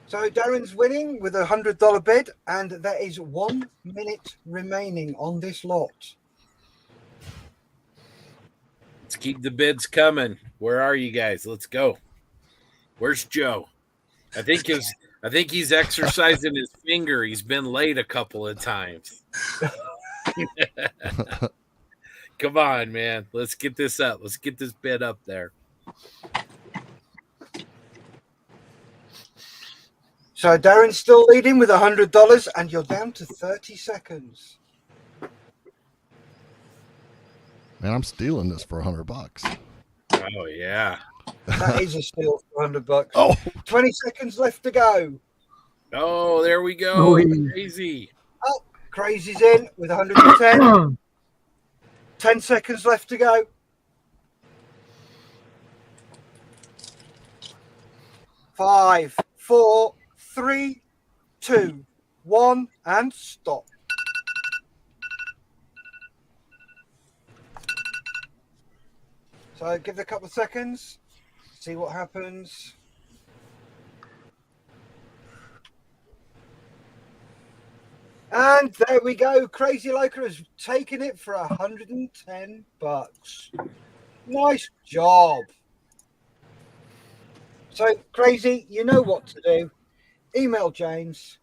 So Darren's winning with a $100 bid, and there is 1 minute remaining on this lot. Let's keep the bids coming. Where are you guys? Let's go. Where's Joe? I think he's exercising his finger. He's been late a couple of times. Come on, man. Let's get this up. Let's get this bid up there. So Darren's still leading with $100, and you're down to 30 seconds. Man, I'm stealing this for $100. Oh yeah, that is a steal for $100. Oh, 20 seconds left to go. Oh, there we go. Oh, Crazy. Oh, Crazy's in with 110. 10 seconds left to go. 5, 4, 3, 2, 1, and stop. So give it a couple of seconds, see what happens. And there we go. Crazy Loca has taken it for $110. Nice job. So, Crazy, you know what to do. Email James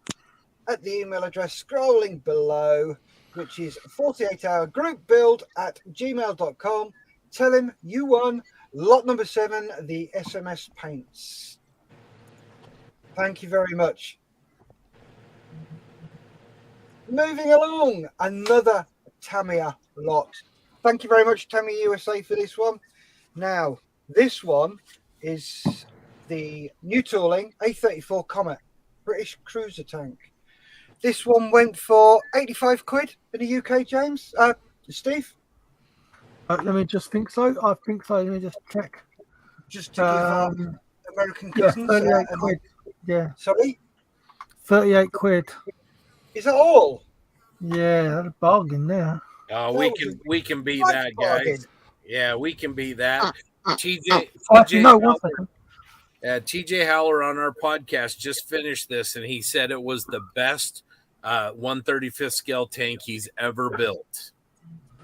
at the email address scrolling below, which is 48hourgroupbuild@gmail.com. Tell him you won lot number 7, the SMS paints. Thank you very much. Moving along, another Tamiya lot. Thank you very much, Tamiya USA, for this one. Now, this one is the new tooling, A34 Comet, British cruiser tank. This one went for 85 quid in the UK, James. Steve? Let me just think so. I think so. Let me just check. Just to give our American Yeah, cousins. 38 quid. Yeah. Sorry? 38 quid. Is that all? Yeah, that's a bargain there. Oh, we can beat that, guys. Yeah, we can beat that. TJ Howler on our podcast just finished this, and he said it was the best 1/35th scale tank he's ever built.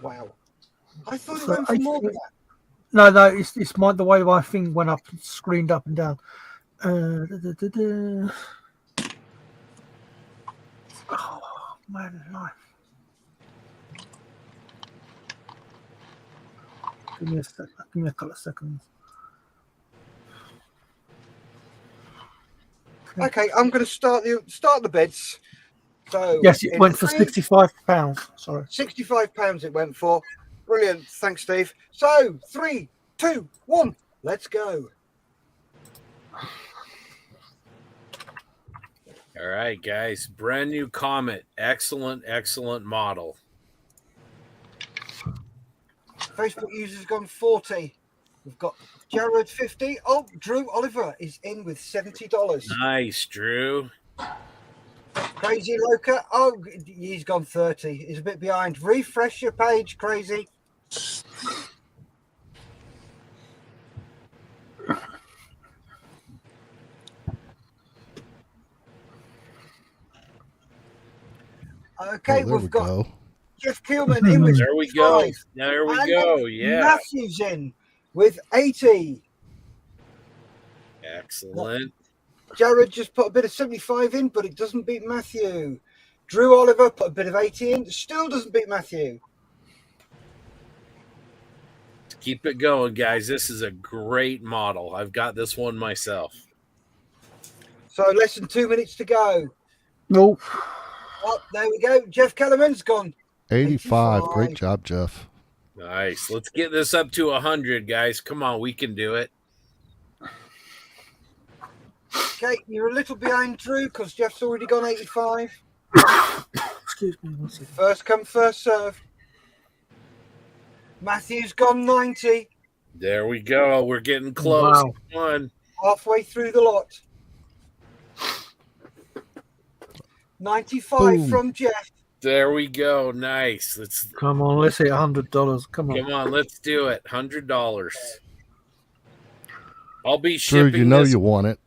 Wow. I thought it went for more than that. No, it's the way my thing went up, screened up and down. Oh, man, life. Give me a couple of seconds. Okay, I'm going to start the bids. So Yes, it went for £65. Sorry. £65 it went for. Brilliant. Thanks, Steve. So 3, 2, 1, let's go. All right, guys. Brand new Comet. Excellent model. Facebook users gone 40. We've got Jared 50. Oh, Drew Oliver is in with $70. Nice, Drew. Crazy Loca. Oh, he's gone 30. He's a bit behind. Refresh your page, Crazy. Okay, we've got Jeff Keelman in with There we go. 5. There we And go. Yeah. Matthew's in with 80. Excellent. Jared just put a bit of 75 in, but it doesn't beat Matthew. Drew Oliver put a bit of 80 in, still doesn't beat Matthew. Keep it going, guys. This is a great model. I've got this one myself. So less than 2 minutes to go. Nope. Oh, there we go. Jeff Kellerman's gone. 85. Great job, Jeff. Nice. Let's get this up to 100, guys. Come on, we can do it. Okay, you're a little behind Drew because Jeff's already gone 85. excuse me. One second. First come, first serve. Matthew's gone 90. There we go. We're getting close. Wow. Come on. Halfway through the lot. 95 Boom. from Jeff. There we go. Nice. Let's Come on, let's hit $100. Come on. come on. Let's do it. $100. I'll be Drew, shipping. you know this, you want it.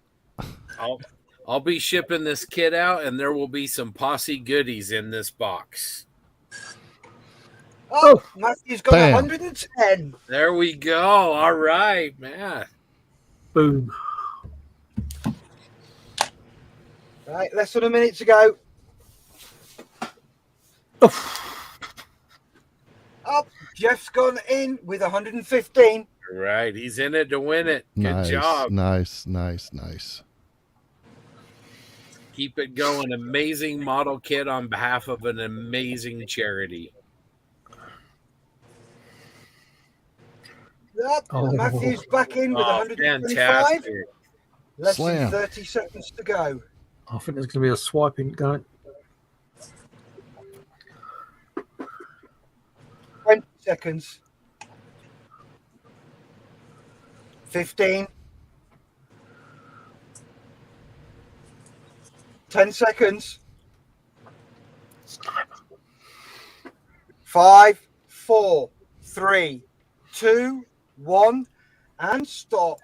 I'll be shipping this kit out, and there will be some posse goodies in this box. Oh, Matthew's got Bam. 110. There we go. All right, man. Boom. Right, less than a minute to go. Up, Jeff's gone in with 115. Right. He's in it to win it. Good Nice, job. nice. Keep it going. Amazing model kit on behalf of an amazing charity. Yep, Oh. Matthew's back in with Oh, 125. fantastic. Less Slam. than 30 seconds to go. I think there's going to be a swiping going. 20 seconds. 15. 10 seconds. 5, 4, 3, 2, 1, and stop.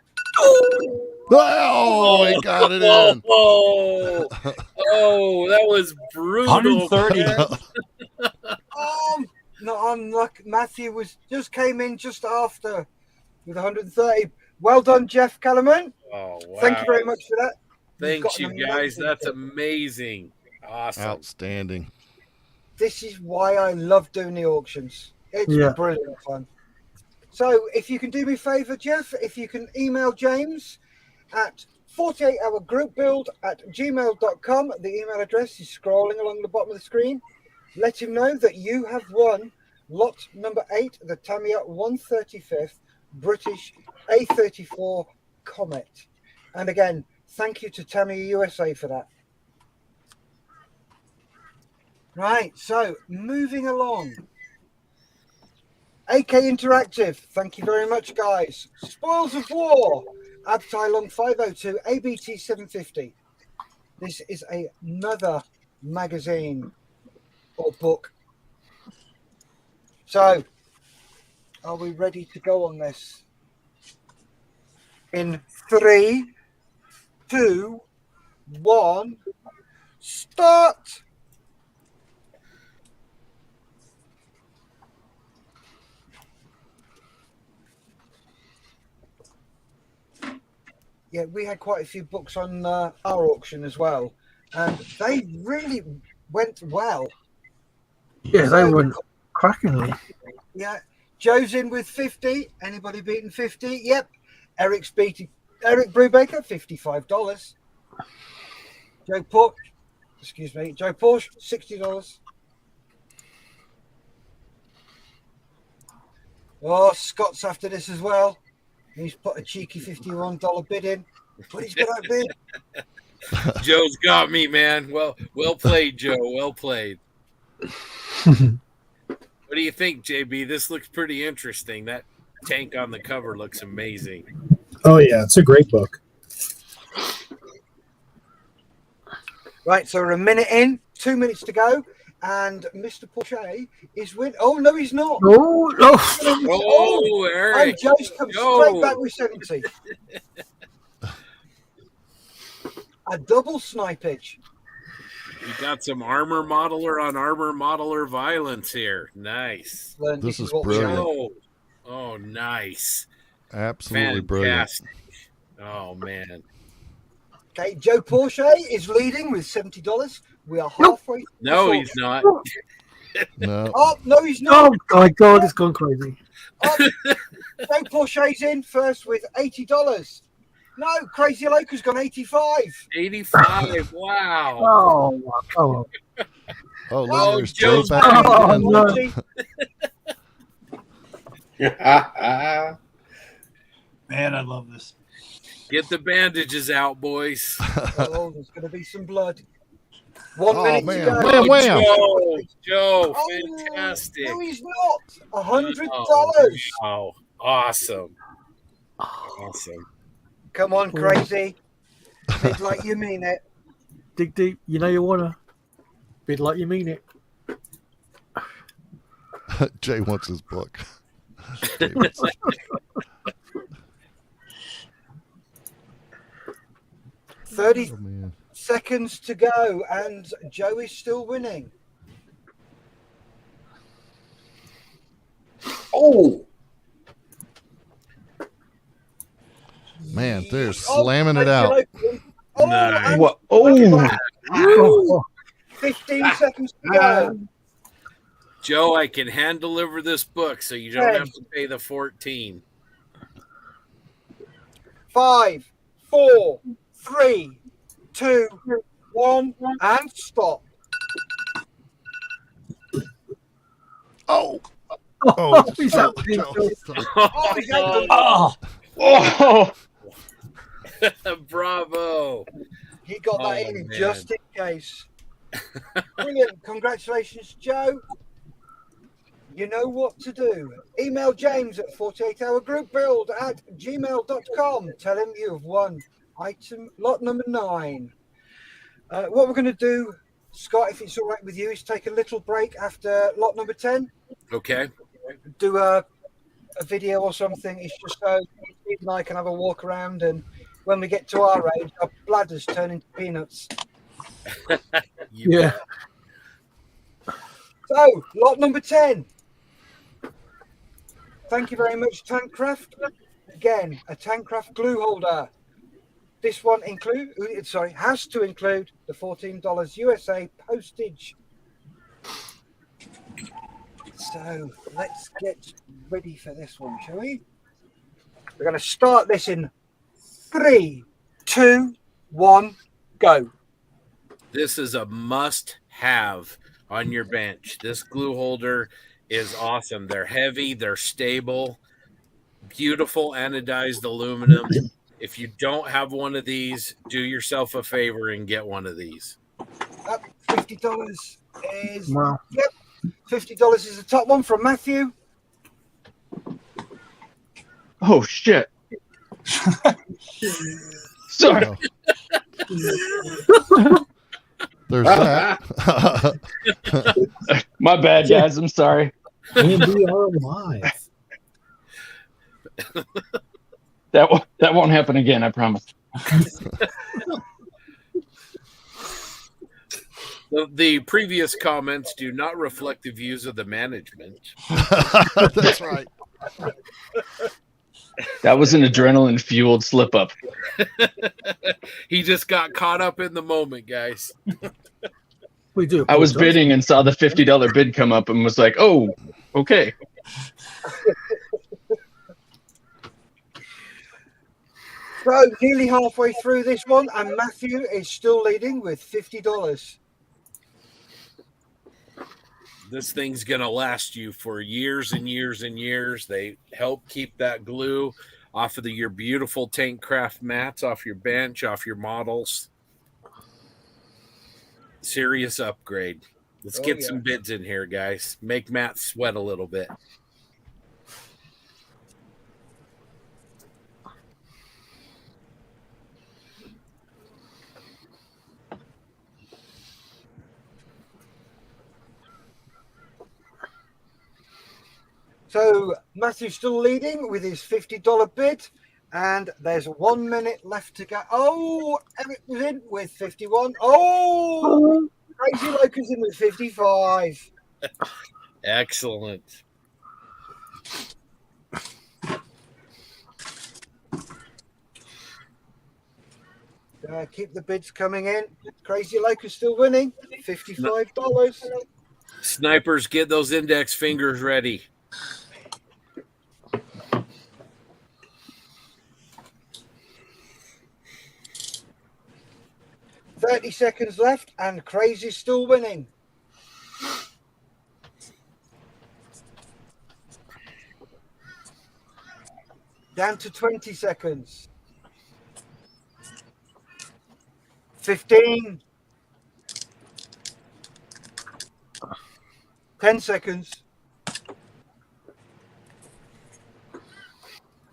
Oh, he got it in. Oh, that was brutal. 130. No, I'm lucky. Matthew came in just after with 130. Well done, Jeff Kellerman. Oh, wow. Thank you very much for that. You've Thanks, got you an guys. amazing That's kit. amazing. Awesome. Outstanding. This is why I love doing the auctions. It's Yeah. brilliant fun. So if you can do me a favor, Jeff, if you can email James at 48hourgroupbuild@gmail.com. The email address is scrolling along the bottom of the screen. Let him know that you have won lot number 8, the Tamiya 135th British A34 Comet. And again, thank you to Tamiya USA for that. Right, so moving along. AK Interactive, thank you very much, guys. Spoils of War, Abteilung 502, ABT 750. This is another magazine or book. So, are we ready to go on this? In 3, 2, 1, start! Yeah, we had quite a few books on our auction as well, and they really went well. Yeah, they went crackingly. Yeah, Joe's in with 50. Anybody beating 50? Yep. Eric Brubaker, $55. Joe Porsche, $60. Oh, Scott's after this as well. He's put a cheeky $51 bid in. But he's got that bid. Joe's got me, man. Well played, Joe. Well played. What do you think, JB? This looks pretty interesting. That tank on the cover looks amazing. Oh yeah, it's a great book. Right, so we're a minute in, 2 minutes to go, and Mr. Porsche is win. Oh no, he's not. Oh no! Oh, Eric. And Joe's come straight back with 70. A double snipage. You got some armor modeler on armor modeler violence here. Nice. This is brilliant. Oh, nice. Absolutely brilliant. Fantastic. Oh, man. Okay, Joe Porsche is leading with $70. We are halfway. No, he's not. No. Oh, no, he's not. Oh my God, it's gone crazy. Joe Porsche's in first with $80. No, Crazy Loco's gone 85. 85. Wow. Oh my God. Oh, look, there's Joe Joe's back back. Oh, again. no. Man, I love this. Get the bandages out, boys. Oh, there's going to be some blood. 1 Oh, minute man. to go. Wham, wham. Joe, One minute to go. Joe, Oh, fantastic. no, he's not. $100. Wow. Awesome. Awesome. Come on, crazy. Bid like you mean it. Dig deep. You know you wanna. Bid like you mean it. Jay wants his book. 30 seconds to go, and Joe is still winning. Oh, Man, they're slamming it out. Nice. what? Oh, 15 seconds to go. Joe, I can hand deliver this book so you don't have to pay the 14. 5, 4, 3, 2, 1, and stop. Oh. Oh, he's out. Oh, Bravo. he got that in man. just in case. Brilliant. Congratulations, Joe. You know what to do. Email James at 48hourgroupbuild@gmail.com. Tell him you've won lot number 9. What we're going to do, Scott, if it's all right with you, is take a little break after lot number 10. Okay. Do a video or something. It's just so Steve and I can have a walk around, and when we get to our age, our bladders turn into peanuts. Yeah. So, lot number 10. Thank you very much, Tankcraft. Again, a Tankcraft glue holder. This one has to include the $14 USA postage. So let's get ready for this one, shall we? We're going to start this in 3, 2, 1, go. This is a must-have on your bench. This glue holder is awesome. They're heavy, they're stable, beautiful anodized aluminum. If you don't have one of these, do yourself a favor and get one of these. $50 is Wow. Yep. $50 is the top one from Matthew. Oh shit. Sorry. There's that. My bad, guys. I'm sorry. And we are alive. That won't happen again, I promise. The previous comments do not reflect the views of the management. That's right. That was an adrenaline-fueled slip-up. He just got caught up in the moment, guys. We do. I was bidding and saw the $50 bid come up and was like, oh, okay. So nearly halfway through this one, and Matthew is still leading with $50. This thing's going to last you for years and years and years. They help keep that glue off of your beautiful Tankcraft mats, off your bench, off your models. Serious upgrade. Let's get some bids in here, guys. Make Matt sweat a little bit. So Matthew's still leading with his $50 bid, and there's 1 minute left to go. Oh, Eric was in with 51. Oh, Crazy Locust in with 55. Excellent. Keep the bids coming in. Crazy Locust still winning. $55. Snipers, get those index fingers ready. $30 seconds left, and Crazy's still winning. Down to 20 seconds. 15, 10 seconds.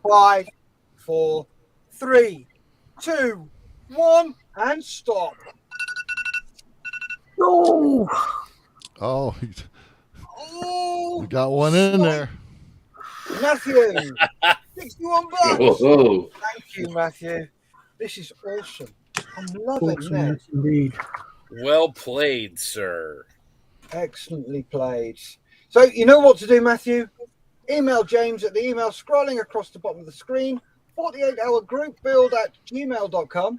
5, 4, 3, 2, 1, and stop. Oh, Oh, Oh, we got one in there. Matthew, 61 bucks. Whoa. Thank you, Matthew. This is awesome. I'm loving awesome, this. yes, indeed. Well played, sir. Excellently played. So you know what to do, Matthew. Email James at the email scrolling across the bottom of the screen, 48hourgroupbuild@gmail.com.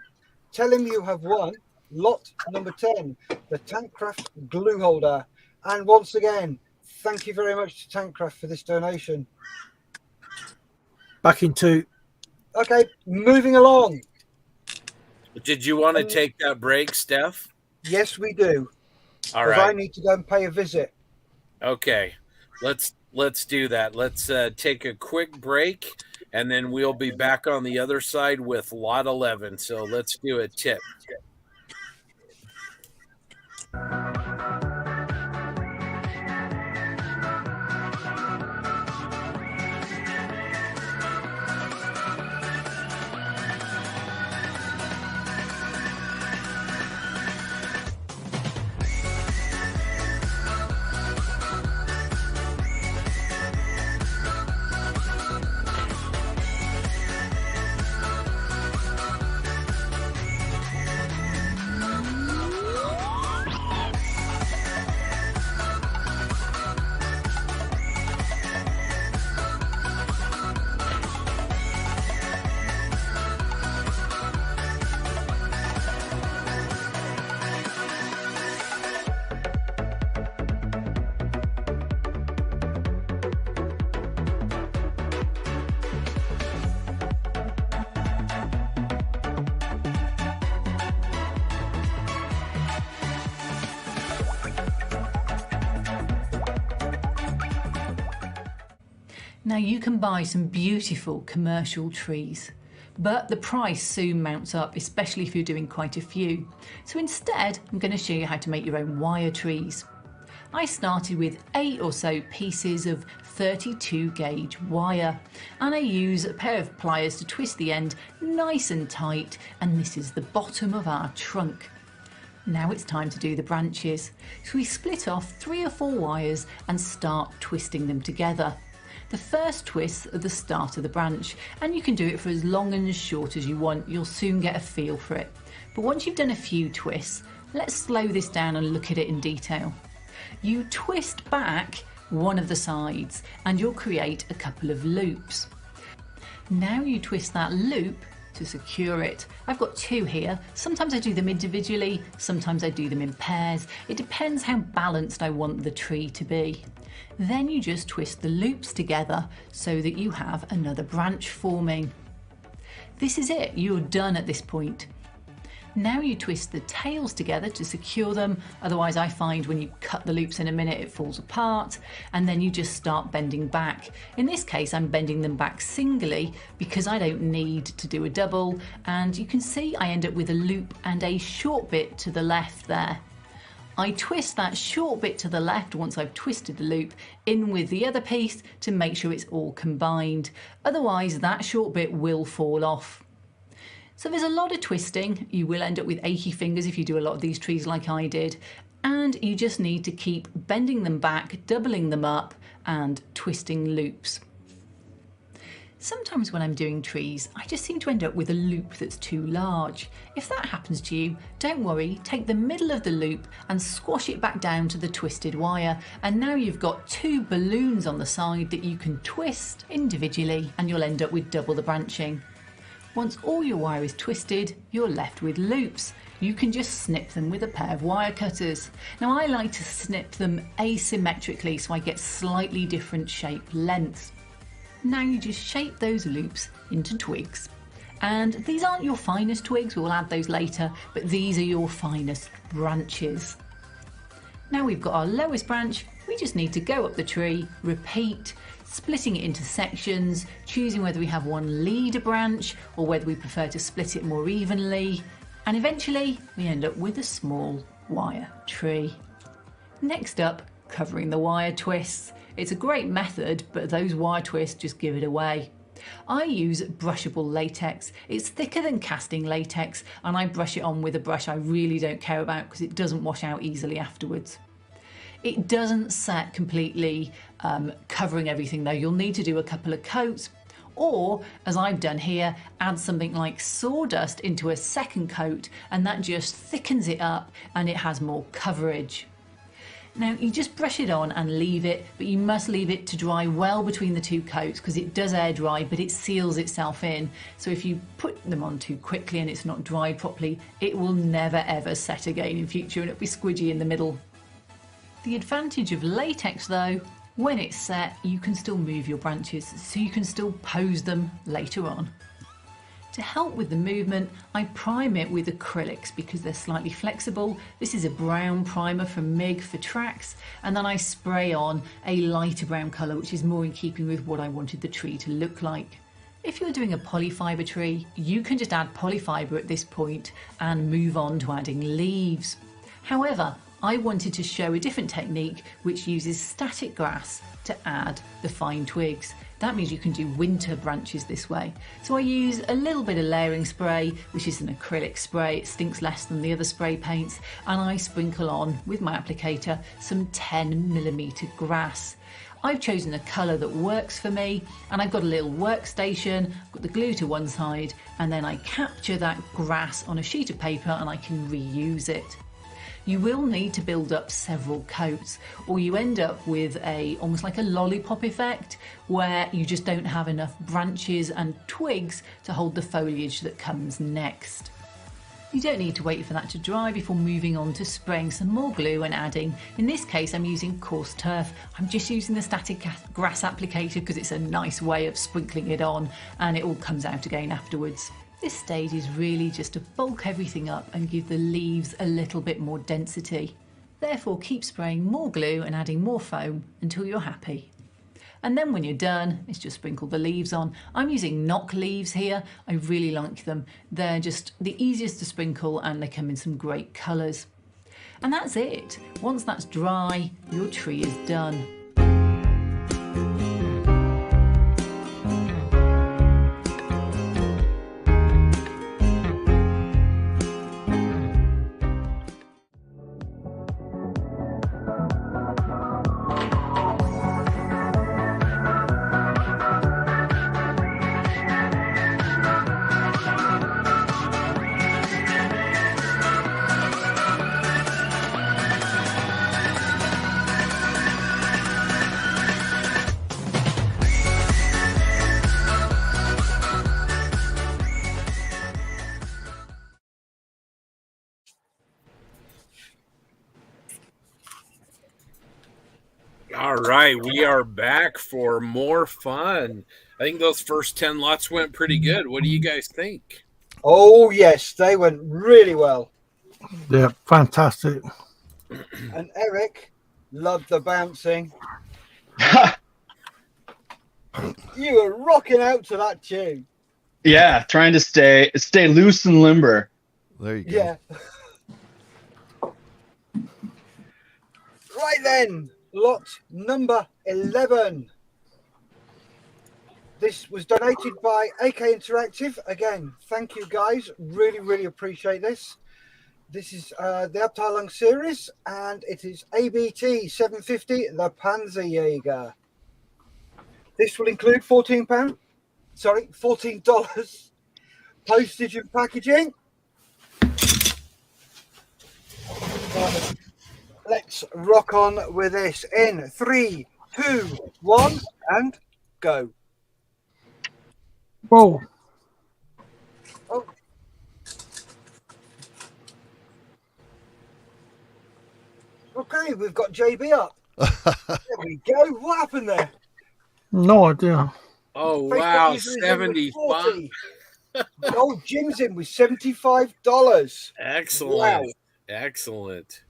Tell him you have won lot number 10, the Tankcraft glue holder. And once again, thank you very much to Tankcraft for this donation. Back in 2. Okay, moving along. Did you want to take that break, Steph? Yes, we do. All Because right. I need to go and pay a visit. Okay. Let's do that. Let's take a quick break, and then we'll be back on the other side with lot 11. So let's do a tip. Now you can buy some beautiful commercial trees, but the price soon mounts up, especially if you're doing quite a few. So instead, I'm going to show you how to make your own wire trees. I started with 8 or so pieces of 32 gauge wire, and I use a pair of pliers to twist the end nice and tight, and this is the bottom of our trunk. Now it's time to do the branches. So we split off 3 or 4 wires and start twisting them together. The first twist at the start of the branch, and you can do it for as long and as short as you want. You'll soon get a feel for it. But once you've done a few twists, let's slow this down and look at it in detail. You twist back one of the sides and you'll create a couple of loops. Now you twist that loop to secure it. I've got 2 here. Sometimes I do them individually, sometimes I do them in pairs. It depends how balanced I want the tree to be. Then you just twist the loops together so that you have another branch forming. This is it, you're done at this point. Now you twist the tails together to secure them, otherwise I find when you cut the loops in a minute it falls apart, and then you just start bending back. In this case I'm bending them back singly because I don't need to do a double, and you can see I end up with a loop and a short bit to the left there. I twist that short bit to the left once I've twisted the loop in with the other piece to make sure it's all combined, otherwise that short bit will fall off. So there's a lot of twisting. You will end up with achy fingers if you do a lot of these trees like I did, and you just need to keep bending them back, doubling them up and twisting loops. Sometimes when I'm doing trees, I just seem to end up with a loop that's too large. If that happens to you, don't worry, take the middle of the loop and squash it back down to the twisted wire, and now you've got 2 balloons on the side that you can twist individually, and you'll end up with double the branching. Once all your wire is twisted, you're left with loops. You can just snip them with a pair of wire cutters. Now I like to snip them asymmetrically so I get slightly different shape lengths. Now you just shape those loops into twigs. And these aren't your finest twigs, we'll add those later, but these are your finest branches. Now we've got our lowest branch, we just need to go up the tree, repeat, splitting it into sections, choosing whether we have one leader branch or whether we prefer to split it more evenly, and eventually we end up with a small wire tree. Next up, covering the wire twists. It's a great method, but those wire twists just give it away. I use brushable latex. It's thicker than casting latex, and I brush it on with a brush I really don't care about because it doesn't wash out easily afterwards. It doesn't set completely covering everything though. You'll need to do a couple of coats, or as I've done here, add something like sawdust into a second coat, and that just thickens it up and it has more coverage. Now you just brush it on and leave it, but you must leave it to dry well between the two coats because it does air dry, but it seals itself in. So if you put them on too quickly and it's not dried properly, it will never ever set again in future and it'll be squidgy in the middle. The advantage of latex though, when it's set, you can still move your branches, so you can still pose them later on. To help with the movement, I prime it with acrylics because they're slightly flexible. This is a brown primer from MIG for tracks, and then I spray on a lighter brown colour which is more in keeping with what I wanted the tree to look like. If you're doing a polyfibre tree, you can just add polyfibre at this point and move on to adding leaves. However, I wanted to show a different technique which uses static grass to add the fine twigs. That means you can do winter branches this way. So I use a little bit of layering spray, which is an acrylic spray. It stinks less than the other spray paints, and I sprinkle on with my applicator some 10mm grass. I've chosen a colour that works for me, and I've got a little workstation, I've got the glue to one side, and then I capture that grass on a sheet of paper and I can reuse it. You will need to build up several coats, or you end up with almost like a lollipop effect where you just don't have enough branches and twigs to hold the foliage that comes next. You don't need to wait for that to dry before moving on to spraying some more glue and adding. In this case, I'm using coarse turf. I'm just using the static grass applicator because it's a nice way of sprinkling it on and it all comes out again afterwards. This stage is really just to bulk everything up and give the leaves a little bit more density. Therefore, keep spraying more glue and adding more foam until you're happy. And then when you're done, it's just sprinkle the leaves on. I'm using knock leaves here. I really like them. They're just the easiest to sprinkle and they come in some great colours. And that's it. Once that's dry, your tree is done. All right, we are back for more fun. I think those first 10 lots went pretty good. What do you guys think? Oh, yes, they went really well. Yeah, fantastic. And Eric loved the bouncing. You were rocking out to that tune. Yeah, trying to stay loose and limber. There you go. Yeah. Right then, lot number 11. This was donated by AK Interactive. Again, thank you guys. Really, really appreciate this. This is the Abteilung series, and it is ABT 750, the Panzerjäger. This will include $14, postage and packaging. Let's rock on with this in 3, 2, 1, and go. Whoa. Oh. Okay, we've got JB up. There we go. What happened there? No idea. Oh, Facebook wow, user is in with 75. 40. Oh, Jim's in with $75. Excellent. Wow. Excellent.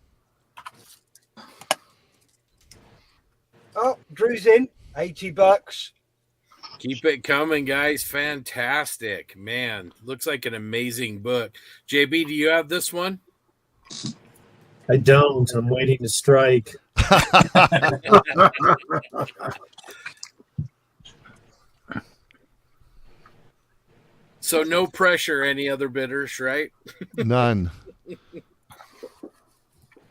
Oh, Drew's in, $80. Keep it coming, guys. Fantastic. Man, looks like an amazing book. JB, do you have this one? I don't. I'm waiting to strike. So no pressure, any other bidders, right? None.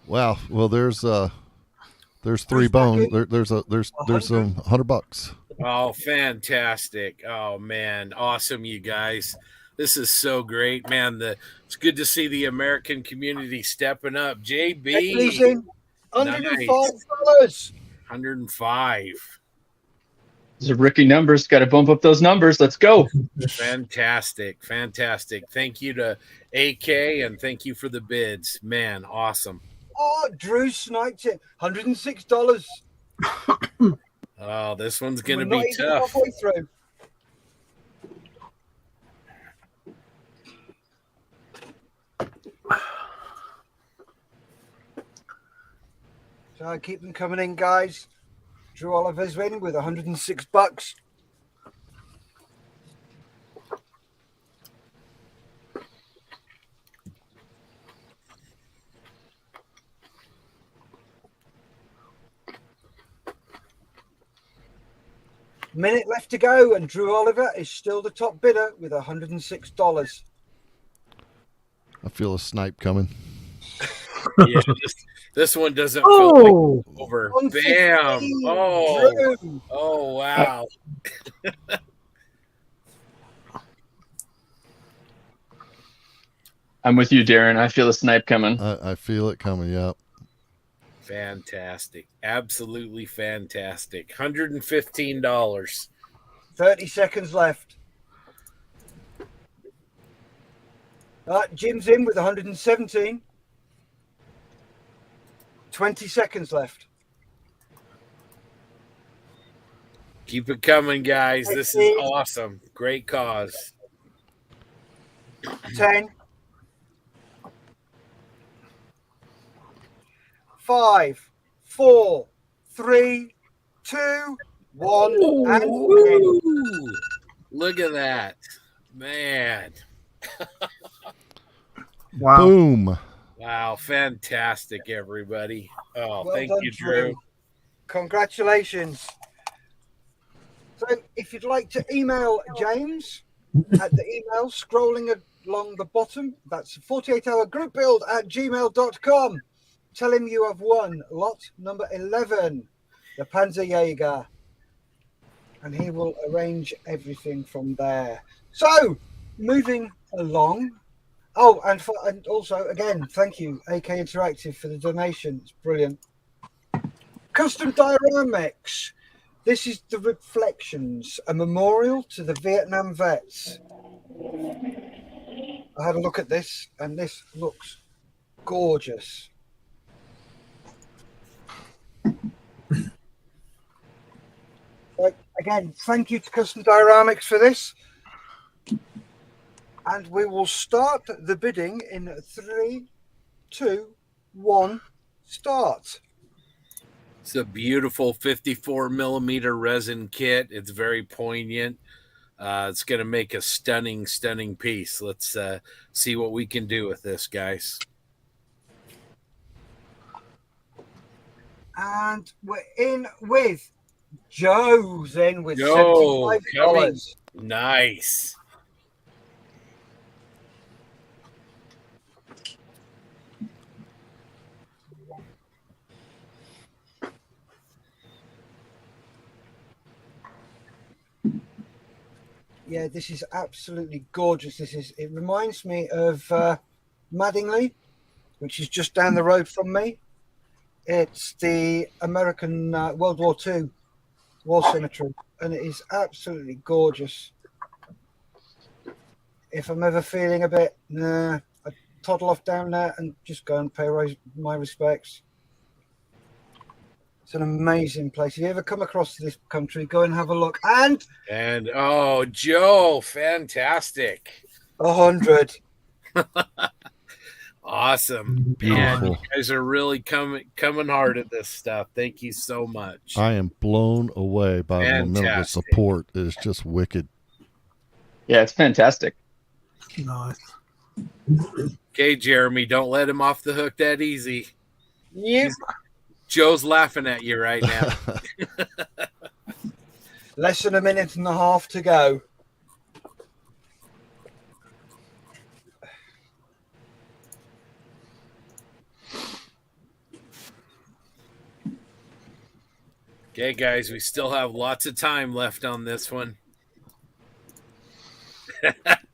Wow. Well, there's three bones. There's some $100. Oh, fantastic. Oh man, awesome, you guys. This is so great, man. It's good to see the American community stepping up. JB, $105. 105. These are rookie numbers. Got to bump up those numbers. Let's go. Fantastic. Thank you to AK and thank you for the bids. Man, awesome. Oh, Drew sniped it. $106. Oh, this one's going to We're not be even tough. halfway through. So keep them coming in, guys. Drew Oliver's winning with $106. Minute left to go, and Drew Oliver is still the top bidder with $106. I feel a snipe coming. Yeah, this one doesn't feel like it's over. 115, Bam. Drew. Oh, wow. I'm with you, Darren. I feel a snipe coming. I feel it coming. Yep. Fantastic. Absolutely fantastic. $115. 30 seconds left. Jim's in with 117. 20 seconds left. Keep it coming, guys. This is awesome. Great cause. 10. 5, 4, 3, 2, 1, and Ooh, look at that. Man. Wow. Boom. Wow. Fantastic, everybody. Oh, well thank done, you, Drew. Congratulations. So if you'd like to email James at the email scrolling along the bottom, that's 48hourgroupbuild@gmail.com. Tell him you have won lot number 11, the Panzerjäger, and he will arrange everything from there. So, moving along. Oh, and also, again, thank you, AK Interactive, for the donation. It's brilliant. Custom Dioramics. This is the Reflections, a memorial to the Vietnam vets. I had a look at this, and this looks gorgeous. So again, thank you to Custom Dioramics for this. And we will start the bidding in 3, 2, 1, start. It's a beautiful 54 millimeter resin kit. It's very poignant. It's going to make a stunning piece. Let's see what we can do with this, guys. And we're in with Joe's in with Joe, $75. Nice. Yeah, this is absolutely gorgeous. It reminds me of Madingley, which is just down the road from me. It's the American World War II war cemetery, and it is absolutely gorgeous. If I'm ever feeling a bit, I toddle off down there and just go and pay my respects. It's an amazing place. If you ever come across this country, go and have a look. And oh, Joe, fantastic. 100. Awesome. Man, you guys are really coming hard at this stuff. Thank you so much. I am blown away by the momentum of support. It is just wicked. Yeah, it's fantastic. Nice. Okay, Jeremy, don't let him off the hook that easy. Yep. Joe's laughing at you right now. Less than a minute and a half to go. Okay, guys, we still have lots of time left on this one.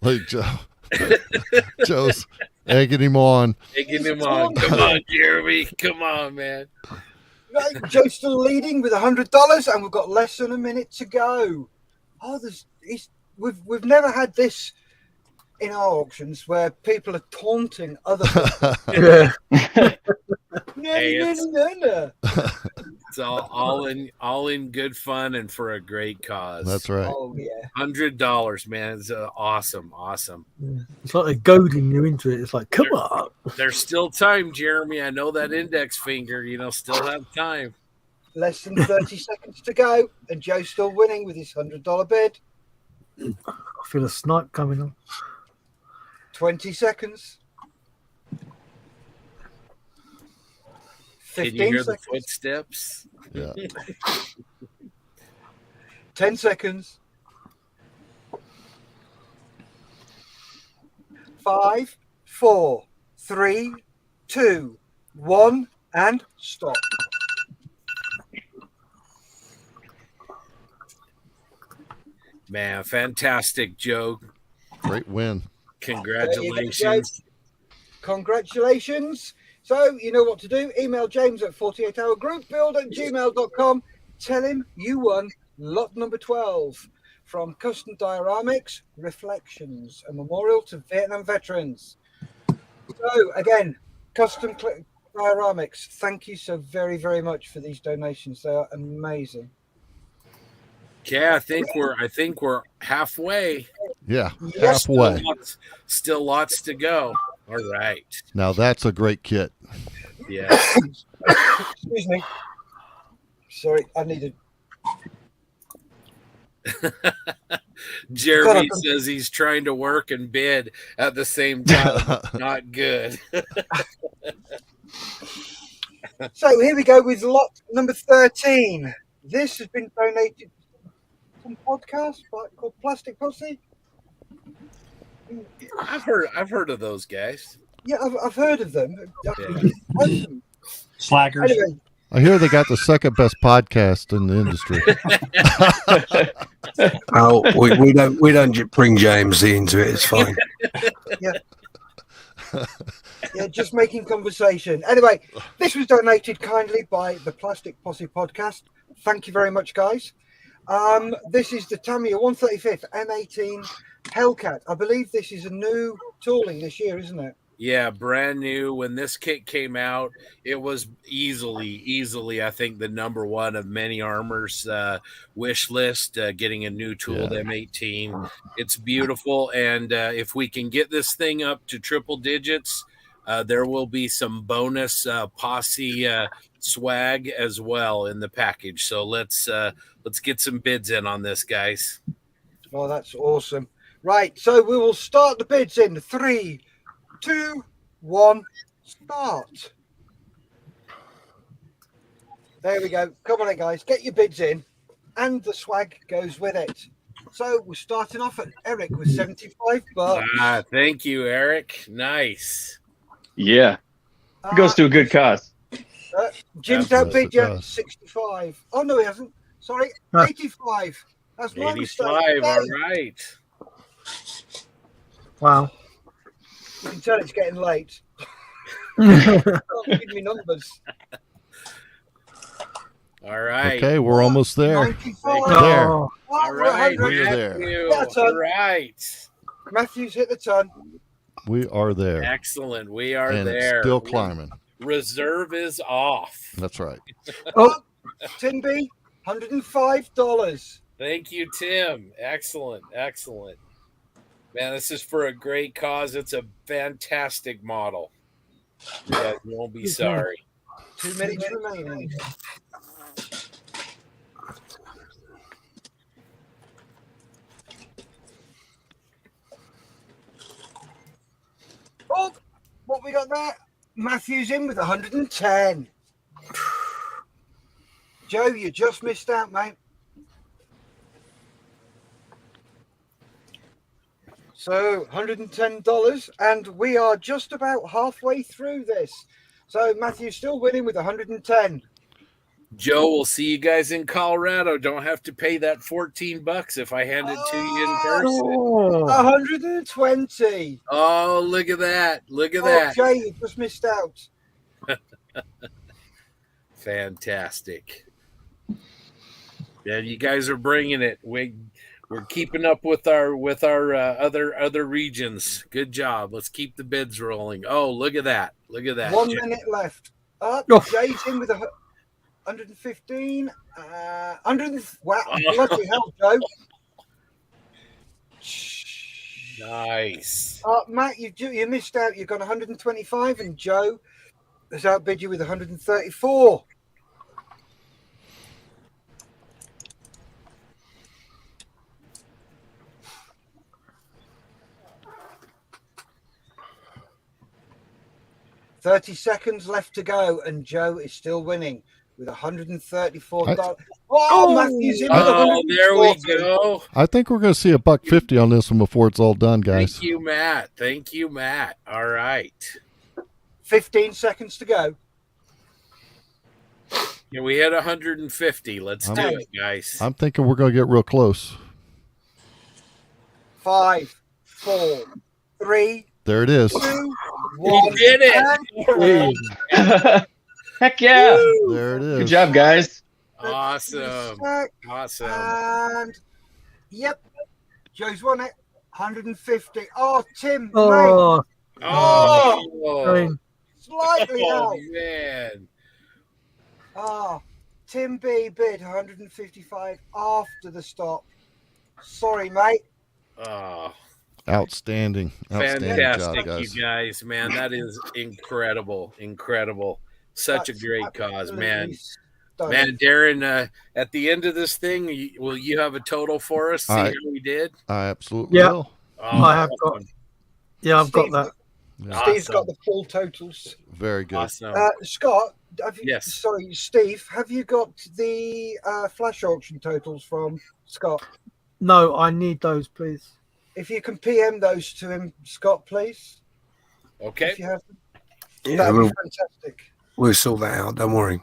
Like Joe's egging him on. Egging him on. Come on, Jeremy. Come on, man. Right, Joe's still leading with $100, and we've got less than a minute to go. Oh, we've never had this in our auctions where people are taunting other people. No. It's all in good fun and for a great cause. That's right. Oh yeah, $100, man. It's awesome. It's like they're goading you into it. It's like, come on. There's still time, Jeremy. I know that index finger. Still have time. Less than 30 seconds to go, and Joe's still winning with his $100 bid. I feel a snipe coming on. 20 seconds. Can 15 you hear seconds. the footsteps? Yeah. 10 seconds. 5, 4, 3, 2, 1, and stop. Man, fantastic, Joe. Great win. Congratulations. Congratulations. So you know what to do. Email James at 48hourgroupbuild@gmail.com. Tell him you won lot number 12 from Custom Dioramics Reflections, a memorial to Vietnam veterans. So again, Custom Dioramics, thank you so very, very much for these donations. They are amazing. Yeah, I think we're halfway. Yeah, halfway. Still lots to go. All right. Now that's a great kit. Yeah. Excuse me. Sorry, I needed. Jeremy says he's trying to work and bid at the same time. Not good. So here we go with lot number 13. This has been donated to some podcast called Plastic Posse. I've heard of those guys. Yeah, I've heard of them. Slackers. Anyway, I hear they got the second best podcast in the industry. Oh, we don't bring James into it. It's fine. yeah. Yeah, just making conversation. Anyway, this was donated kindly by the Plastic Posse podcast. Thank you very much, guys. This is the Tamiya 135th M18 Hellcat. I believe this is a new tooling this year, isn't it? Yeah, brand new. When this kit came out, it was easily, I think, the number one of many armors wish list, getting a new tooled M18. It's beautiful, and if we can get this thing up to triple digits, there will be some bonus posse swag as well in the package. So let's get some bids in on this, guys. Oh, that's awesome. Right, so we will start the bids in 3, 2, 1, start. There we go. Come on in, guys. Get your bids in, and the swag goes with it. So we're starting off at Eric with $75. Thank you, Eric. Nice. Yeah. It goes to a good cause. Jim's outbid you 65. Oh, no, he hasn't. Sorry, 85. That's my mistake. 85, all right. Wow. You can tell it's getting late. Give me numbers. All right. Okay, we're almost there. 94. There. All right. We're there. All right. Matthews hit the ton. We are there. Excellent. We are And there. it's still climbing. Reserve is off. That's right. Oh, Tim B, $105. Thank you, Tim. Excellent. Man, this is for a great cause. It's a fantastic model. You guys won't be sorry. 2 minutes remaining. Oh, what we got there? Matthews in with 110. Joe, you just missed out, mate. So $110, and we are just about halfway through this. So Matthew's still winning with 110. Joe, we'll see you guys in Colorado. Don't have to pay that $14 if I hand it to you in person. 120. Oh, look at that. Look at Oh, that. Jay, you just missed out. Fantastic. Yeah, you guys are bringing it. We're keeping up with our other regions. Good job. Let's keep the bids rolling. Oh, look at that. Look at that. 1 minute left. Jay's in with 115. 100. Wow, bloody hell, Joe. Nice. Matt, you missed out. You got 125, and Joe has outbid you with 134. $30 seconds left to go, and Joe is still winning with $134. Matthew's in with there we go. I think we're going to see $150 on this one before it's all done, guys. Thank you, Matt. Thank you, Matt. All right. 15 seconds to go. Yeah, we hit 150. Let's do it, guys. I'm thinking we're going to get real close. 5, 4, 3. There it is. 2, We 1. did it. Heck yeah. There it is. Good job, guys. Awesome. Awesome. And yep, Joe's won it. 150. Oh, Tim. Oh. Mate. Oh. Slightly Oh, out. man. Oh, Tim B bid 155 after the stop. Sorry, mate. Oh. Outstanding Fantastic, job, guys. you guys, man. That is incredible. Incredible. Such a great cause, man. Man, Darren, at the end of this thing, will you have a total for us? See how we did? I absolutely will. Oh, I have got. Yeah, I've got that. Yeah. Steve's got the full totals. Very good. Awesome. Scott, have you, Yes. Sorry, Steve, have you got the flash auction totals from Scott? No, I need those, please. If you can PM those to him, Scott, please. Okay. If you have them. Yeah, That'd be fantastic. We'll sort that out. Don't worry.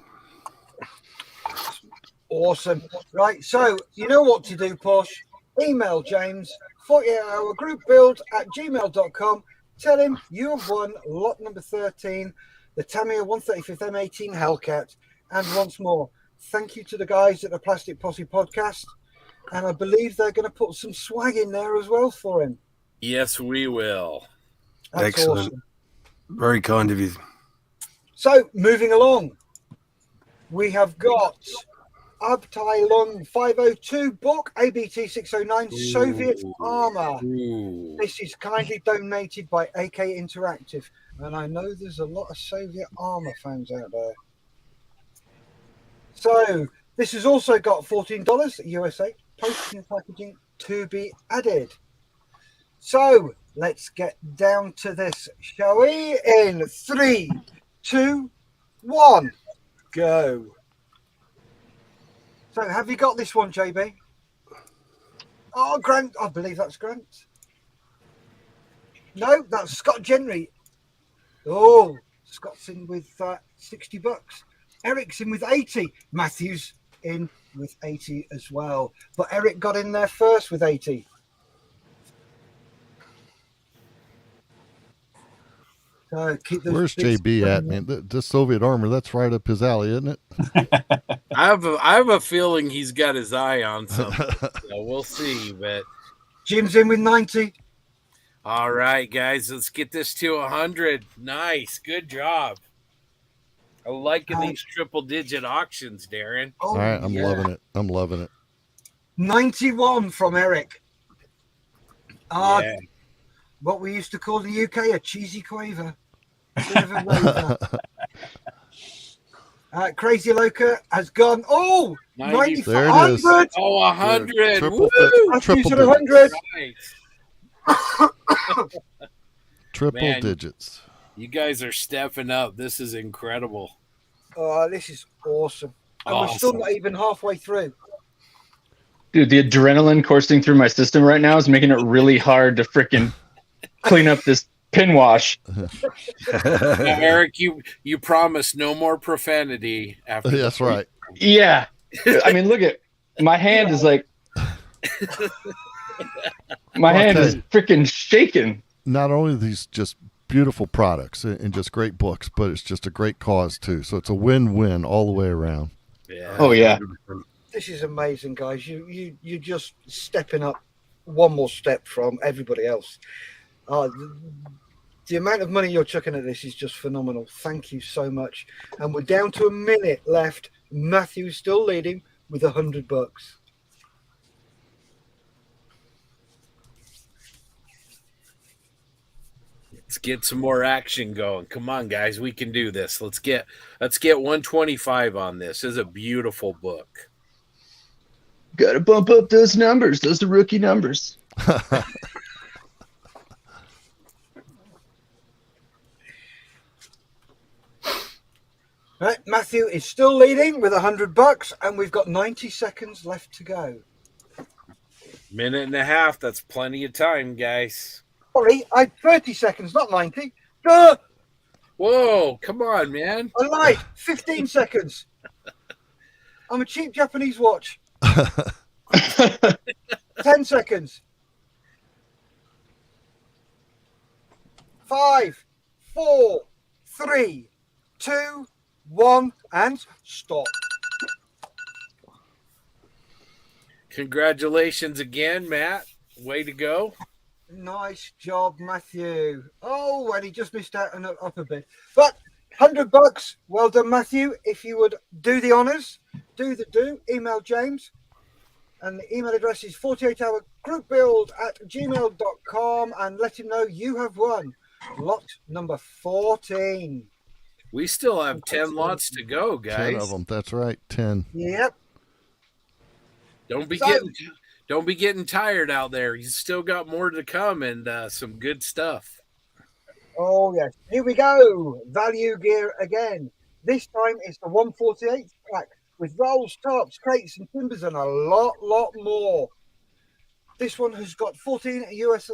Awesome. Right, so you know what to do, Posh. Email James, 48hourgroupbuild@gmail.com. Tell him you have won lot number 13, the Tamiya 135th M18 Hellcat. And once more, thank you to the guys at the Plastic Posse podcast. And I believe they're going to put some swag in there as well for him. Yes, we will. That's Excellent. awesome. Very kind of you. So, moving along, we have got Abtai Long 502 book, ABT 609 Soviet Armor. This is kindly donated by AK Interactive. And I know there's a lot of Soviet Armor fans out there. So, this has also got $14 USA, postage and packaging to be added. So, let's get down to this, shall we? In 3, 2, 1, go. So, have you got this one, JB? Oh, Grant. I believe that's Grant. No, that's Scott Genry. Oh, Scott's in with $60. Eric's in with 80. Matthew's in with 80 as well. But Eric got in there first with 80. Keep those Where's bids JB at, coming in. man? The Soviet armor, that's right up his alley, isn't it? I have a feeling he's got his eye on something. So we'll see. But Jim's in with 90. all right, guys, let's get this to 100. Nice, good job. I'm liking these triple-digit auctions, Darren. Oh, All right, I'm loving it. I'm loving it. 91 from Eric. Yeah. What we used to call the UK a cheesy quaver. Bit of a waver. Crazy Loca has gone. Oh, 95. There it is. 100. Oh, 100. Triple, Matthew's triple, at 100. triple Man. digits. You guys are stepping up. This is incredible. Oh, this is awesome. And we're still not even halfway through. Dude, the adrenaline coursing through my system right now is making it really hard to freaking clean up this pin wash. Now, Eric, you promised no more profanity after. That's right. Yeah. I mean, look at my hand is like my hand is freaking shaking. Not only are these just beautiful products and just great books, but it's just a great cause too. So it's a win-win all the way around. Yeah. Oh yeah. This is amazing, guys. You're just stepping up one more step from everybody else. The amount of money you're chucking at this is just phenomenal. Thank you so much. And we're down to a minute left. Matthew's still leading with $100. Let's get some more action going. Come on, guys, we can do this. Let's get 125 on this. This is a beautiful book. Gotta bump up those numbers. Those are rookie numbers. Right, Matthew is still leading with $100, and we've got 90 seconds left to go. Minute and a half. That's plenty of time, guys. Sorry, I had 30 seconds, not 90. Duh! Whoa, come on, man. I lied. 15 seconds. I'm a cheap Japanese watch. 10 seconds. 5, 4, 3, 2, 1, and stop. Congratulations again, Matt. Way to go. Nice job, Matthew. Oh, and he just missed out and up a bit. But $100. Well done, Matthew. If you would do the honors, email James. And the email address is 48hourgroupbuild@gmail.com and let him know you have won lot number 14. We still have 10 lots to go, guys. 10 of them. That's right. 10. Yep. Don't be getting tired out there. You still got more to come and some good stuff. Oh, yes. Here we go. Value gear again. This time it's the 148 pack with rolls, tops, crates, and timbers, and a lot more. This one has got $14 US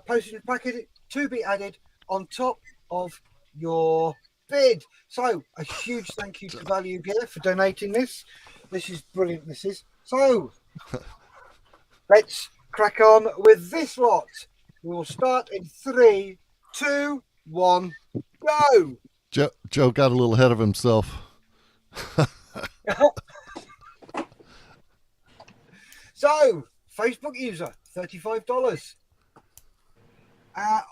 postage packet to be added on top of your bid. So a huge thank you to Value Gear for donating this. This is brilliant. This is so. Let's crack on with this lot. We will start in 3, 2, 1, go. Joe got a little ahead of himself. So, Facebook user, $35.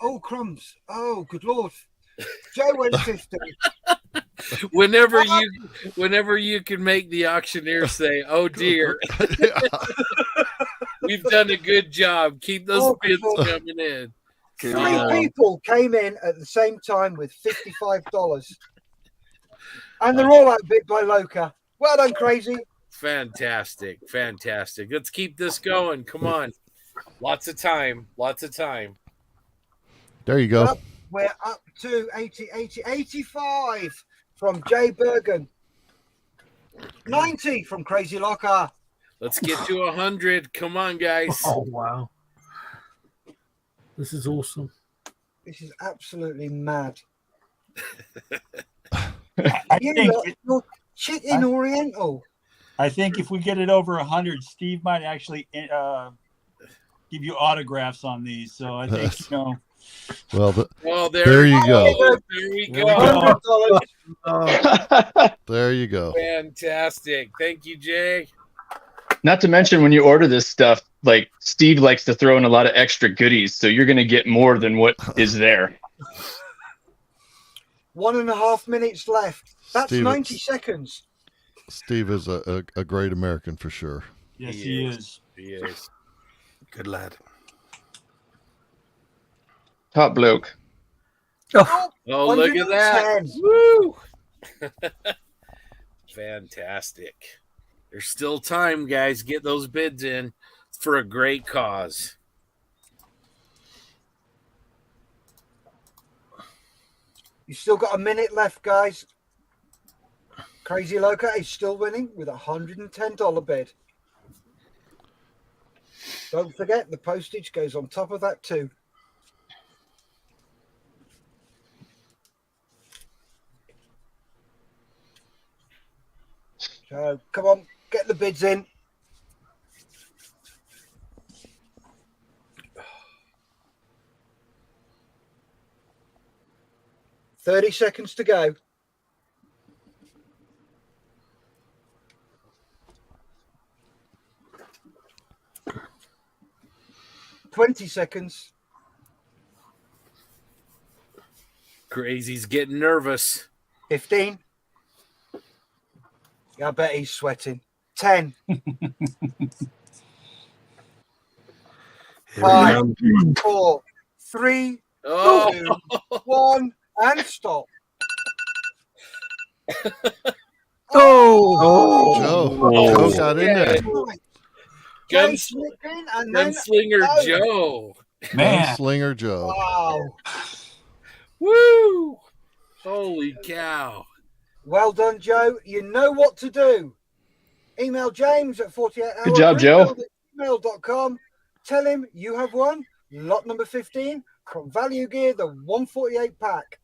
Oh, crumbs. Oh, good Lord. Joe went 50. Whenever you can make the auctioneer say, "Oh dear," we've done a good job. Keep those bids coming in. 3 people came in at the same time with $55. And they're all outbid by Loca. Well done, Crazy. Fantastic. Let's keep this going. Come on. Lots of time. There you go. We're up to 85 from Jay Bergen. 90 from Crazy Locker. Let's get to 100. Come on, guys. Oh, wow. This is awesome. This is absolutely mad. You're chicken Oriental. I think if we get it over 100, Steve might actually give you autographs on these. So I think, Well, there you go. There we go. There you go. Fantastic. Thank you, Jay. Not to mention, when you order this stuff, like Steve likes to throw in a lot of extra goodies, so you're going to get more than what is there. 1.5 minutes left. That's Steve, 90 seconds. Steve is a great American for sure. Yes, he is. He is. Good lad. Top bloke. Oh, look at that. 110. Woo! Fantastic. There's still time, guys. Get those bids in for a great cause. You still got a minute left, guys. Crazy Loca is still winning with a $110 bid. Don't forget, the postage goes on top of that too. So, come on, get the bids in. $30 seconds to go. $20 seconds. Crazy's getting nervous. 15. Yeah, I bet he's sweating. 10. 5, 4, 3, 2, 1, and stop. Joe got in there. Gunslinger Joe. Gunslinger Joe. Wow. Woo! Holy cow. Well done, Joe. You know what to do. Email James at 48hour. Good job, Joe. email.com. Tell him you have won lot number 15 from Value Gear, the 148 pack.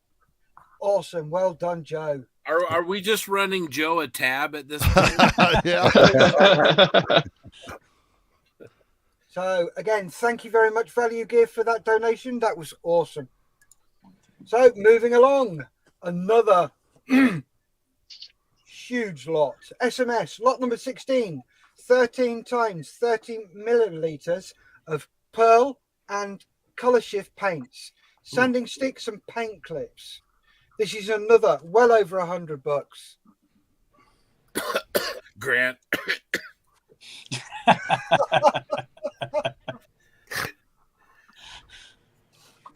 Awesome. Well done, Joe. Are we just running Joe a tab at this point? Yeah. So, again, thank you very much, Value Gear, for that donation. That was awesome. So, moving along, another huge lot. SMS, lot number 16, 13 times 30 milliliters of pearl and color shift paints, sanding sticks and paint clips. This is another well over $100. Grant.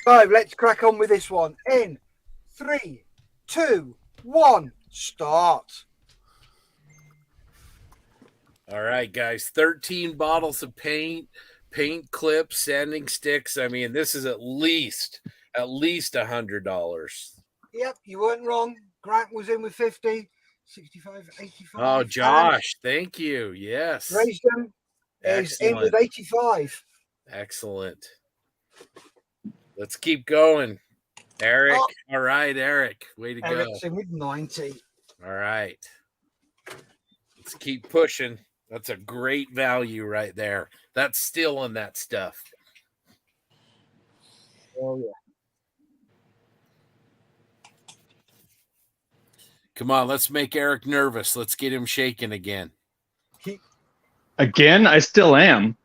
So let's crack on with this one. In 3, 2, 1, start. All right, guys. 13 bottles of paint clips, sanding sticks. I mean, this is at least $100. Yep, you weren't wrong. Grant was in with 50, 65, 85. Oh, Josh, thank you. Yes. Grayson is in with 85. Excellent. Let's keep going. Eric. All right, Eric. Way to go. Eric's in with 90. All right. Let's keep pushing. That's a great value right there. That's still in that stuff. Oh, yeah. Come on, let's make Eric nervous. Let's get him shaking again. Again? I still am.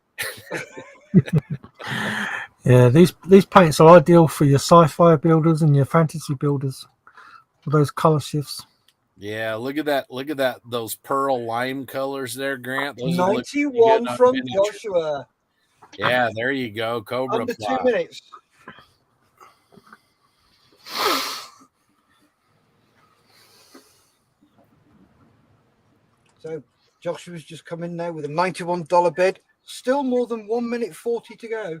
Yeah, these paints are ideal for your sci-fi builders and your fantasy builders. With those color shifts. Yeah, look at that. Look at that. Those pearl lime colors there, Grant. Those 91 from Joshua. Yeah, there you go. Cobra Under Plot. 2 minutes. So Joshua's just come in there with a $91 bid. Still more than 1 minute 40 to go.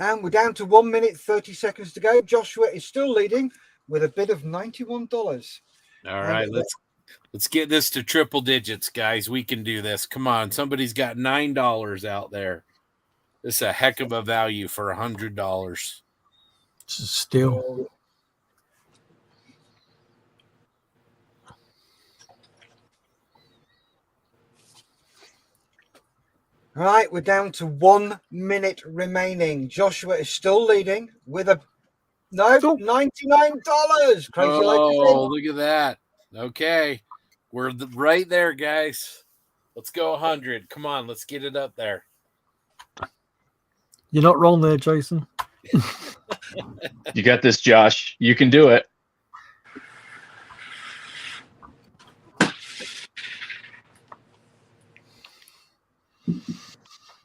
And we're down to 1 minute 30 seconds to go. Joshua is still leading with a bid of $91. All right, let's get this to triple digits, guys. We can do this. Come on, somebody's got $9 out there. This is a heck of a value for $100. Still. All right, we're down to 1 minute remaining. Joshua is still leading with a $99. Crazy look at that. Okay, we're right there, guys. Let's go 100. Come on, let's get it up there. You're not wrong there, Jason. You got this, Josh. You can do it.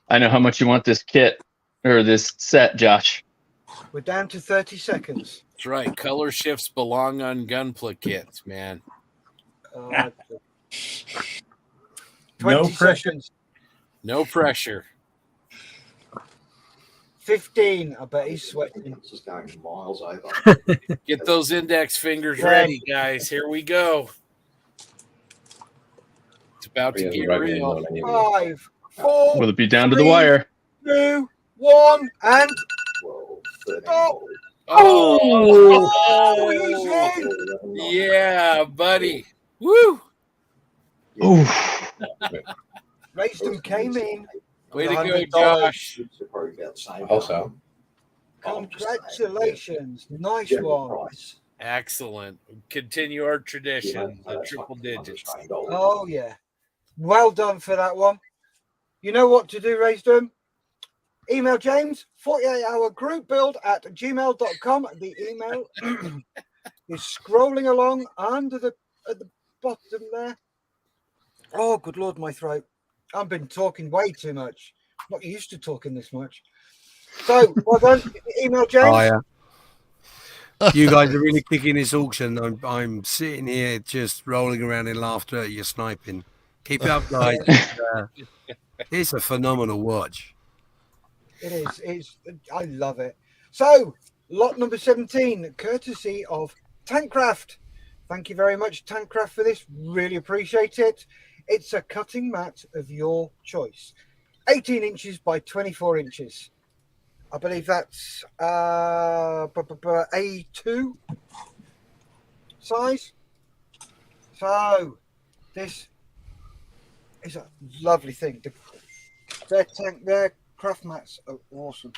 I know how much you want this kit or this set, Josh. We're down to 30 seconds. That's right. Color shifts belong on gunpla kits, man. 20 seconds. No pressure. 15. I bet he's sweating. This is going miles over. Get those index fingers ready, guys. Here we go. It's about to get real. 5, 4. Will it be down to the wire? 2, 1, and stop. Oh, he's in. Yeah, buddy. Woo. Raised came in. Way to go, Josh. Also, Congratulations. Nice one. Excellent. Continue our tradition, the triple digits. Oh, yeah. Well done for that one. You know what to do, Raised Email James, 48hourgroupbuild@gmail.com. The email is scrolling along under at the bottom there. Oh, good Lord, my throat. I've been talking way too much. I'm not used to talking this much. So, well done. Email James. Oh, yeah. You guys are really kicking this auction. I'm sitting here just rolling around in laughter at your sniping. Keep it up, guys. It's a phenomenal watch. It is. I love it. So, lot number 17, courtesy of Tankcraft. Thank you very much, Tankcraft, for this. Really appreciate it. It's a cutting mat of your choice. 18 inches by 24 inches. I believe that's A2 size. So, this is a lovely thing. Their craft mats are awesome.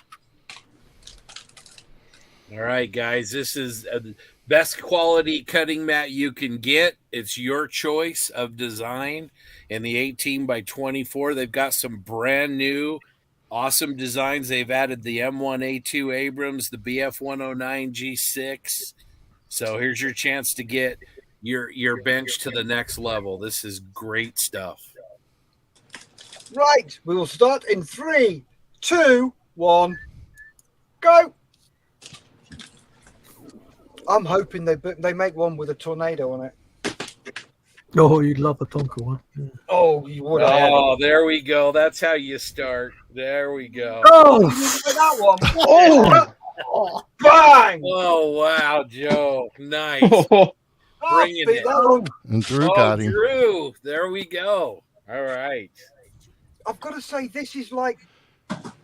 All right, guys, this is the best quality cutting mat you can get. It's your choice of design. And the 18 by 24, they've got some brand new awesome designs. They've added the M1A2 Abrams, the BF109 G6. So here's your chance to get your bench to the next level. This is great stuff. Right, we will start in 3, 2, 1, go. I'm hoping they make one with a tornado on it. Oh, you'd love a Tonka one. Yeah. Oh, you would. Oh, there we go. That's how you start. There we go. Oh, you didn't that one. Oh, bang! Oh, wow, Joe. Nice. Bringing it. And Drew got him. Drew. There we go. All right. I've got to say, this is like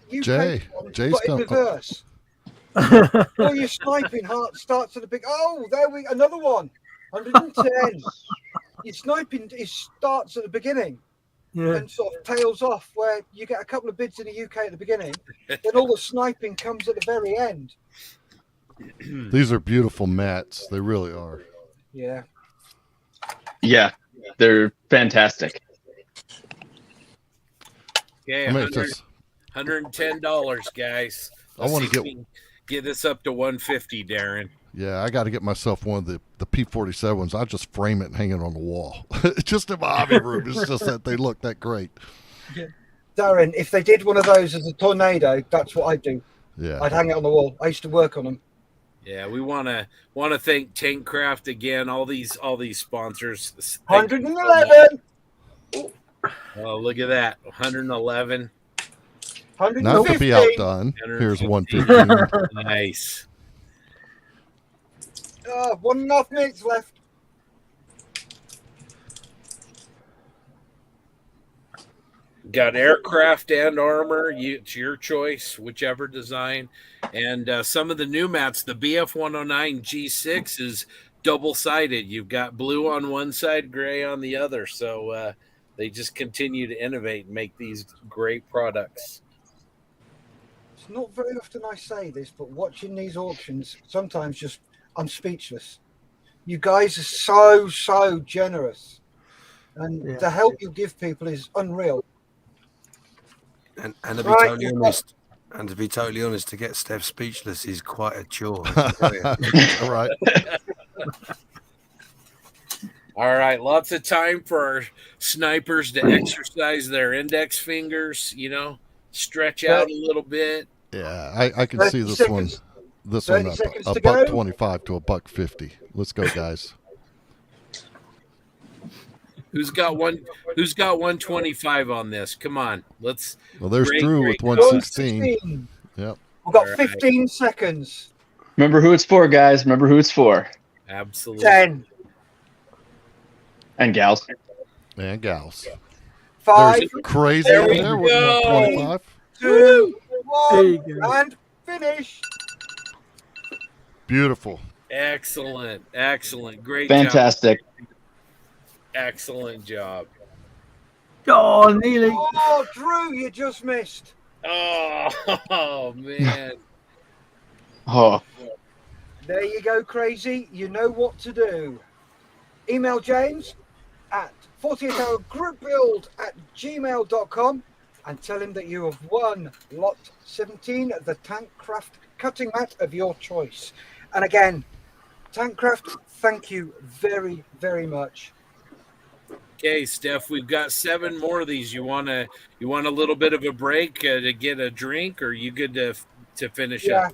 Jay's but in done. reverse. All your sniping heart starts at the big. Oh, there we another one. 110. Your sniping starts at the beginning and sort of tails off, where you get a couple of bids in the UK at the beginning, then all the sniping comes at the very end. These are beautiful mats. They really are. Yeah. Yeah, they're fantastic. Okay, $110, guys. I want to get this up to 150, Darren. Yeah, I got to get myself one of the P47s. I just frame it and hang it on the wall. Just in my hobby room. It's just that they look that great. Darren, if they did one of those as a tornado, that's what I'd do. Yeah, I'd hang it on the wall. I used to work on them. Yeah, we want to thank Tankcraft again. All these sponsors. 111. Oh, look at that, 111. Not to be outdone. Here's 115. Nice. 1.5 minutes left. Got aircraft and armor. It's your choice, whichever design. And some of the new mats, the BF109 G6 is double-sided. You've got blue on one side, gray on the other. So they just continue to innovate and make these great products. It's not very often I say this, but watching these auctions, sometimes I'm speechless. You guys are so generous. And the help you give people is unreal. And to be totally honest, to get Steph speechless is quite a chore. All right. All right, lots of time for our snipers to exercise their index fingers, stretch out a little bit. Yeah, I can see this one. This one up $1.25 to $1.50. Let's go, guys. Who's got 125 on this? Come on, let's. Well, there's Drew with 116. Yep. We've got All right. 15 seconds. Remember who it's for, guys. Remember who it's for. Absolutely. 10. And gals. And gals. 5. There's crazy There in we there with go. 125. 2, There you 1, go. and finish. Beautiful. Excellent. Excellent. Great Fantastic. job. Excellent job. Oh, nearly. Oh, Drew, you just missed. Oh, man. Oh. There you go, crazy. You know what to do. Email James at 48hourgroupbuild@gmail.com and tell him that you have won lot 17 of the Tankcraft cutting mat of your choice. And again, Tankcraft, thank you very, very much. Okay, Steph, we've got 7 more of these. You want a little bit of a break to get a drink, or are you good to finish up?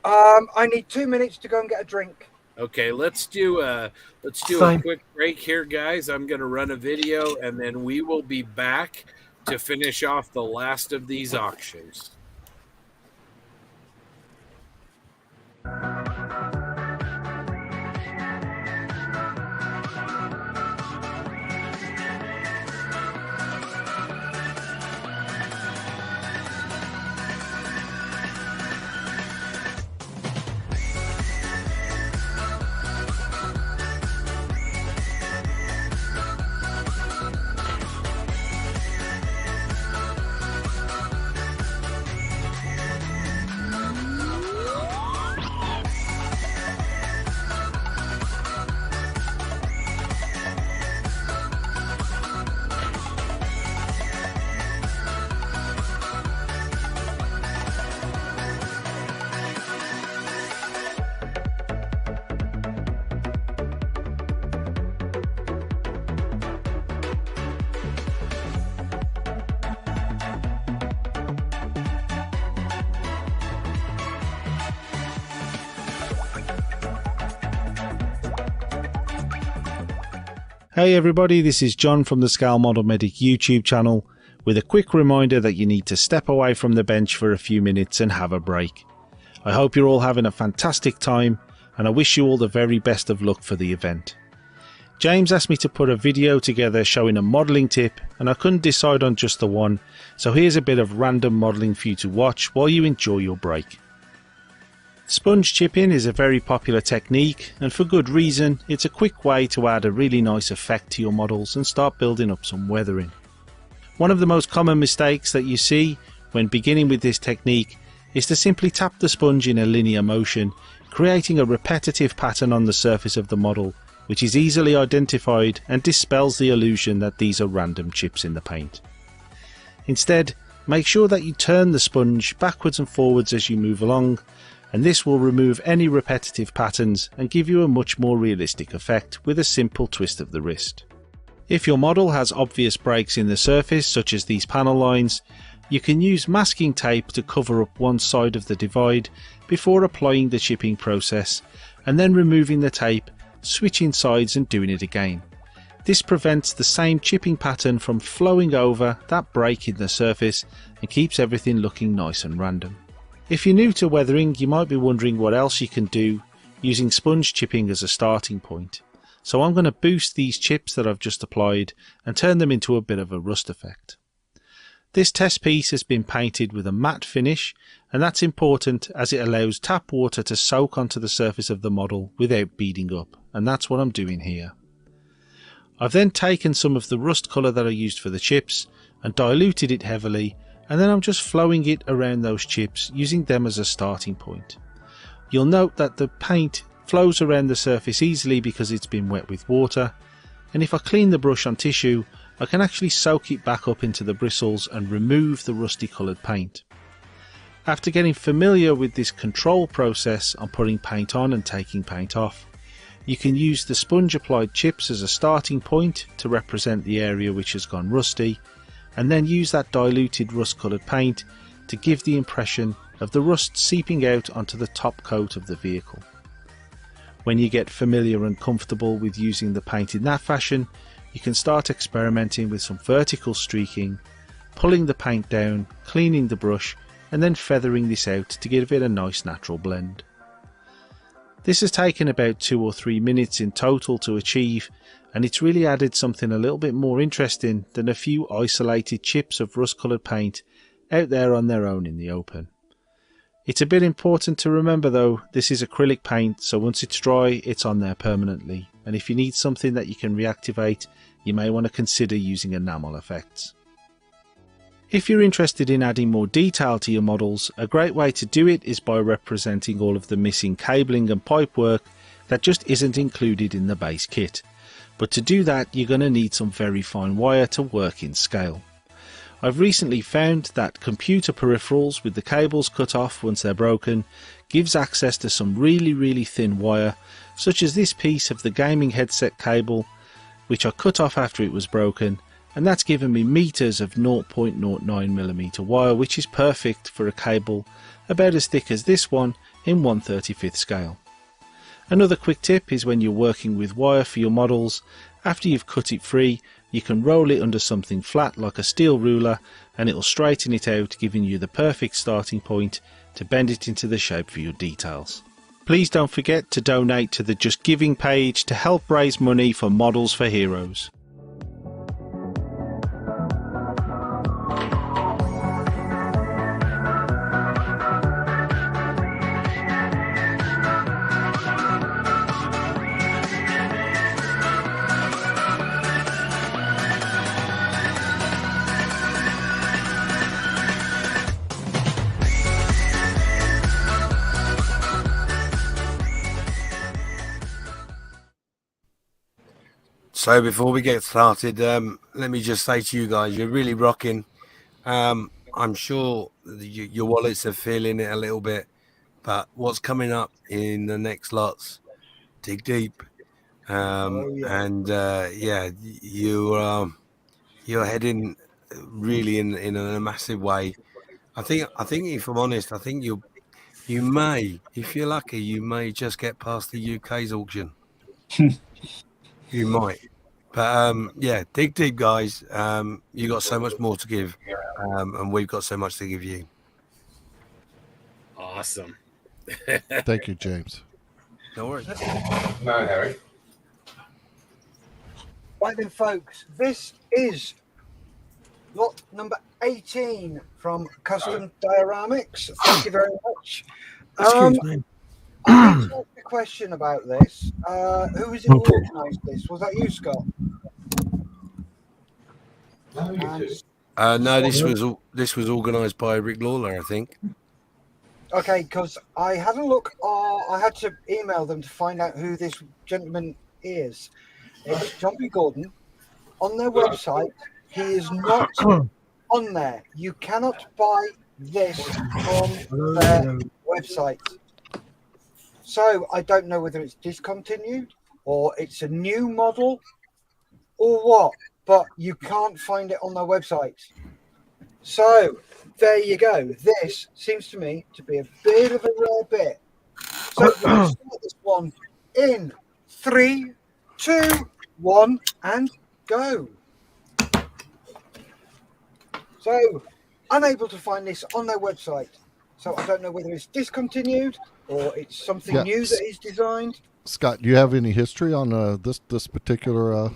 I need 2 minutes to go and get a drink. Okay, let's do a Same. quick break here, guys. I'm going to run a video, and then we will be back to finish off the last of these auctions. Hey everybody, this is John from the Scale Model Medic YouTube channel with a quick reminder that you need to step away from the bench for a few minutes and have a break. I hope you're all having a fantastic time and I wish you all the very best of luck for the event. James asked me to put a video together showing a modelling tip and I couldn't decide on just the one, so here's a bit of random modelling for you to watch while you enjoy your break. Sponge chipping is a very popular technique, and for good reason. It's a quick way to add a really nice effect to your models and start building up some weathering. One of the most common mistakes that you see when beginning with this technique is to simply tap the sponge in a linear motion, creating a repetitive pattern on the surface of the model, which is easily identified and dispels the illusion that these are random chips in the paint. Instead, make sure that you turn the sponge backwards and forwards as you move along, and this will remove any repetitive patterns and give you a much more realistic effect with a simple twist of the wrist. If your model has obvious breaks in the surface, such as these panel lines, you can use masking tape to cover up one side of the divide before applying the chipping process and then removing the tape, switching sides and doing it again. This prevents the same chipping pattern from flowing over that break in the surface and keeps everything looking nice and random. If you're new to weathering, you might be wondering what else you can do using sponge chipping as a starting point. So I'm going to boost these chips that I've just applied and turn them into a bit of a rust effect. This test piece has been painted with a matte finish, and that's important as it allows tap water to soak onto the surface of the model without beading up, and that's what I'm doing here. I've then taken some of the rust colour that I used for the chips and diluted it heavily, and then I'm just flowing it around those chips using them as a starting point. You'll note that the paint flows around the surface easily because it's been wet with water, and if I clean the brush on tissue, I can actually soak it back up into the bristles and remove the rusty coloured paint. After getting familiar with this control process on putting paint on and taking paint off, you can use the sponge applied chips as a starting point to represent the area which has gone rusty, and then use that diluted rust coloured paint to give the impression of the rust seeping out onto the top coat of the vehicle. When you get familiar and comfortable with using the paint in that fashion, you can start experimenting with some vertical streaking, pulling the paint down, cleaning the brush, and then feathering this out to give it a nice natural blend. This has taken about 2 or 3 minutes in total to achieve, and it's really added something a little bit more interesting than a few isolated chips of rust coloured paint out there on their own in the open. It's a bit important to remember though, this is acrylic paint, so once it's dry it's on there permanently, and if you need something that you can reactivate, you may want to consider using enamel effects. If you're interested in adding more detail to your models, a great way to do it is by representing all of the missing cabling and pipework that just isn't included in the base kit. But to do that, you're going to need some very fine wire to work in scale. I've recently found that computer peripherals with the cables cut off once they're broken gives access to some really thin wire, such as this piece of the gaming headset cable, which I cut off after it was broken, and that's given me meters of 0.09mm wire, which is perfect for a cable about as thick as this one in 1/35th scale. Another quick tip is when you're working with wire for your models, after you've cut it free, you can roll it under something flat like a steel ruler and it'll straighten it out, giving you the perfect starting point to bend it into the shape for your details. Please don't forget to donate to the Just Giving page to help raise money for Models for Heroes. So before we get started, let me just say to you guys, you're really rocking. I'm sure your wallets are feeling it a little bit, but what's coming up in the next lots, dig deep. And you're heading really in a massive way. I think if I'm honest, I think you may, if you're lucky, you may just get past the UK's auction. You might. But dig deep, guys. You got so much more to give, and we've got so much to give you. Awesome. Thank you, James. No worries. No, Harry. Right then, folks, this is lot number 18 from Custom Dioramics. Thank you very much. Excuse me. I need to ask a question about this. Who is it who organised this? Was that you, Scott? No, this was organised by Rick Lawler, I think. Okay, because I had a look. I had to email them to find out who this gentleman is. It's John B. Gordon. On their website, he is not on there. You cannot buy this from their website. So I don't know whether it's discontinued or it's a new model or what, but you can't find it on their website. So there you go. This seems to me to be a bit of a rare bit. So we're going to start this one in 3, 2, 1, and go. So unable to find this on their website. So I don't know whether it's discontinued or it's something new that he's designed. Scott, do you have any history on this particular?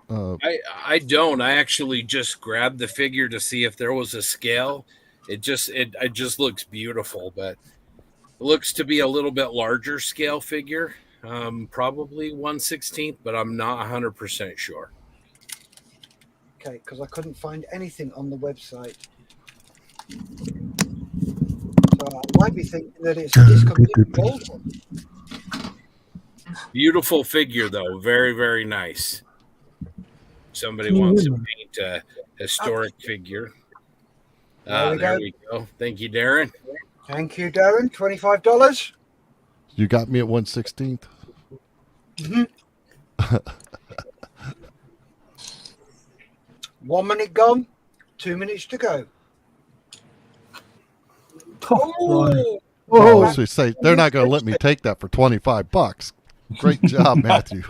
I don't. I actually just grabbed the figure to see if there was a scale. It just looks beautiful, but it looks to be a little bit larger scale figure, probably 1/16, but I'm not 100% sure. Okay, because I couldn't find anything on the website. So I might be thinking that it's a discontinued old one. Beautiful figure, though. Very, very nice. Somebody wants to paint a historic figure. There we go. Thank you, Darren. Thank you, Darren. $25. You got me at 1/16. Mm-hmm. 1 minute gone. 2 minutes to go. Oh, so say they're not going to let me take that for $25. Great job, Matthew.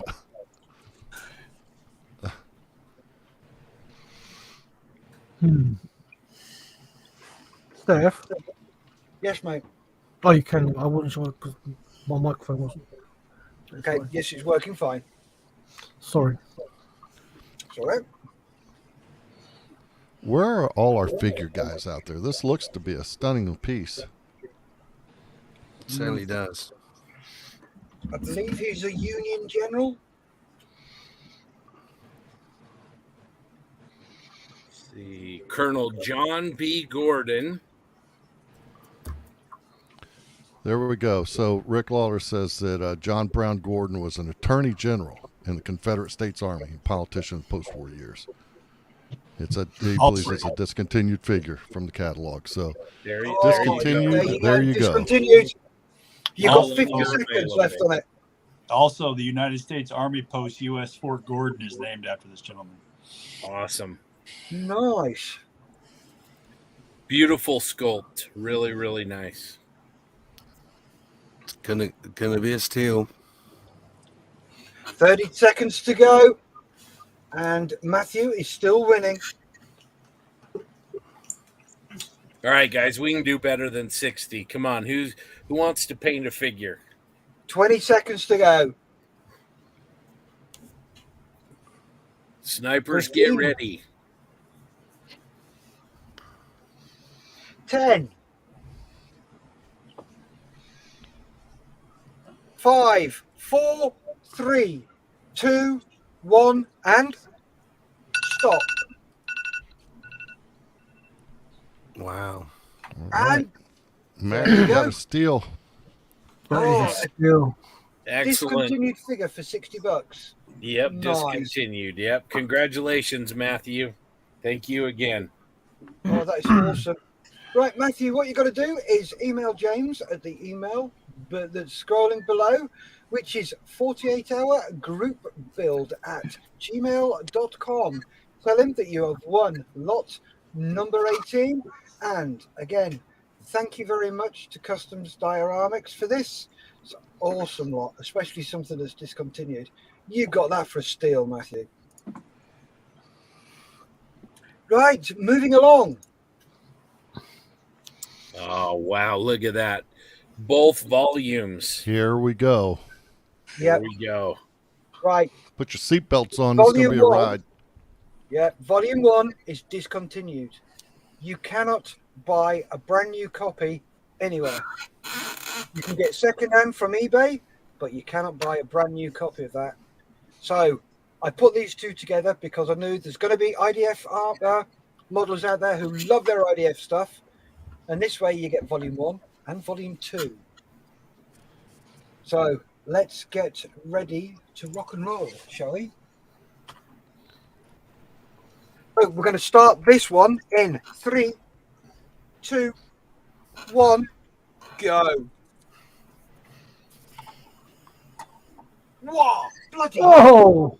Steph, Yes, mate. Oh, you can. I wasn't sure because my microphone wasn't. Okay. Yes, it's working fine. Sorry. It's all right. Where are all our figure guys out there? This looks to be a stunning piece. It certainly does. I believe he's a Union General. The Colonel John B. Gordon. There we go. So Rick Lawler says that John Brown Gordon was an attorney general in the Confederate States Army, politician in post-war years. He believes it's a discontinued figure from the catalog. So discontinued. There you go. Discontinued. You got 50 seconds left on it. Also, the United States Army Post U.S. Fort Gordon is named after this gentleman. Awesome. Nice. Beautiful sculpt. Really, really nice. It's gonna be a steal. 30 seconds to go. And Matthew is still winning. All right, guys, we can do better than 60. Come on, who wants to paint a figure? 20 seconds to go. Snipers, get ready. 10. 5, 4, 3, 2, 1, and stop. Wow. And Matt, you got a steal. Still. Excellent. Discontinued figure for $60. Yep, Nice. discontinued. Yep. Congratulations, Matthew. Thank you again. Oh, that is awesome. Right, Matthew, what you got to do is email James at the email that's scrolling below, which is 48hourgroupbuild@gmail.com. Tell him that you have won lot number 18. And again, thank you very much to Customs Dioramics for this. It's an awesome lot, especially something that's discontinued. You got that for a steal, Matthew. Right, moving along. Oh, wow. Look at that. Both volumes. Here we go. Here we go. Right. Put your seatbelts on. It's going to be a ride. Yeah, volume 1 is discontinued. You cannot buy a brand new copy anywhere. You can get secondhand from eBay, but you cannot buy a brand new copy of that. So I put these two together because I knew there's going to be IDF modelers out there who love their IDF stuff. And this way you get volume 1 and volume 2. So let's get ready to rock and roll, shall we? Oh, we're going to start this one in 3, 2, 1, go. Wow, bloody Oh!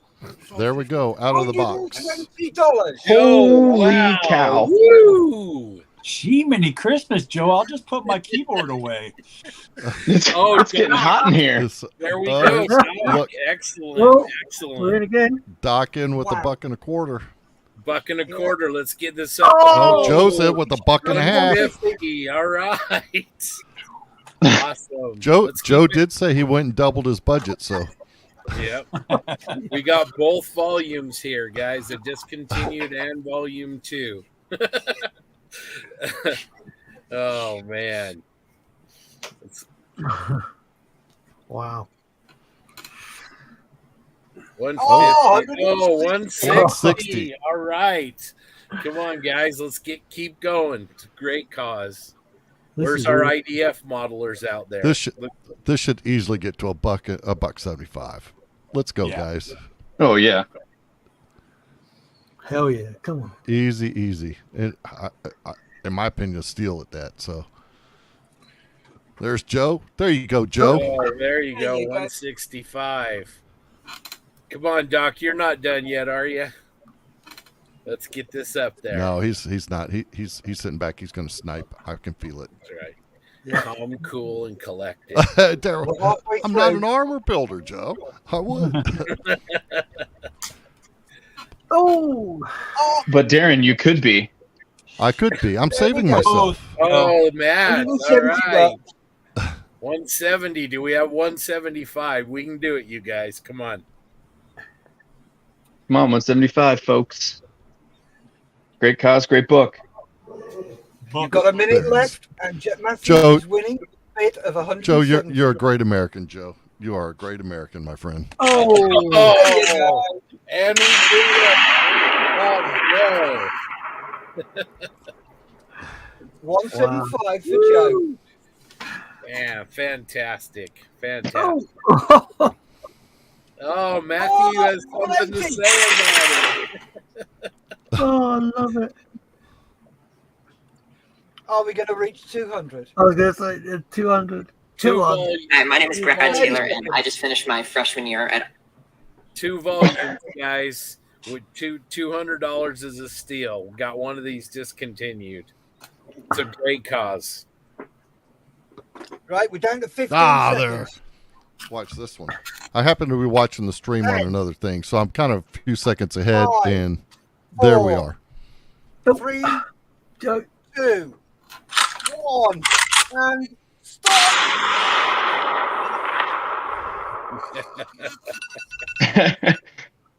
There we go. Out of the box. $120. Holy cow. Woo! Gee, mini Christmas, Joe. I'll just put my keyboard away. It's getting hot in here. There we go. Look, Excellent. Well, Excellent. we're in again. Doc in with Wow. a $1.25. Buck and a quarter. Let's get this up. Oh, Joe's in with a $1.50. 150. All right. Awesome. Joe Let's keep it- did say he went and doubled his budget, so Yep. We got both volumes here, guys. The discontinued and volume 2. Oh, man. Wow. 150. Oh, 160. All right. Come on, guys. Let's keep going. It's a great cause. Where's our IDF modelers out there? this should easily get to $1.75. Let's go, guys. Oh yeah. Hell yeah. Come on. Easy. And I, in my opinion, a steal at that. So there's Joe. There you go, Joe. Oh, there you go. 165. Come on, Doc. You're not done yet, are you? Let's get this up there. No, he's not. He's sitting back. He's going to snipe. I can feel it. That's right. Calm, cool, and collected. Daryl, I'm not an armor builder, Joe. I would. Oh. But Darren, you could be. I could be. I'm saving myself. Oh, Matt. All 170 right. 170. Do we have 175? We can do it, you guys. Come on. Come on, 175, folks. Great cause, great book. You've got a minute left, and Matthew Joe- is winning a bid of 170. Joe, you're a great American, Joe. You are a great American, my friend. Oh, and we do it. Oh, 175 for Joe. yeah, fantastic. Fantastic. Oh, Matthew has something to say about it. Oh, I love it. Are we going to reach 200? I was going to say 200. 200. Hi, my name is Brad Taylor, and I just finished my freshman year at. 2 volumes, guys. With $200 is a steal. Got one of these discontinued. It's a great cause. Right, we're down to 15 there. seconds. Watch this one. I happen to be watching the stream on another thing, so I'm kind of a few seconds ahead, and there we are. 3, 2, 1, and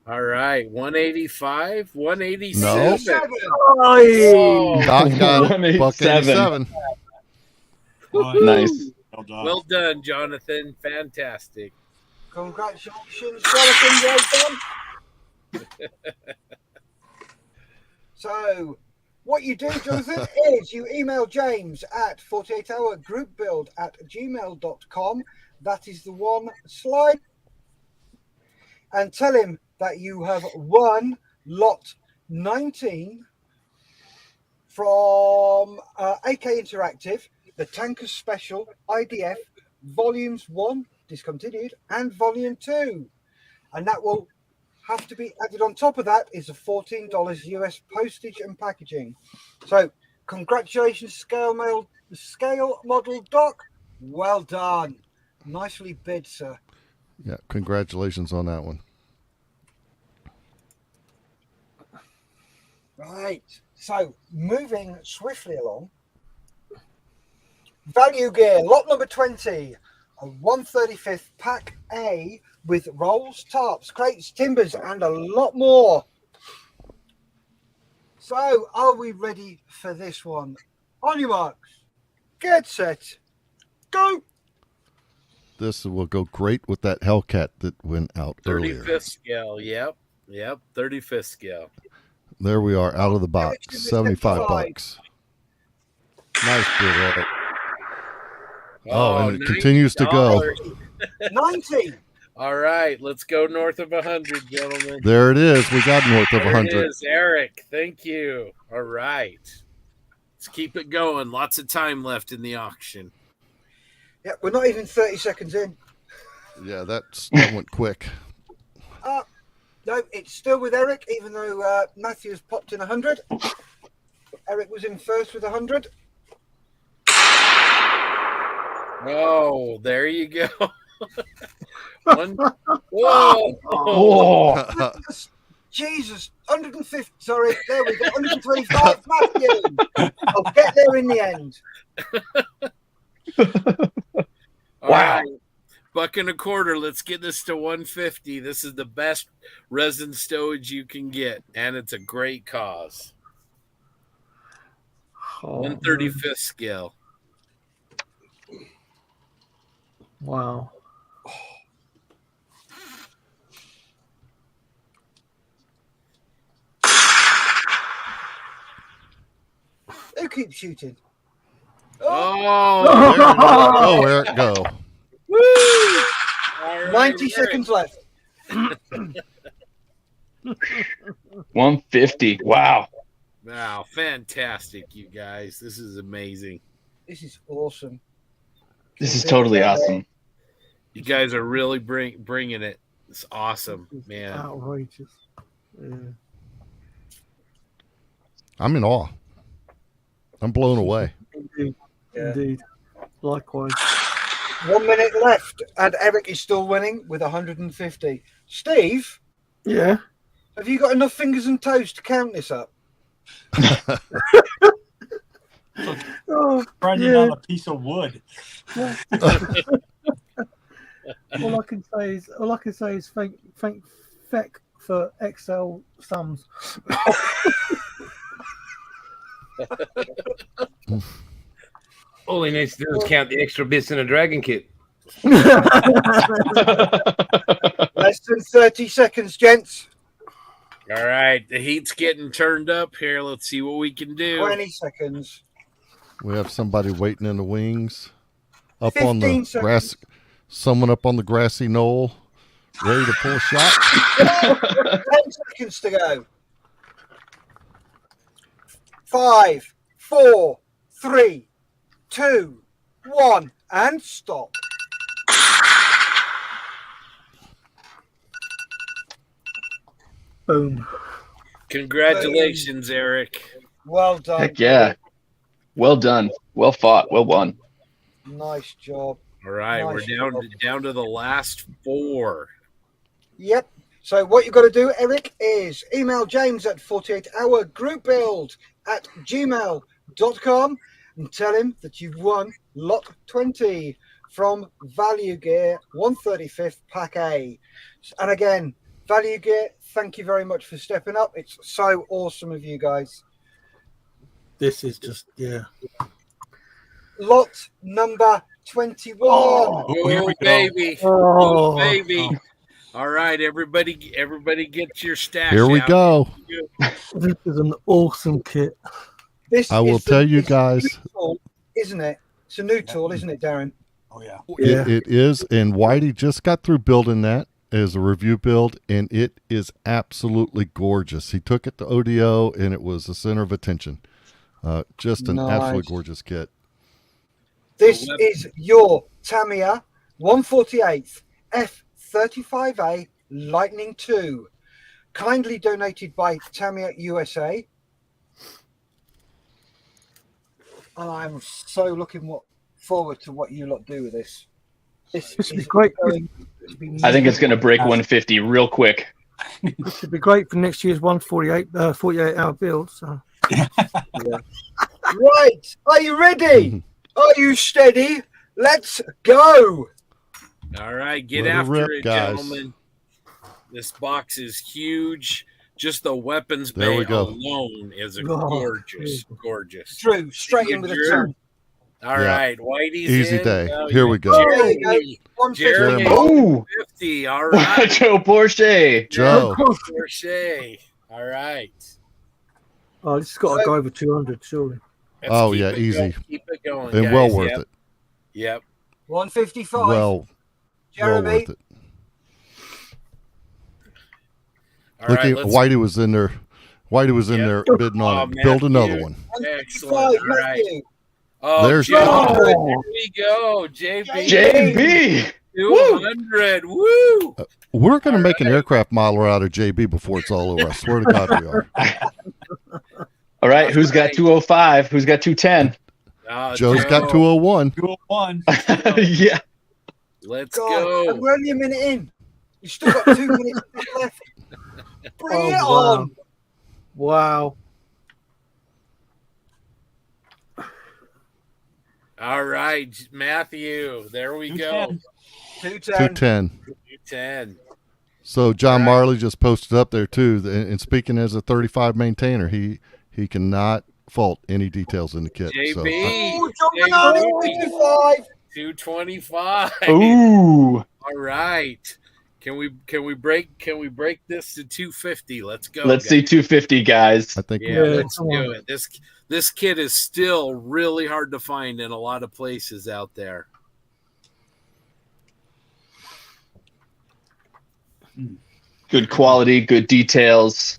All right, 185, 187. No. Oh, Doc got it. Buck 87. Nice. Well done, Jonathan. Fantastic. Congratulations, Jonathan. Well done. So, what you do, Jonathan, is you email James at 48hourgroupbuild@gmail.com. That is the one slide. And tell him that you have won lot 19 from AK Interactive, the Tankers Special IDF Volumes 1, discontinued, and Volume 2. And that will have to be added on top of that is a $14 US postage and packaging. So, congratulations, Scale Model Doc. Well done. Nicely bid, sir. Yeah, congratulations on that one. Right. So, moving swiftly along. Value gear, lot number 20, a 135th pack A with rolls, tarps, crates, timbers, and a lot more. So, are we ready for this one? On your marks, get set, go. This will go great with that Hellcat that went out earlier. 35th scale. Yep. 35th scale. There we are, out of the box. 75 bucks. Nice bid, Eric. Oh, and it continues to go. 90. All right, let's go north of 100, gentlemen. There it is. We got north of 100. There it is, Eric. Thank you. All right. Let's keep it going. Lots of time left in the auction. Yeah, we're not even 30 seconds in. Yeah, that went quick. No, it's still with Eric, even though Matthew's popped in 100. Eric was in first with 100. Oh, there you go. Whoa. Jesus, 150. Sorry, there we go. 125. Matthew. I'll get there in the end. All right. $1.25. Let's get this to 150. This is the best resin stowage you can get, and it's a great cause. 135th scale. Wow. Who keeps shooting? Oh, where it go? Woo! 90 seconds left. 150. Wow. Wow, fantastic, you guys. This is amazing. This is awesome. This is totally awesome. You guys are really bringing it. It's awesome, man. Outrageous. Yeah. I'm in awe. I'm blown away. Indeed. Indeed. Likewise. 1 minute left, and Eric is still winning with 150. Steve? Yeah? Have you got enough fingers and toes to count this up? Grinding on a piece of wood. All I can say is thank Feck for Excel sums. All he needs to do is count the extra bits in a dragon kit. Less than 30 seconds, gents. All right, the heat's getting turned up here. Let's see what we can do. 20 seconds. We have somebody waiting in the wings, up 15 on the seconds. grass. Someone up on the grassy knoll, ready to pull a shot. 10 seconds to go. 5, 4, 3, 2, 1, and stop. Boom. Congratulations, Eric. Well done. Heck yeah. Well done. Well fought. Well won. Nice job. All right, Nice we're down to the last 4. Yep. So what you've got to do, Eric, is email James at 48hourgroupbuild@gmail.com and tell him that you've won lot 20 from Value Gear 135th Pack A. And again, Value Gear, thank you very much for stepping up. It's so awesome of you guys. This is just, yeah. Lot number 21. Oh, here we go. baby. Oh, baby. All right, everybody get your stash Here we out. go. This is an awesome kit. I will tell you guys. Tool, isn't it? It's a new tool, isn't it, Darren? Oh, yeah. It is, and Whitey just got through building that as a review build, and it is absolutely gorgeous. He took it to ODO, and it was the center of attention. Just an absolutely gorgeous kit. This is your Tamiya 148th F35A Lightning II, kindly donated by Tamiya USA. And I'm so looking forward to what you lot do with this. This should be great. I think it's going to break 150 real quick. This should be great for next year's 48-hour build. So. Right, are you ready? Are you steady? Let's go. All right, get Let it after rip, it, guys. gentlemen. This box is huge. Just the weapons There bay we go. alone is a Oh, gorgeous. Drew, straight in with a Drew. ton. All Yeah. right, Whitey's Easy in. day. Oh, Here yeah. we go. There you go. Jeremy, 150. 50. All right. Joe Porsche. Joe. Porsche. All right. Oh, this has got to go over 200, surely. Let's Oh, keep yeah, it easy. going. Keep it going, And guys. well worth Yep. it. Yep. 155. Well Jeremy. worth it. All Look right, at let's- Whitey was in there. Whitey was in there bidding on Oh, it. Build another Matthew. one. Excellent. All right. Matthew. Oh, There's JB. Joe. There we go. JB. JB. 200. Woo. We're going to make an aircraft modeler out of JB before it's all over. I swear to God we are. All right, who's got 205? Who's got 210? Joe's got 201. 201. Yeah. Let's God, go. and we're only a minute in. You've still got 2 minutes left. Bring it wow. on. Wow. All right, Matthew. There we go. 210. 210. 210. So John Marley just posted up there too. And speaking as a 35 maintainer, he cannot fault any details in the kit. JB. So, Oh, jumping on it. 225. 225. Ooh. All right. Can we break this to 250? Let's go. Let's see 250, guys. I think Yeah, let's do it. This kit is still really hard to find in a lot of places out there. Good quality, good details.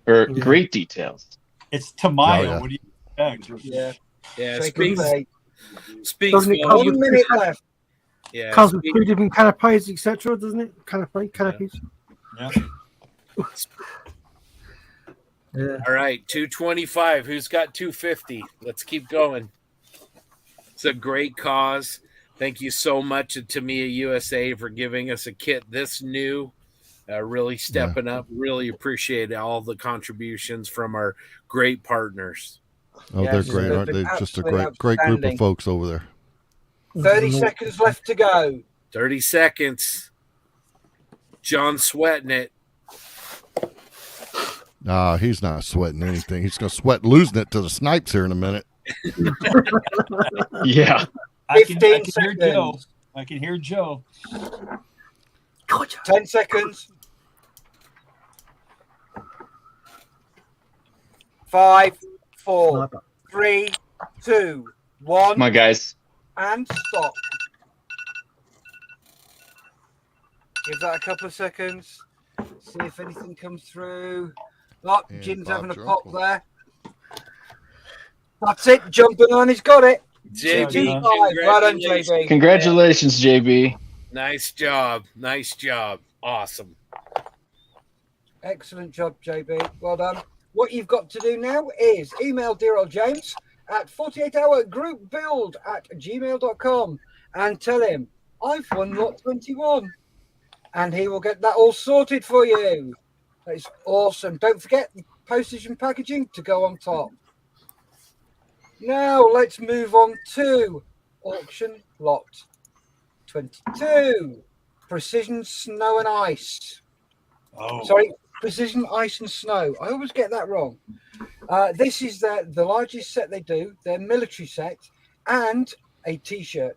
Or great details. It's Tamiya. Oh, yeah. What do you expect? Yeah. Yeah, Say speaks goodbye. Doesn't it come 1 with minute left. Yeah, comes with 2 different canapes, etc., doesn't it? Canopies. Yeah. Yeah. All right, 225. Who's got 250? Let's keep going. It's a great cause. Thank you so much to Tamiya USA for giving us a kit this new. really stepping up. Really appreciate all the contributions from our great partners. Oh, Yes, they're great, they've aren't been they? Just a absolutely great group of outstanding. folks over there. 30 seconds left to go. 30 seconds. John sweating it. Nah, he's not sweating anything. He's going to sweat losing it to the snipes here in a minute. Yeah. I can 15 hear Joe. seconds. I can hear Joe. 10 seconds. 5, 4, 3, 2, 1. Come on, guys. And stop. Give that a couple of seconds. See if anything comes through. Oh, And Jim's Bob having a Jones pop will- there. That's it. Jumping on. He's got it. JB, 2-5. Well done, JB. Congratulations, JB. Nice job. Nice job. Awesome. Excellent job, JB. Well done. What you've got to do now is email dear old James at 48hourgroupbuild@gmail.com and tell him I've won lot 21, and he will get that all sorted for you. That's awesome. Don't forget the postage and packaging to go on top. Now let's move on to auction lot 22, Precision Snow and Ice. Oh, Sorry, Precision Ice and Snow. I always get that wrong. This is the largest set they do, their military set, and a T-shirt.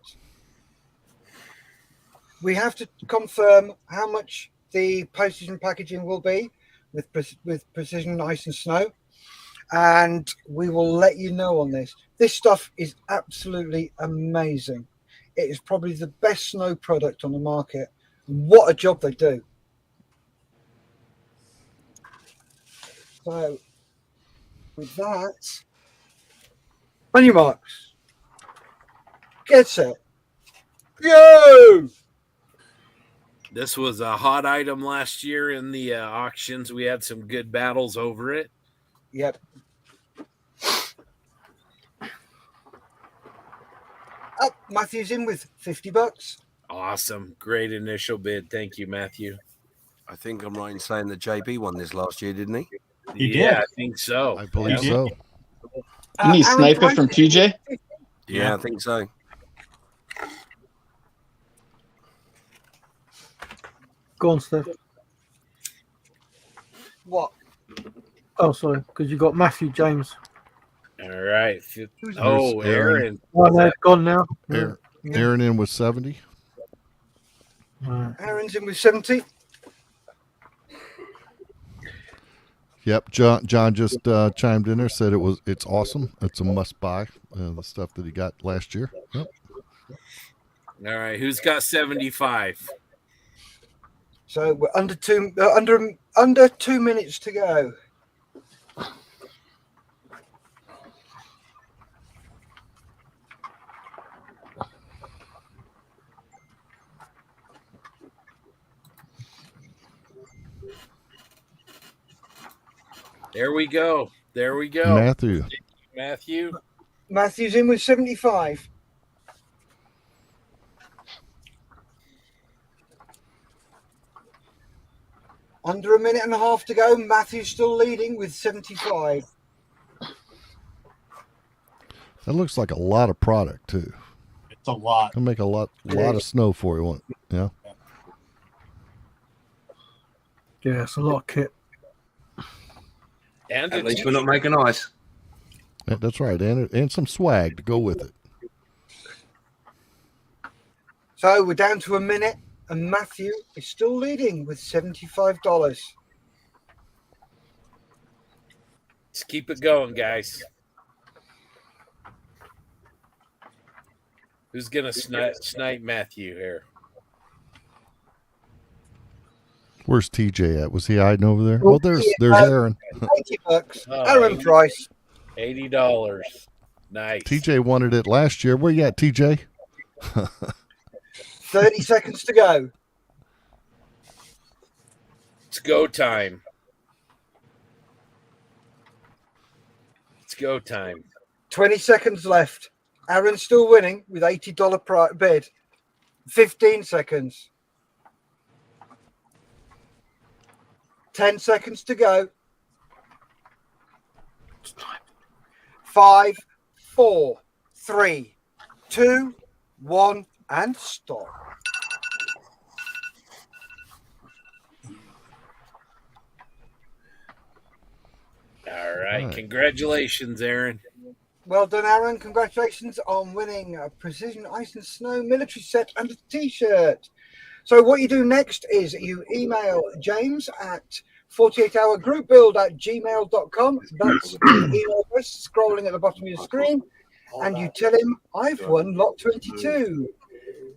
We have to confirm how much the postage and packaging will be with Precision Ice and Snow, and we will let you know on this. This stuff is absolutely amazing. It is probably the best snow product on the market. What a job they do. So, with that, on your marks, get set, go! This was a hot item last year in the auctions. We had some good battles over it. Yep. Up, Matthew's in with $50. Awesome. Great initial bid. Thank you, Matthew. I think I'm right in saying that JB won this last year, didn't he? He Yeah, did. I think so. I believe Yeah. so. Can you Aaron snipe it Price from TJ? Yeah, I think so. Go on, Steph. What? Oh, sorry, because you got Matthew James. All right. Who's Oh, Aaron? Aaron. Oh, no, it's gone now. Aaron in with 70. Right. Aaron's in with 70. Yep, John just chimed in there, said it's awesome. It's a must buy. The stuff that he got last year. Yep. All right. Who's got 75? So we're under 2 minutes to go. There we go. There we go. Matthew. Matthew. Matthew's in with 75. Under a minute and a half to go. Matthew's still leading with 75. That looks like a lot of product too. It's a lot. I'll make a lot of snow for you. Yeah. Yeah, it's a lot of kit. And At least we're not making ice. Yeah, that's right, and some swag to go with it. So we're down to a minute, and Matthew is still leading with $75. Let's keep it going, guys. Who's going to snipe Matthew here? Where's TJ at? Was he hiding over there? Oh, there's Aaron. $80. Oh, Aaron Price. $80. Nice. TJ wanted it last year. Where you at, TJ? 30 seconds to go. It's go time. It's go time. 20 seconds left. Aaron's still winning with $80 bid. 15 seconds. 10 seconds to go. 5, 4, 3, 2, 1, and stop. All right. Congratulations, Aaron. Well done, Aaron. Congratulations on winning a Precision Ice and Snow military set and a t-shirt. So what you do next is you email James at 48hourgroupbuild@gmail.com. That's the email address scrolling at the bottom of your screen. And you tell him, I've won lot 22.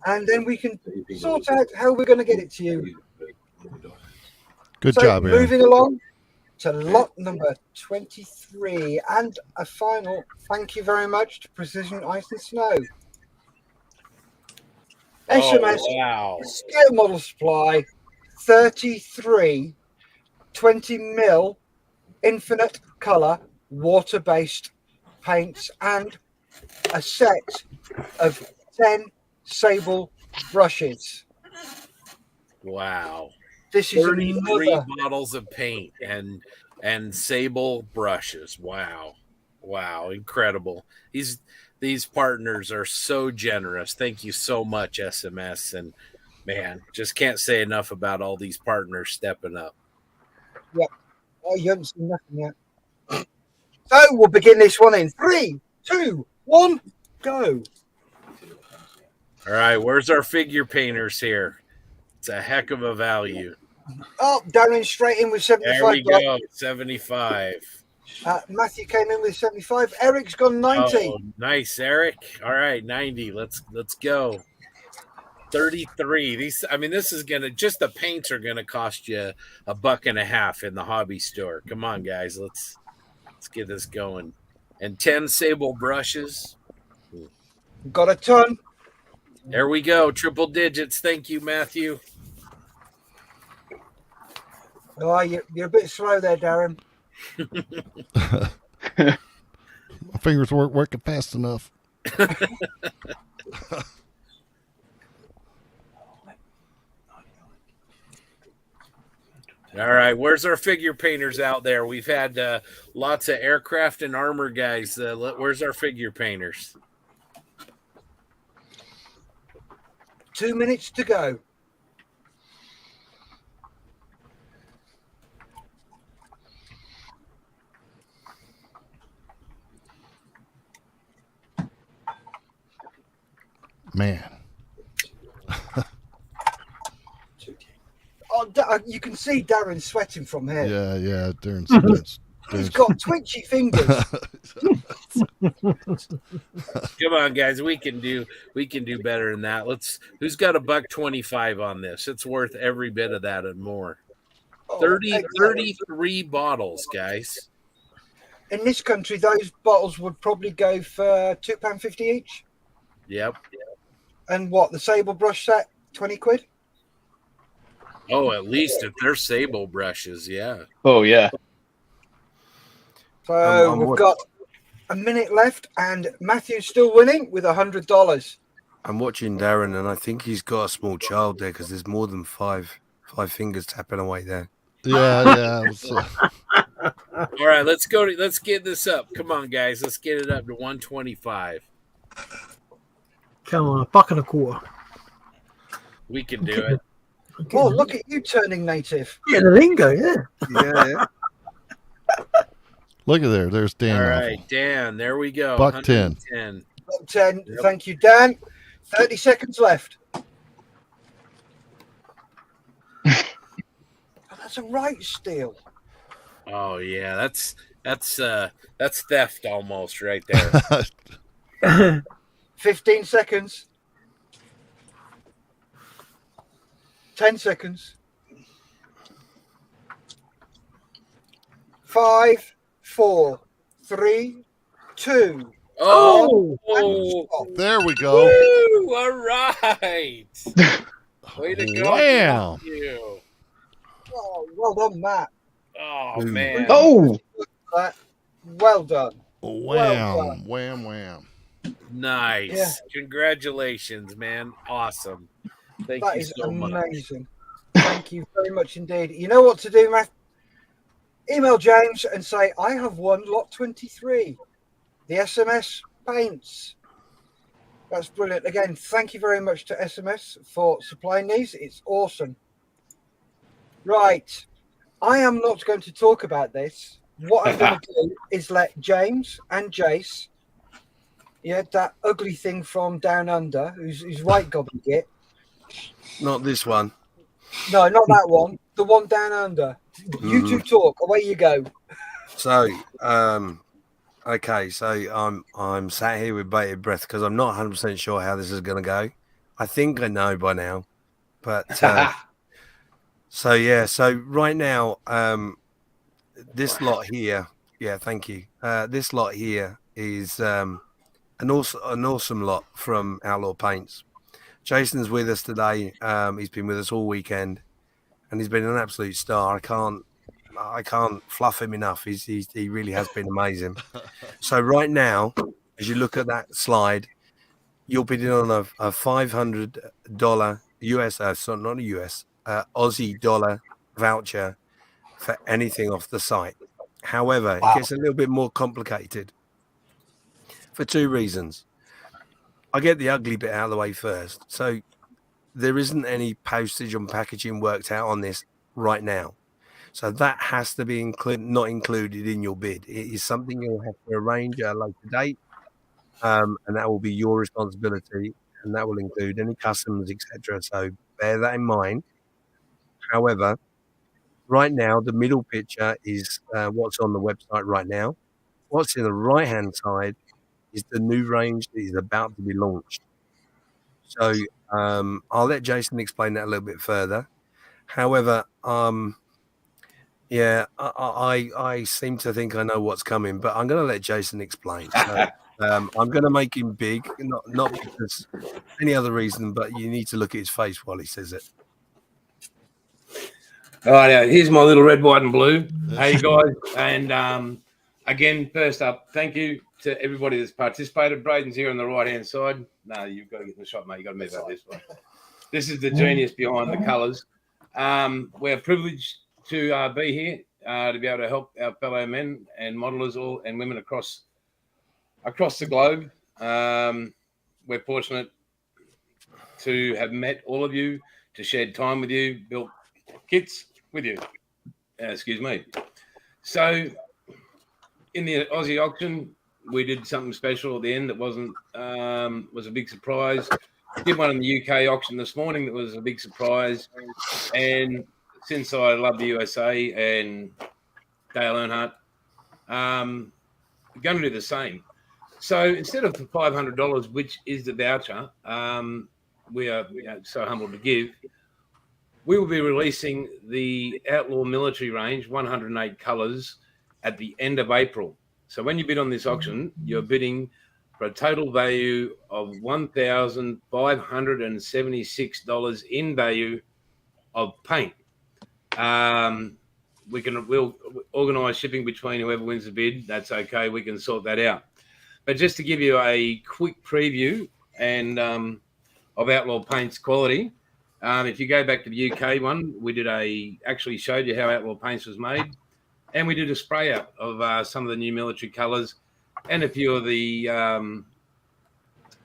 And then we can sort out how we're going to get it to you. Good job, Aaron. Moving along to lot number 23. And a final thank you very much to Precision Ice and Snow. SMS wow. Scale Model Supply 33 20mm infinite color water-based paints and a set of 10 sable brushes. Wow. This is 33 another bottles of paint and sable brushes. Wow. Wow. Incredible. These partners are so generous. Thank you so much, SMS. And man, just can't say enough about all these partners stepping up. Yeah. Oh, you haven't seen nothing yet. So we'll begin this one in 3, 2, 1, go. All right, where's our figure painters here? It's a heck of a value. Oh, Darren straight in with 75. There we go, 75. Matthew came in with 75. Eric's gone 90. Oh, nice, Eric. All right, 90. Let's go. 33. This is gonna just the paints are gonna cost you $1.50 in the hobby store. Come on, guys, let's get this going. And 10 sable brushes. Got a ton. There we go. Triple digits. Thank you, Matthew. Oh, you're a bit slow there, Darren. My fingers weren't working fast enough. All right, where's our figure painters out there? We've had lots of aircraft and armor guys. Where's our figure painters? 2 minutes to go. Man. Oh, you can see Darren sweating from here. Yeah, Darren's He's got twitchy fingers. Come on, guys, we can do better than that. Who's got $1.25 on this? It's worth every bit of that and more. 33 bottles, guys. In this country, those bottles would probably go for £2.50 each. Yep. And what, the sable brush set, 20 quid? Oh, at least if they're sable brushes, yeah. Oh, yeah. So we've got a minute left, and Matthew's still winning with $100. I'm watching Darren, and I think he's got a small child there because there's more than five fingers tapping away there. Yeah. All right, let's go. Let's get this up. Come on, guys. Let's get it up to 125. Come on, $1.25. We can do it. Oh, look at you turning native. Yeah, the lingo, yeah. Yeah. Look at there. There's Dan. All right, Dan. There we go. $1.10. $1.10. Yep. Thank you, Dan. 30 seconds left. That's a right steal. Oh yeah, that's theft almost right there. 15 seconds. 10 seconds. 5, 4, 3, 2. Oh, there we go. Woo, all right. Way to go. Wow. Thank you. Oh, well done, Matt. Oh, man. Oh. Well done. Wham, wham. Nice. Yeah. Congratulations, man. Awesome. Thank That you is so much. amazing. Thank you very much indeed. You know what to do, Matt? email James and say, I have won lot 23, the SMS paints. That's brilliant. Again, thank you very much to SMS for supplying these. It's awesome. Right. I am not going to talk about this. What I'm going to do is let James and Jace, that ugly thing from Down Under, who's white gobblegit. Not this one. No, not that one. The one Down Under. You two talk. Away you go. So, okay. So I'm sat here with bated breath because I'm not 100% sure how this is going to go. I think I know by now, but so yeah. So right now, this lot here. Yeah, thank you. This lot here is an awesome lot from Outlaw Paints. Jason's with us today. He's been with us all weekend, and he's been an absolute star. I can't fluff him enough. He really has been amazing. So right now, as you look at that slide, you'll be on a $500 US, so not a US, Aussie dollar voucher for anything off the site. However, it gets a little bit more complicated for two reasons. I get the ugly bit out of the way first. So there isn't any postage and packaging worked out on this right now. So that has to be not included in your bid. It is something you'll have to arrange at a later date, and that will be your responsibility, and that will include any customs, etc. So bear that in mind. However, right now, the middle picture is what's on the website right now. What's in the right-hand side is the new range that is about to be launched. So I'll let Jason explain that a little bit further. However, yeah, I seem to think I know what's coming, but I'm going to let Jason explain. So, I'm going to make him big, not because any other reason, but you need to look at his face while he says it. All right, here's my little red, white, and blue. Hey, guys. And again, first up, thank you to everybody that's participated. Braden's here on the right-hand side. No, you've got to get in the shot, mate. You've got to move out this way. This is the genius behind the colours. We're privileged to be here to be able to help our fellow men and modelers all and women across the globe. We're fortunate to have met all of you, to share time with you, built kits with you. Excuse me. So in the Aussie auction, we did something special at the end that was a big surprise. Did one in the UK auction this morning that was a big surprise. And since I love the USA and Dale Earnhardt, I'm going to do the same. So instead of the $500, which is the voucher, we are so humbled to give, we will be releasing the Outlaw Military Range, 108 colours, at the end of April. So when you bid on this auction, you're bidding for a total value of $1,576 in value of paint. We'll organise shipping between whoever wins the bid. That's okay. We can sort that out. But just to give you a quick preview and of Outlaw Paint's quality, if you go back to the UK one, we actually showed you how Outlaw Paints was made, and we did a spray out of some of the new military colours and a few of the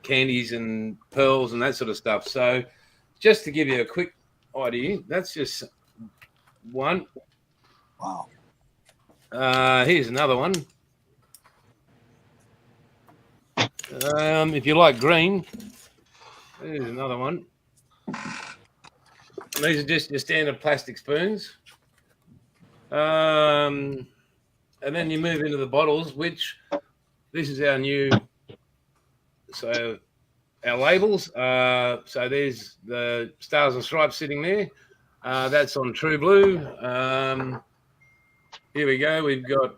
candies and pearls and that sort of stuff. So just to give you a quick idea, that's just one. Wow. Here's another one. If you like green, here's another one. These are just your standard plastic spoons. And then you move into the bottles, which this is our new, so our labels. So there's the Stars and Stripes sitting there. That's on True Blue. Here we go. We've got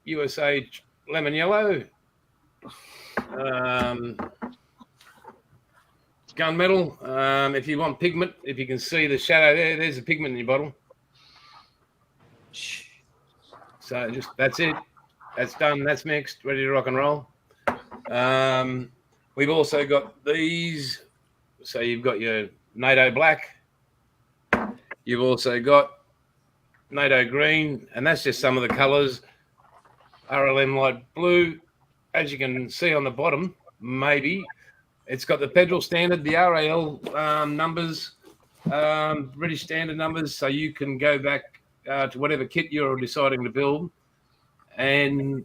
USA Lemon Yellow. Gunmetal. If you want pigment, if you can see the shadow there's the pigment in your bottle. So that's it. That's done. That's mixed. Ready to rock and roll. We've also got these. So you've got your NATO Black. You've also got NATO green, and that's just some of the colours. RLM light blue, as you can see on the bottom, maybe. It's got the federal standard, the RAL numbers, British standard numbers, so you can go back to whatever kit you're deciding to build and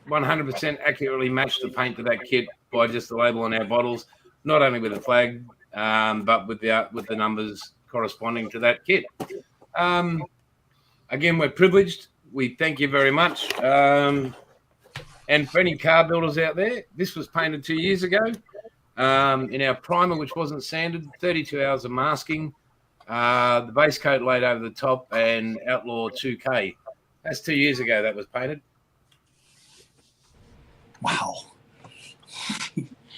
100% accurately match the paint to that kit by just the label on our bottles, not only with the flag, but with the numbers corresponding to that kit. Again, we're privileged. We thank you very much. And for any car builders out there, this was painted 2 years ago in our primer, which wasn't sanded, 32 hours of masking, the base coat laid over the top, and Outlaw 2K. That's 2 years ago that was painted. Wow.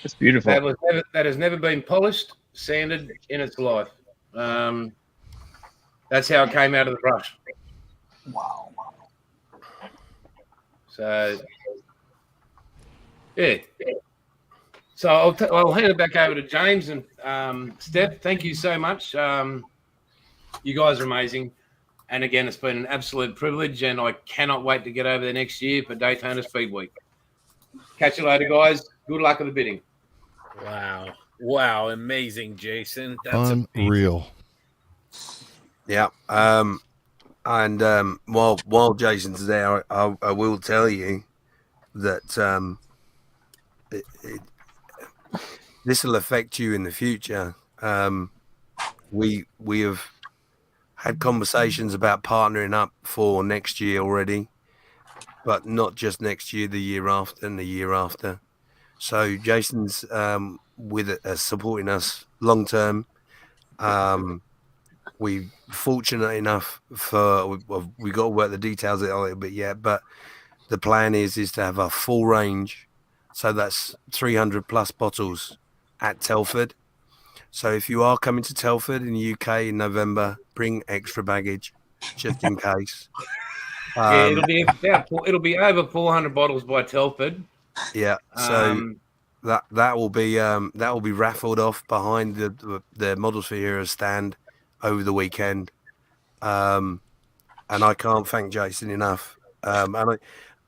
That's beautiful. That has never been polished, sanded in its life. That's how it came out of the brush. Wow. So, yeah. So I'll hand it back over to James and Steph. Thank you so much. You guys are amazing. And again, it's been an absolute privilege, and I cannot wait to get over there next year for Daytona Speed Week. Catch you later, guys. Good luck with the bidding. Wow. Amazing, Jason. That's unreal. Yeah. And while Jason's there, I will tell you that this will affect you in the future. We have had conversations about partnering up for next year already, but not just next year, the year after and the year after. So Jason's with supporting us long term. We're fortunate enough we got to work the details a little bit yet, but the plan is to have a full range. So that's 300 plus bottles at Telford. So if you are coming to Telford in the UK in November, bring extra baggage just in case. Yeah, it'll be over 400 bottles by Telford. Yeah, so that will be raffled off behind the Models for Heroes stand over the weekend. And I can't thank Jason enough. And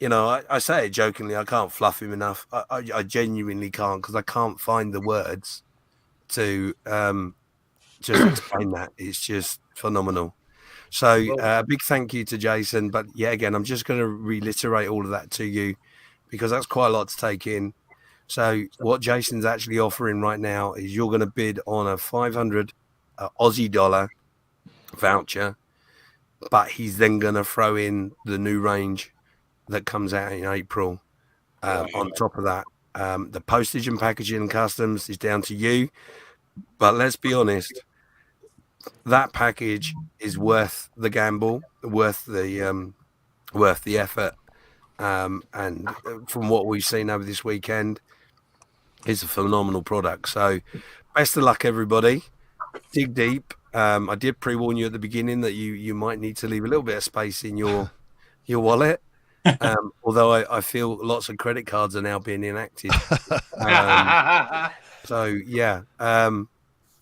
I say it jokingly, I can't fluff him enough. I genuinely can't, because I can't find the words to just explain that. It's just phenomenal. So a big thank you to Jason. But yeah, again, I'm just going to reiterate all of that to you, because that's quite a lot to take in. So what Jason's actually offering right now is you're going to bid on a 500 Aussie dollar voucher, but he's then going to throw in the new range that comes out in April. On top of that, the postage and packaging and customs is down to you. But let's be honest, that package is worth the gamble, worth the effort. And from what we've seen over this weekend, it's a phenomenal product. So best of luck, everybody. Dig deep. I did pre-warn you at the beginning that you might need to leave a little bit of space in your wallet. Although I feel lots of credit cards are now being enacted. So yeah,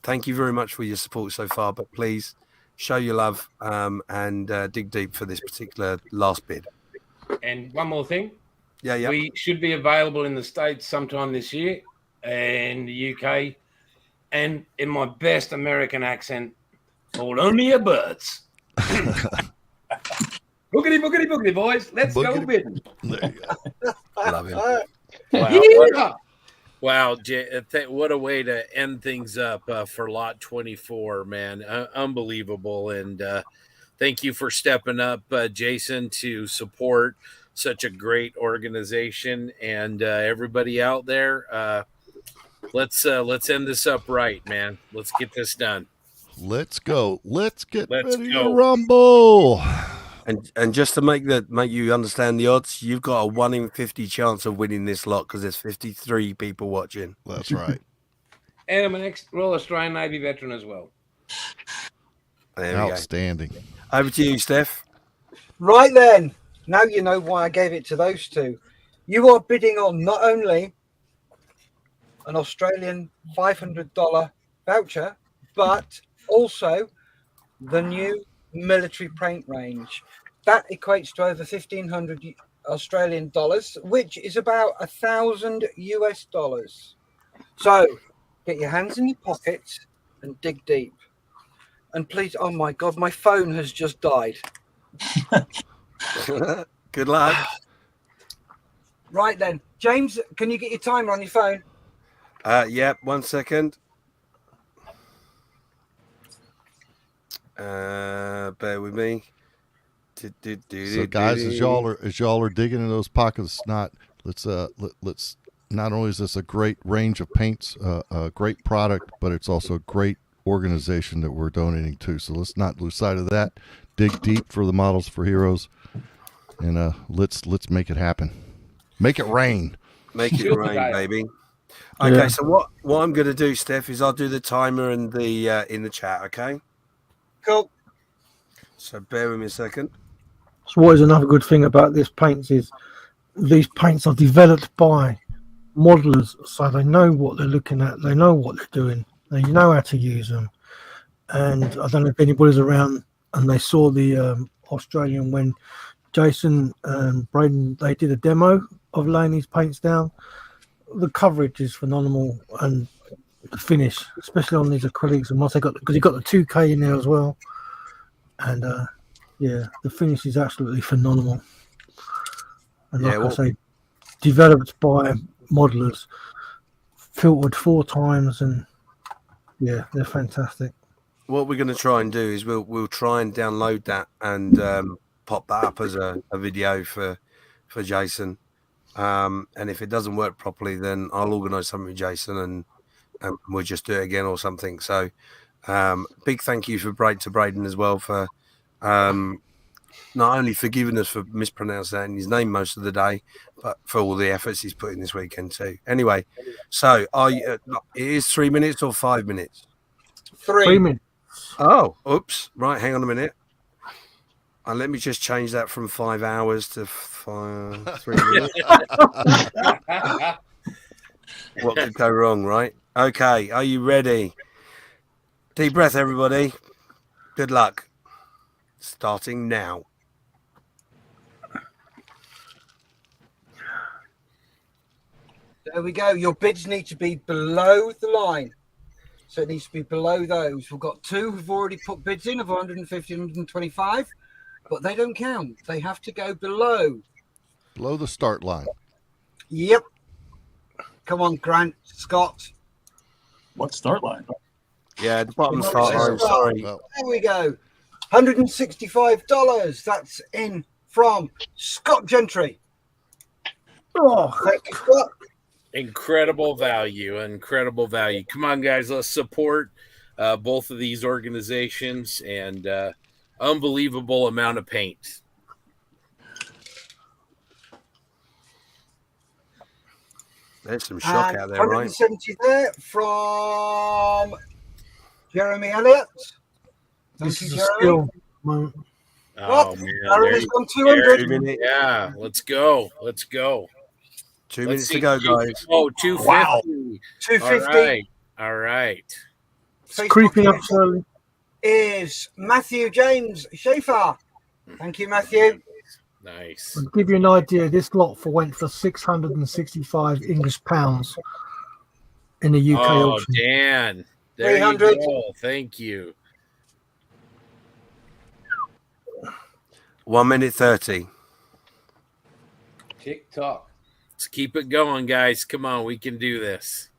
thank you very much for your support so far, but please show your love and dig deep for this particular last bid. And one more thing. Yeah. We should be available in the States sometime this year and the UK. And in my best American accent, hold on to your butts. Boogity, boogity, boogity, boys. Let's go bidding. There you go. Love him. Wow, what a way to end things up for Lot 24, man. Unbelievable. And thank you for stepping up, Jason, to support such a great organization. And everybody out there, let's end this up right, man. Let's get this done. Let's go. Let's get ready to rumble. And just to make you understand the odds, you've got a 1 in 50 chance of winning this lot, because there's 53 people watching. That's right. And I'm an ex-Royal Australian Navy veteran as well. Outstanding. Over to you, Steph. Right then. Now you know why I gave it to those two. You are bidding on not only an Australian $500 voucher, but also the new military paint range. That equates to over 1,500 Australian dollars, which is about $1,000 US. So get your hands in your pockets and dig deep. And please, oh my God, my phone has just died. Good luck. Right then, James, can you get your timer on your phone? Yeah, 1 second. Bear with me. So, guys, as y'all are digging in those pockets, let's not only is this a great range of paints, a great product, but it's also a great organization that we're donating to. So let's not lose sight of that. Dig deep for the Models for Heroes, and let's make it happen. Make it rain. Make it rain, baby. Okay, so what I'm going to do, Steph, is I'll do the timer and the in the chat. Okay. Cool. So bear with me a second. So what is another good thing about this paints is these paints are developed by modelers, so they know what they're looking at, they know what they're doing, they know how to use them. And I don't know if anybody's around and they saw the Australian when Jason and Braden, they did a demo of laying these paints down. The coverage is phenomenal, and the finish, especially on these acrylics, and once they got, because you got the 2K in there as well, and yeah, the finish is absolutely phenomenal. And like I say, developed by modelers, filtered 4 times, and yeah, they're fantastic. What we're going to try and do is we'll try and download that and pop that up as a video for Jason. And if it doesn't work properly, then I'll organise something with Jason and we'll just do it again or something. So big thank you to Braden as well for not only forgiving us for mispronouncing his name most of the day, but for all the efforts he's put in this weekend too. Anyway, so it is 3 minutes or 5 minutes? 3 minutes. Oh, oops. Right, hang on a minute. And let me just change that from 5 hours to 3 minutes. What could go wrong, right? Okay, are you ready? Deep breath, everybody. Good luck. Starting now. There we go. Your bids need to be below the line. So it needs to be below those. We've got 2 who've already put bids in of 150 and 125, but they don't count. They have to go below. Below the start line. Yep. Come on, Grant, Scott. What start line? Yeah, the bottom start line. Sorry. There we go. $165. That's in from Scott Gentry. Oh, thank you, Scott. Incredible value. Come on, guys, let's support both of these organizations, and unbelievable amount of paint. There's some shock out there, right? 170 there from Jeremy Elliott. Thank you, Jeremy. Oh, man. Aaron has gone 200. Yeah, let's go. 2 minutes to go, guys. Oh, 250. Wow. 250. All right. It's creeping up slowly. Is Matthew James Schaefer. Thank you, Matthew. Nice. I'll give you an idea. This lot went for 665 English pounds in the UK auction. Dan. There 300. you go. Thank you. 1 minute 30. Tick tock. Let's keep it going, guys. Come on, we can do this.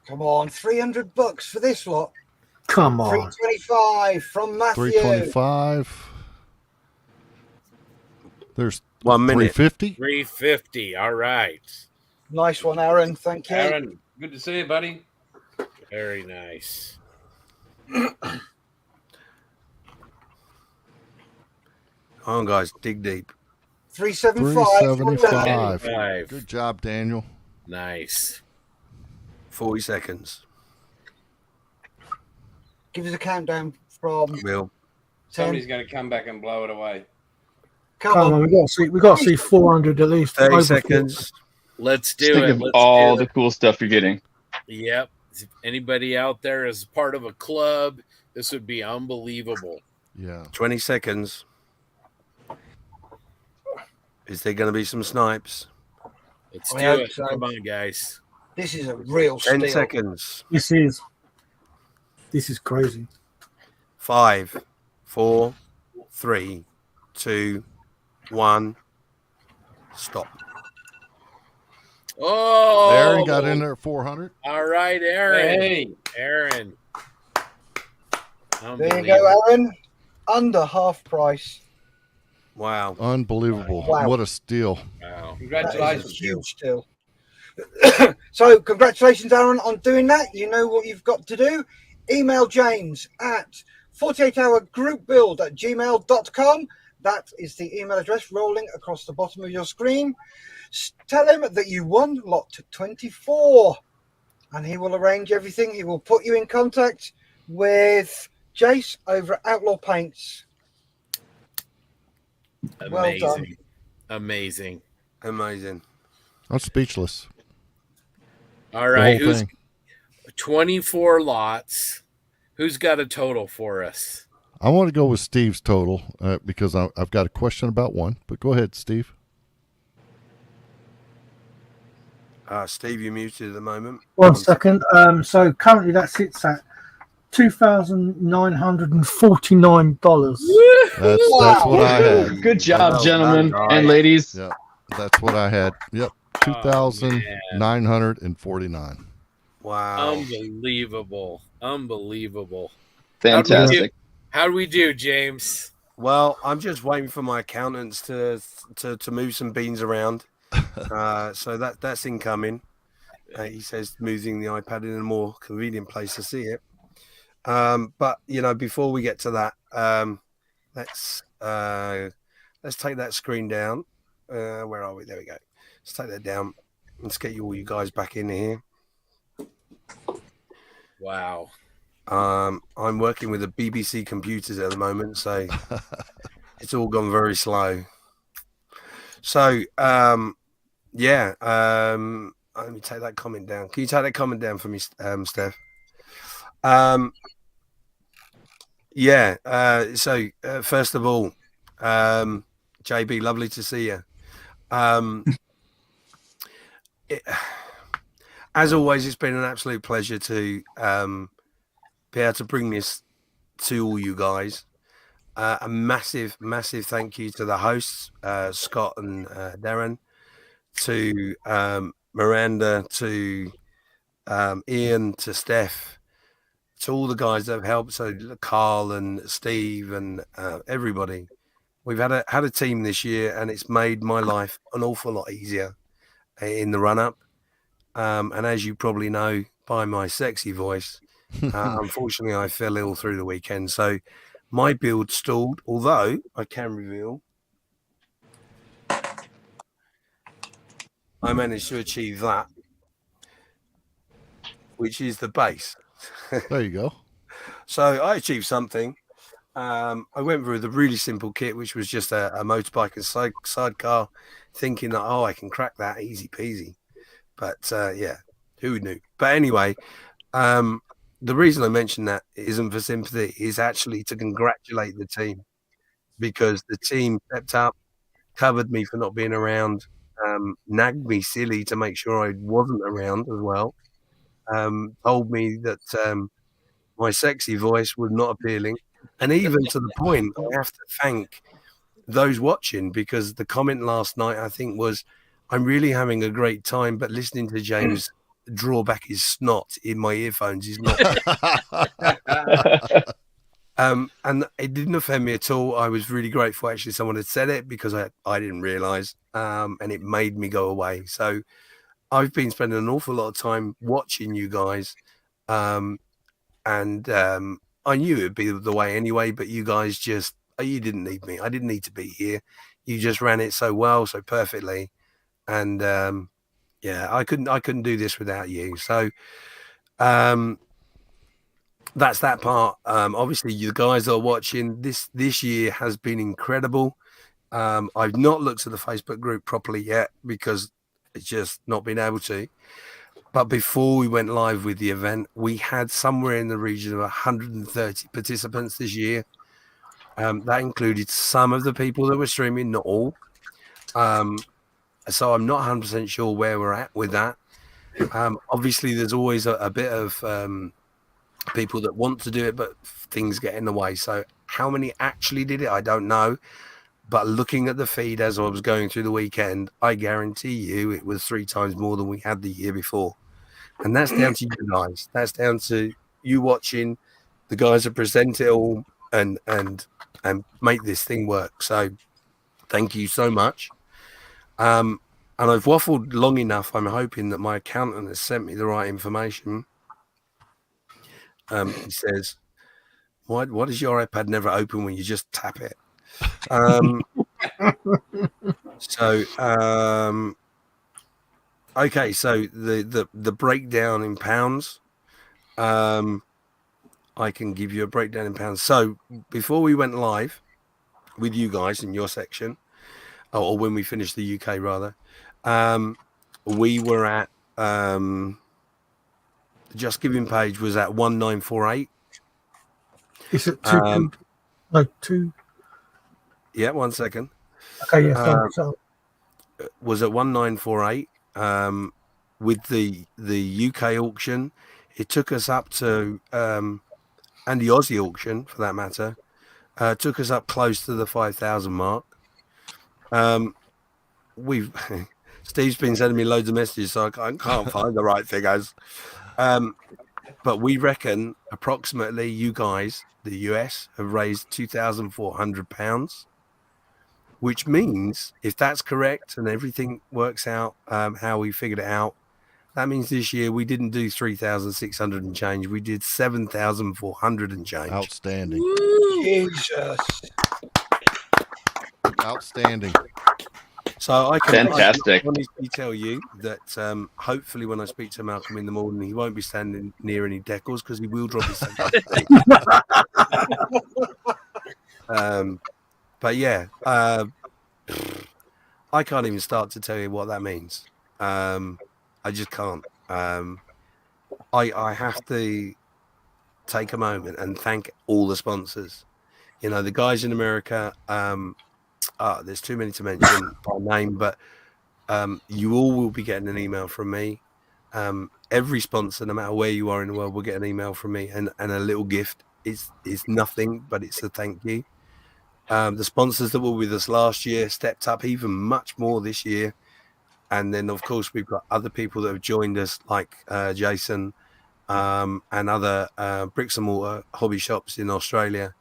Come on, $300 for this lot. Come on. 325 from Matthew. 325. There's 1 minute. 350. 350. All right. Nice one, Aaron. Thank you. Aaron, good to see you, buddy. Very nice. Come on, guys. Dig deep. 375. 375. Good job, Daniel. Nice. 40 seconds. Give us a countdown from Will. 10. Somebody's going to come back and blow it away. Come on, we got to see 400 at least. 30 over seconds. Let's Just do think it. of Let's all do the cool stuff you're getting. it. Yep. If anybody out there is part of a club, this would be unbelievable. Yeah. 20 seconds. Is there going to be some snipes? Let's I do hope it. so. Come on, guys. This is a real 10 steal. seconds. This is crazy. 5, 4, 3, 2, 1. Stop. Oh, Aaron got in there at 400. All right, Aaron. Hey. Aaron. There you go, Aaron. Under half price. Wow. Unbelievable. Wow. What a steal. Wow. That is a huge steal. So congratulations, Aaron, on doing that. You know what you've got to do. Email James at 48hourgroupbuild@gmail.com. That is the email address rolling across the bottom of your screen. Tell him that you won lot 24 and he will arrange everything. He will put you in contact with Jace over at Outlaw Paints. Well done. Amazing. Amazing. I'm speechless. All right. The whole Who's thing. 24 lots? Who's got a total for us? I want to go with Steve's total because I've got a question about one. But go ahead, Steve. Steve, you're muted at the moment. 1 second. So currently that sits at $2,949. That's what I had. Good job, Well gentlemen done, and guys. ladies. Yeah, that's what I had. Yep, 2,949. Wow. Unbelievable. Unbelievable. Fantastic. How do we do, James? Well, I'm just waiting for my accountants to move some beans around. So that's incoming. He says moving the iPad in a more convenient place to see it. But before we get to that, let's take that screen down. Where are we? There we go. Let's take that down. Let's get all you guys back in here. Wow. I'm working with the BBC computers at the moment, so it's all gone very slow. So, let me take that comment down. Can you take that comment down for me, Steph? First of all, JB, lovely to see you. As always, it's been an absolute pleasure to be able to bring this to all you guys. A massive, massive thank you to the hosts, Scott and Darren, to Miranda, to Ian, to Steph, to all the guys that have helped. So Carl and Steve and everybody. We've had a team this year, and it's made my life an awful lot easier in the run-up. And as you probably know by my sexy voice, unfortunately, I fell ill through the weekend. So my build stalled, although I can reveal I managed to achieve that, which is the base. There you go. So I achieved something. I went through the really simple kit, which was just a motorbike and sidecar, thinking that, I can crack that easy peasy. But who knew? But anyway, the reason I mention that isn't for sympathy, is actually to congratulate the team, because the team stepped up, covered me for not being around, nagged me silly to make sure I wasn't around as well, told me that my sexy voice was not appealing, and even to the point I have to thank those watching, because the comment last night, I think, was, I'm really having a great time, but listening to James draw back his snot in my earphones is not. And it didn't offend me at all. I was really grateful actually someone had said it, because I didn't realize, and it made me go away. So I've been spending an awful lot of time watching you guys, and I knew it'd be the way anyway, but you guys just, you didn't need me. I didn't need to be here. You just ran it so well, so perfectly. And I couldn't do this without you. So that's that part. Obviously, you guys are watching. This year has been incredible. I've not looked at the Facebook group properly yet because it's just not been able to. But before we went live with the event, we had somewhere in the region of 130 participants this year. That included some of the people that were streaming, not all. So I'm not 100% sure where we're at with that. Obviously, there's always a bit of people that want to do it, but things get in the way. So how many actually did it, I don't know. But looking at the feed as I was going through the weekend, I guarantee you it was 3 times more than we had the year before. And that's down to you guys. That's down to you watching, the guys that present it all and make this thing work. So thank you so much. And I've waffled long enough. I'm hoping that my accountant has sent me the right information. He says, why does your iPad never open when you just tap it? Okay, so the breakdown in pounds, I can give you a breakdown in pounds. So before we went live with you guys in your section, or when we finished the UK rather, we were at the Just Giving page was at 1948. Is it 2? Yeah, 1 second. Okay, yeah, sorry. Was at 1948. With the UK auction, it took us up to, and the Aussie auction for that matter, took us up close to the 5,000 mark. Steve's been sending me loads of messages, so I can't find the right figures. But we reckon approximately you guys, the US, have raised £2,400. Which means, if that's correct and everything works out how we figured it out, that means this year we didn't do 3,600 and change. We did 7,400 and change. Outstanding. Jesus. Outstanding. So I can Fantastic. honestly tell you that hopefully when I speak to Malcolm in the morning, he won't be standing near any decals because he will drop his But yeah, I can't even start to tell you what that means. I just can't. I have to take a moment and thank all the sponsors. You know, the guys in America, there's too many to mention by name, but you all will be getting an email from me. Every sponsor, no matter where you are in the world, will get an email from me and a little gift. It's nothing, but it's a thank you. The sponsors that were with us last year stepped up even much more this year. And then, of course, we've got other people that have joined us, like Jason and other bricks and mortar hobby shops in Australia,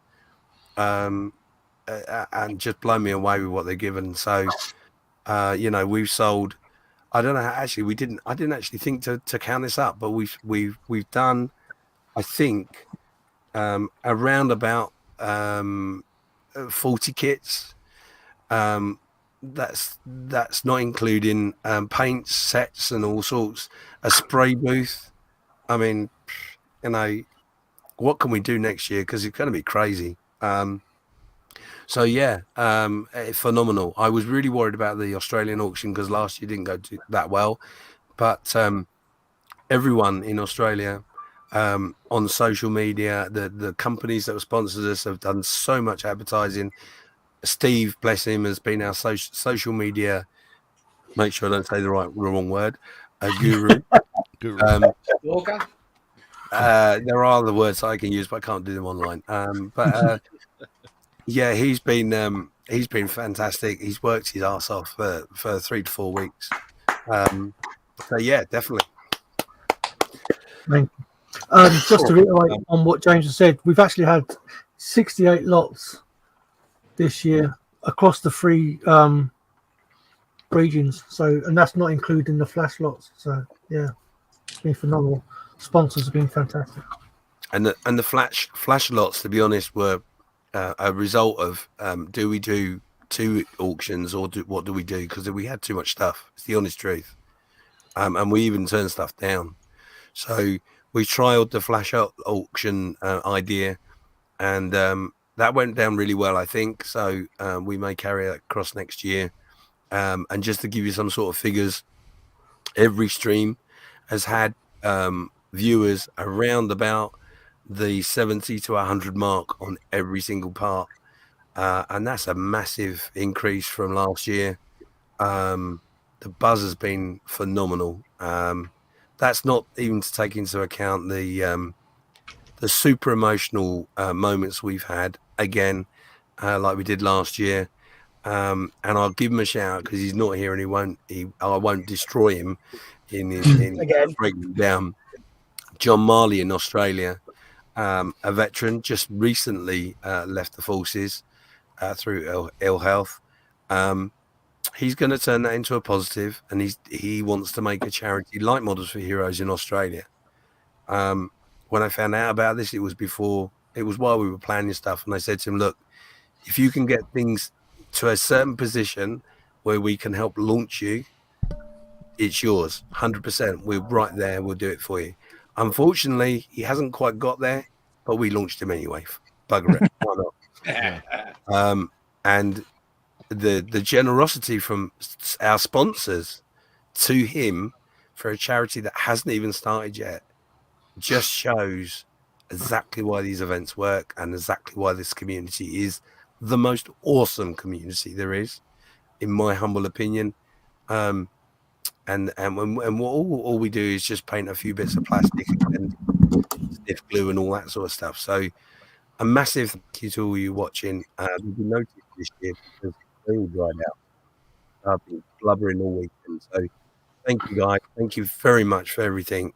and just blown me away with what they're given. So, you know, we've sold. I don't know how, actually. I didn't actually think to count this up, but we've done, I think, around about 40 kits. That's not including paints, sets, and all sorts. A spray booth. I mean, you know, what can we do next year? Because it's going to be crazy. So yeah, phenomenal. I was really worried about the Australian auction because last year didn't go that well, but everyone in Australia on social media, the companies that have sponsored us have done so much advertising. Steve, bless him, has been our social media. Make sure I don't say the wrong word. A guru. Walker. There are other words I can use, but I can't do them online. Yeah, he's been fantastic. He's worked his ass off for 3 to 4 weeks. So yeah, definitely. Thank you. Just to reiterate on what James has said, we've actually had 68 lots this year across the 3 regions. So, and that's not including the flash lots. So yeah, it's been phenomenal. Sponsors have been fantastic. And the flash lots, to be honest, were a result of do we do 2 auctions or what do we do? Because we had too much stuff. It's the honest truth. And we even turned stuff down. So we trialed the flash auction idea, and that went down really well, I think. So we may carry that across next year. And just to give you some sort of figures, every stream has had viewers around about the 70 to 100 mark on every single part. And that's a massive increase from last year. The buzz has been phenomenal. That's not even to take into account the super emotional moments we've had again, like we did last year. And I'll give him a shout out because he's not here, and I won't destroy him in breaking down. John Marley in Australia, a veteran, just recently left the forces through ill health. He's going to turn that into a positive, and he wants to make a charity like Models for Heroes in Australia. When I found out about this, it was while we were planning stuff, and I said to him, look, if you can get things to a certain position where we can help launch you, it's yours, 100%. We're right there. We'll do it for you. Unfortunately, he hasn't quite got there, but we launched him anyway. Bugger it. Why not? And the generosity from our sponsors to him for a charity that hasn't even started yet just shows exactly why these events work and exactly why this community is the most awesome community there is, in my humble opinion. And all we do is just paint a few bits of plastic and stiff glue and all that sort of stuff. So a massive thank you to all you watching. We've been noticed this year because they all dried out. I've been blubbering all weekend. So thank you, guys. Thank you very much for everything.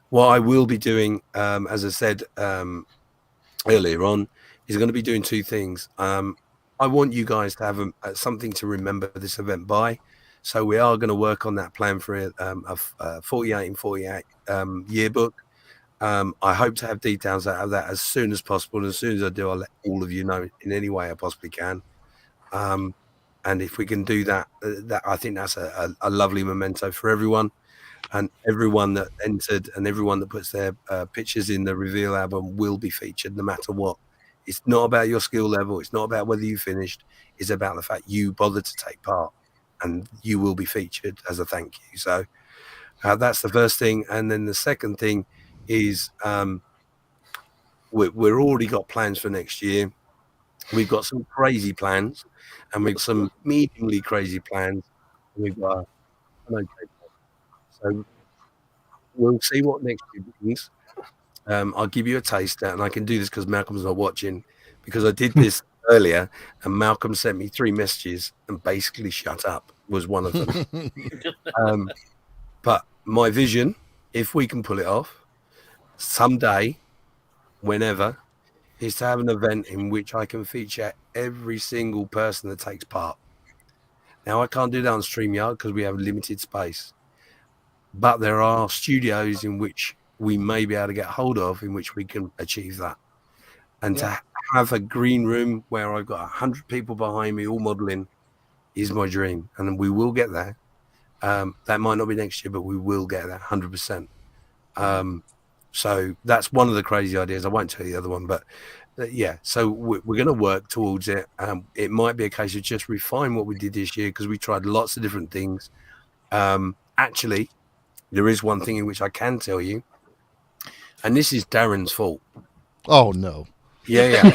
What I will be doing, as I said earlier on, is going to be doing two things. I want you guys to have something to remember this event by. So we are going to work on that plan for a 48 and 48 yearbook. I hope to have details out of that as soon as possible. And as soon as I do, I'll let all of you know in any way I possibly can. And if we can do that, I think that's a lovely memento for everyone. And everyone that entered and everyone that puts their pictures in the reveal album will be featured no matter what. It's not about your skill level. It's not about whether you finished. It's about the fact you bothered to take part, and you will be featured as a thank you. So that's the first thing. And then the second thing is we're already got plans for next year. We've got some crazy plans, and we've got some mediumly crazy plans. And we've got so we'll see what next year brings. I'll give you a taste, and I can do this because Malcolm's not watching, because I did this earlier, and Malcolm sent me 3 messages and basically shut up was one of them. But my vision, if we can pull it off someday, whenever, is to have an event in which I can feature every single person that takes part. Now, I can't do that on StreamYard because we have limited space, but there are studios in which we may be able to get hold of in which we can achieve that. And to have a green room where I've got 100 people behind me all modeling is my dream, and we will get there. That might not be next year, but we will get there 100%. So that's one of the crazy ideas. I won't tell you the other one, but so we're going to work towards it. It might be a case of just refine what we did this year, because we tried lots of different things. Actually, there is one thing in which I can tell you, and this is Darren's fault. Oh no. Yeah.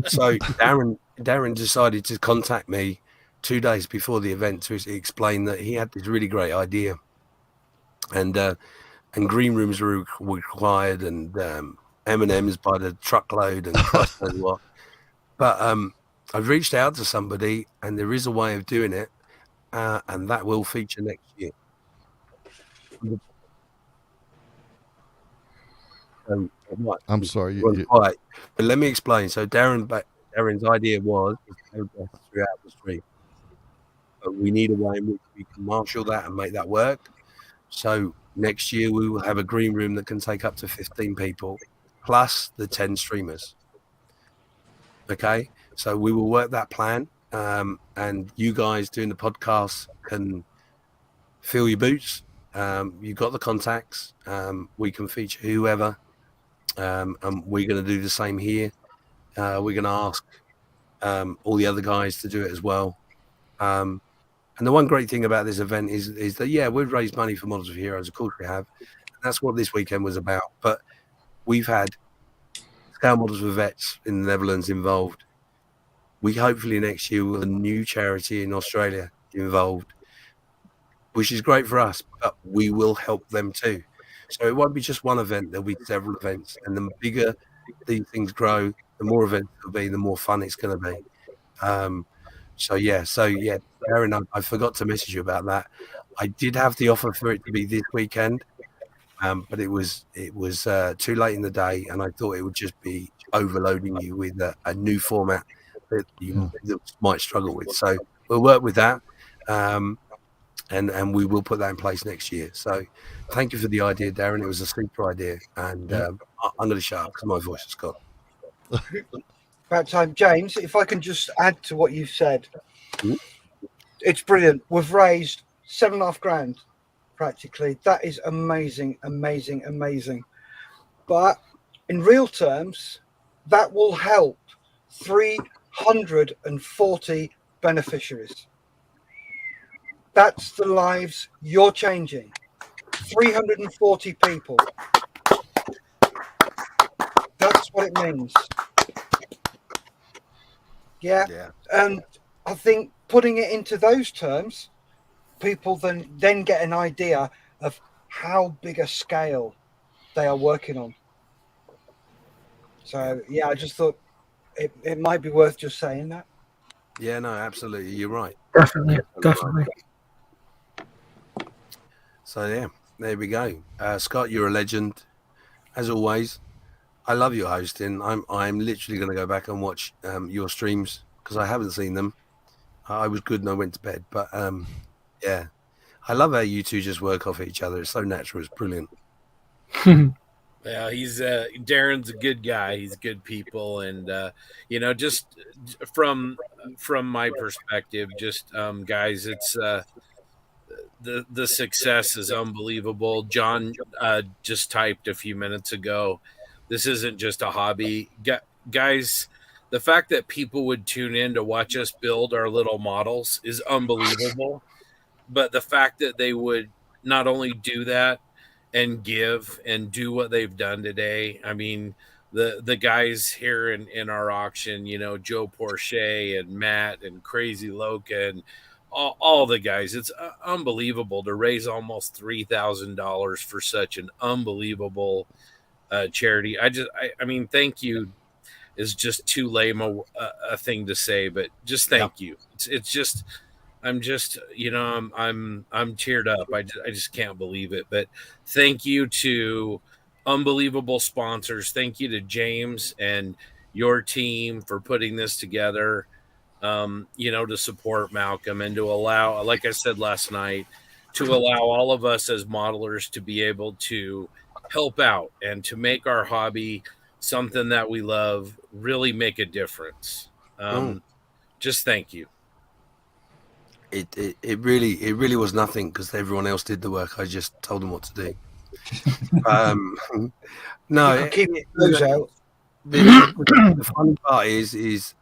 So Darren decided to contact me 2 days before the event to explain that he had this really great idea, and green rooms were required, and M&Ms by the truckload, and Christ knows what. But I've reached out to somebody, and there is a way of doing it, and that will feature next year. I'm sorry. Right, but let me explain. So Darren's idea was throughout the street, but we need a way in which we can marshal that and make that work. So next year we will have a green room that can take up to 15 people, plus the 10 streamers. Okay, so we will work that plan, and you guys doing the podcast can fill your boots. You've got the contacts. We can feature whoever. And we're going to do the same here. We're going to ask all the other guys to do it as well. And the one great thing about this event is that, yeah, we've raised money for Models of Heroes. Of course we have. And that's what this weekend was about. But we've had Scale Models for Vets in the Netherlands involved. We hopefully next year will have a new charity in Australia involved, which is great for us, but we will help them too. So it won't be just one event. There'll be several events. And the bigger these things grow, the more events there'll be, the more fun it's going to be. So yeah, Aaron, I forgot to message you about that. I did have the offer for it to be this weekend, but it was too late in the day, and I thought it would just be overloading you with a new format that you might struggle with. So we'll work with that, and we will put that in place next year. So thank you for the idea, Darren. It was a super idea, and I'm going to shut up because my voice has gone. About time, James. If I can just add to what you've said, it's brilliant. We've raised $7,500 practically. That is amazing, amazing, amazing. But in real terms, that will help 340 beneficiaries. That's the lives you're changing. 340 people. That's what it means. Yeah. And I think putting it into those terms, people then get an idea of how big a scale they are working on. So, yeah, I just thought it might be worth just saying that. Yeah, no, absolutely. You're right. Definitely. So, yeah, there we go. Scott, you're a legend. As always, I love your hosting. I'm literally going to go back and watch your streams because I haven't seen them. I was good and I went to bed. But, yeah, I love how you two just work off each other. It's so natural. It's brilliant. Yeah, he's Darren's a good guy. He's good people, and just from my perspective, just guys, it's the success is unbelievable. John just typed a few minutes ago. This isn't just a hobby, guys. The fact that people would tune in to watch us build our little models is unbelievable. But the fact that they would not only do that and give and do what they've done today. I mean, the guys here in our auction, Joe Porche and Matt and Crazy Loca and all the guys. It's unbelievable to raise almost $3,000 for such an unbelievable charity. I mean, thank you is just too lame a thing to say, but just thank you. It's just. I'm just, I'm teared up. I just can't believe it. But thank you to unbelievable sponsors. Thank you to James and your team for putting this together, to support Malcolm and to allow, like I said last night, to allow all of us as modelers to be able to help out and to make our hobby something that we love, really make a difference. Just thank you. It really was nothing because everyone else did the work. I just told them what to do. No, keep those out. The funny part is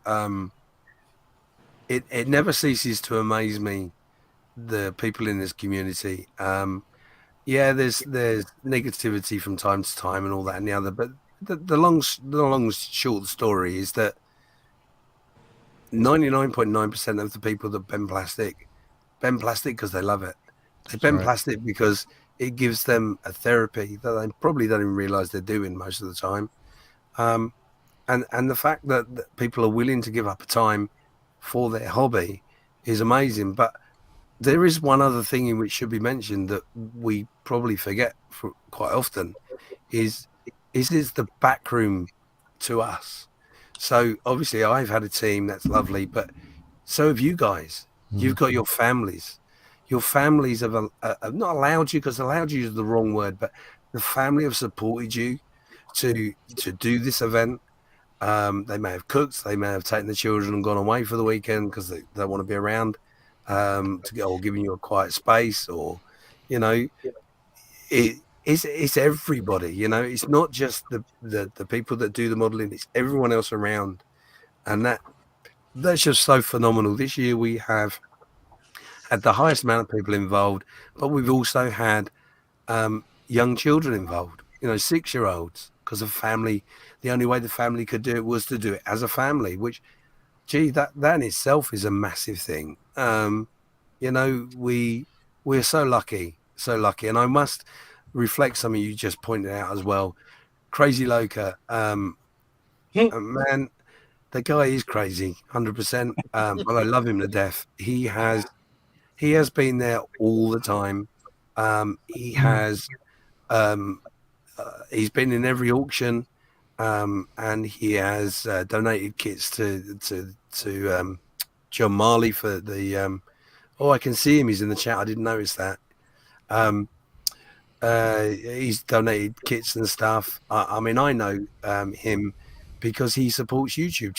it never ceases to amaze me, the people in this community. Yeah, there's negativity from time to time and all that and the other, but the long short story is that 99.9% of the people that bend plastic because they love it. They bend plastic because it gives them a therapy that they probably don't even realize they're doing most of the time. And the fact that people are willing to give up a time for their hobby is amazing. But there is one other thing in which should be mentioned that we probably forget for quite often is the back room to us. So obviously I've had a team that's lovely, but so have you guys. You've got your families. Your families have not allowed you, because allowed you is the wrong word, but the family have supported you to do this event. They may have cooked, they may have taken the children and gone away for the weekend because they don't want to be around, or giving you a quiet space, or it's it's everybody. You know, it's not just the people that do the modeling; it's everyone else around, and that's just so phenomenal. This year we have had the highest amount of people involved, but we've also had young children involved. You know, 6-year-olds, because of family. The only way the family could do it was to do it as a family, which, gee, that in itself is a massive thing. You know, we're so lucky, and I must reflect something you just pointed out as well. Crazy Loca, man, the guy is crazy, 100%. But I love him to death. He has been there all the time. He has he's been in every auction, and he has donated kits to John Marley for the. I can see him. He's in the chat. I didn't notice that. He's donated kits and stuff. I mean, I know him because he supports YouTube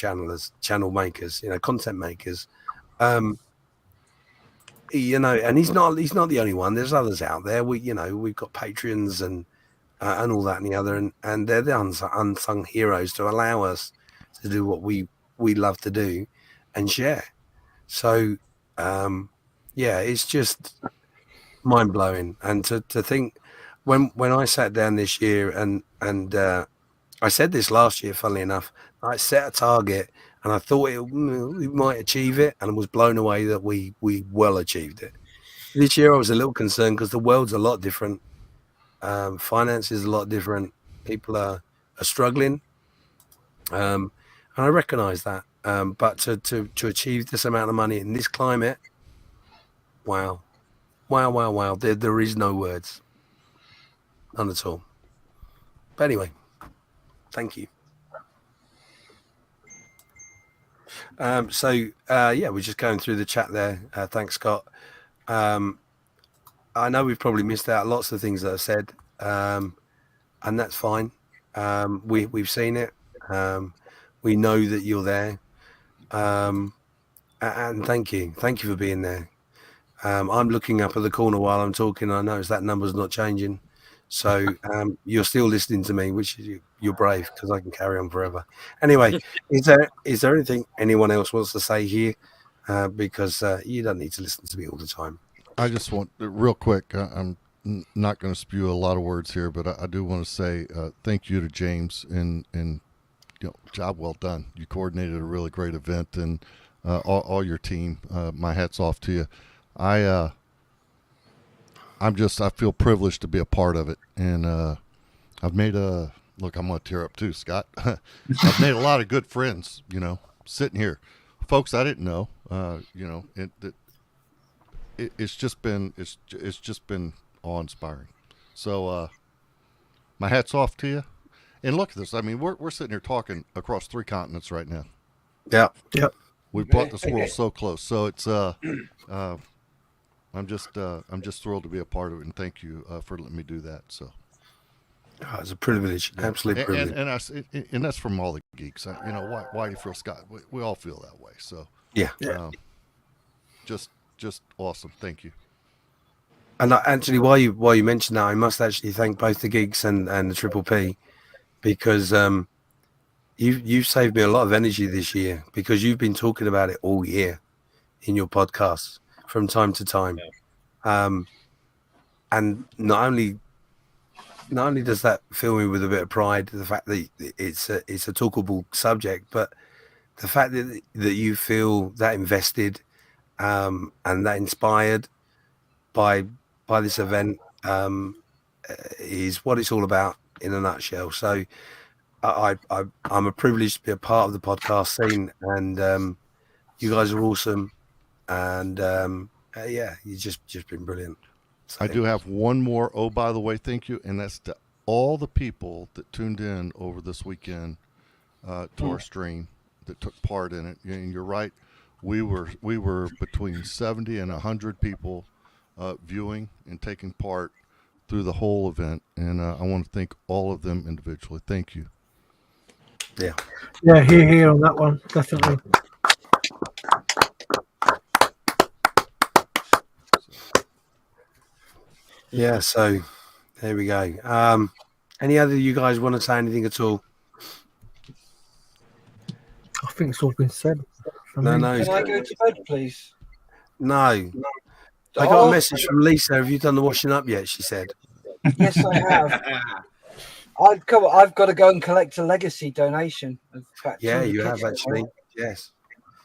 channel makers, content makers. And he's not the only one. There's others out there. We've got Patreons and all that and the other, and they're the unsung heroes to allow us to do what we love to do and share. So, it's just mind blowing. And to think when I sat down this year and I said this last year, funnily enough, I set a target and I thought we might achieve it, and was blown away that we well achieved it. This year I was a little concerned because the world's a lot different. Finance is a lot different. People are struggling. And I recognize that. But to achieve this amount of money in this climate, wow. There is no words. None at all. But anyway, thank you. We're just going through the chat there. Thanks, Scott. I know we've probably missed out lots of things that I've said, and that's fine. We've seen it. We know that you're there, and thank you for being there. I'm looking up at the corner while I'm talking. I notice that number's not changing, so you're still listening to me, which you're brave, because I can carry on forever. Anyway, is there anything anyone else wants to say here? Because you don't need to listen to me all the time. I just want, real quick, I'm not going to spew a lot of words here, but I do want to say thank you to James and job well done. You coordinated a really great event, and all your team. My hat's off to you. I feel privileged to be a part of it, and I've made look, I'm going to tear up too, Scott. I've made a lot of good friends, sitting here, folks I didn't know, it's just been awe-inspiring. So my hat's off to you. And look at this. I mean, we're sitting here talking across 3 continents right now. Yeah. We've brought this world so close. So it's I'm just thrilled to be a part of it, and thank you for letting me do that. So it's a privilege, absolute privilege. And that's from all the geeks. Why do you feel, Scott? We all feel that way. So yeah. Just awesome. Thank you. And actually, while you mention that, I must actually thank both the geeks and the Triple P, because you've saved me a lot of energy this year, because you've been talking about it all year in your podcasts from time to time. And not only does that fill me with a bit of pride, the fact that it's a talkable subject, but the fact that you feel that invested and that inspired by this event is what it's all about in a nutshell. So I'm a privilege to be a part of the podcast scene, and you guys are awesome, and you've just been brilliant. So, I do have one more. Oh, by the way, thank you, and that's to all the people that tuned in over this weekend to our stream, that took part in it. And you're right, we were between 70 and 100 people viewing and taking part through the whole event, and I want to thank all of them individually. Thank you. Yeah, here on that one, definitely. Yeah, so There we go. Any other of you guys want to say anything at all? I think it's all been said. No. Can I go to bed, please? No. I got a message from Lisa. Have you done the washing up yet? She said. Yes, I have. I've got to go and collect a legacy donation. Yeah, you have actually. Yes.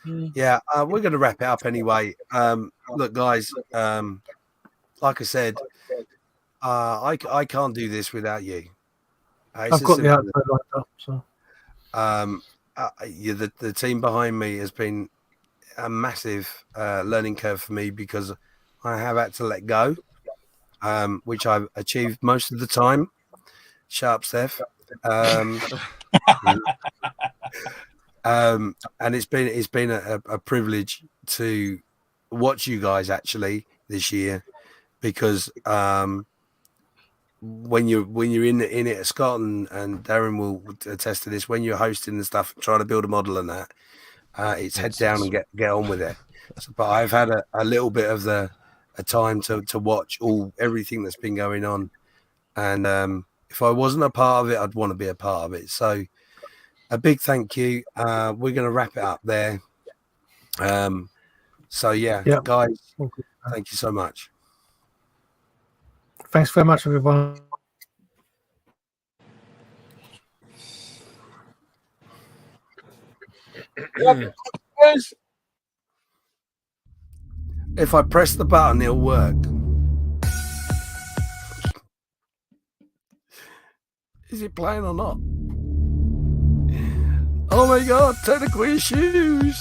Yeah, we're going to wrap it up anyway. Look, guys, like I said, I can't do this without you. I've got the outside lined up. So. The team behind me has been a massive learning curve for me because I have had to let go, which I've achieved most of the time. Shut up, Steph. And it's been a privilege to watch you guys actually this year, because when you're in it, Scott and Darren will attest to this. When you're hosting and stuff, trying to build a model and that, it's head down and get on with it. But I've had a little bit of a time to watch everything that's been going on, and if I wasn't a part of it, I'd want to be a part of it. So a big thank you. We're going to wrap it up there. So yeah, guys, thank you so much. Thanks very much, everyone. If I press the button, it'll work. Is it playing or not? Oh my God, technical issues.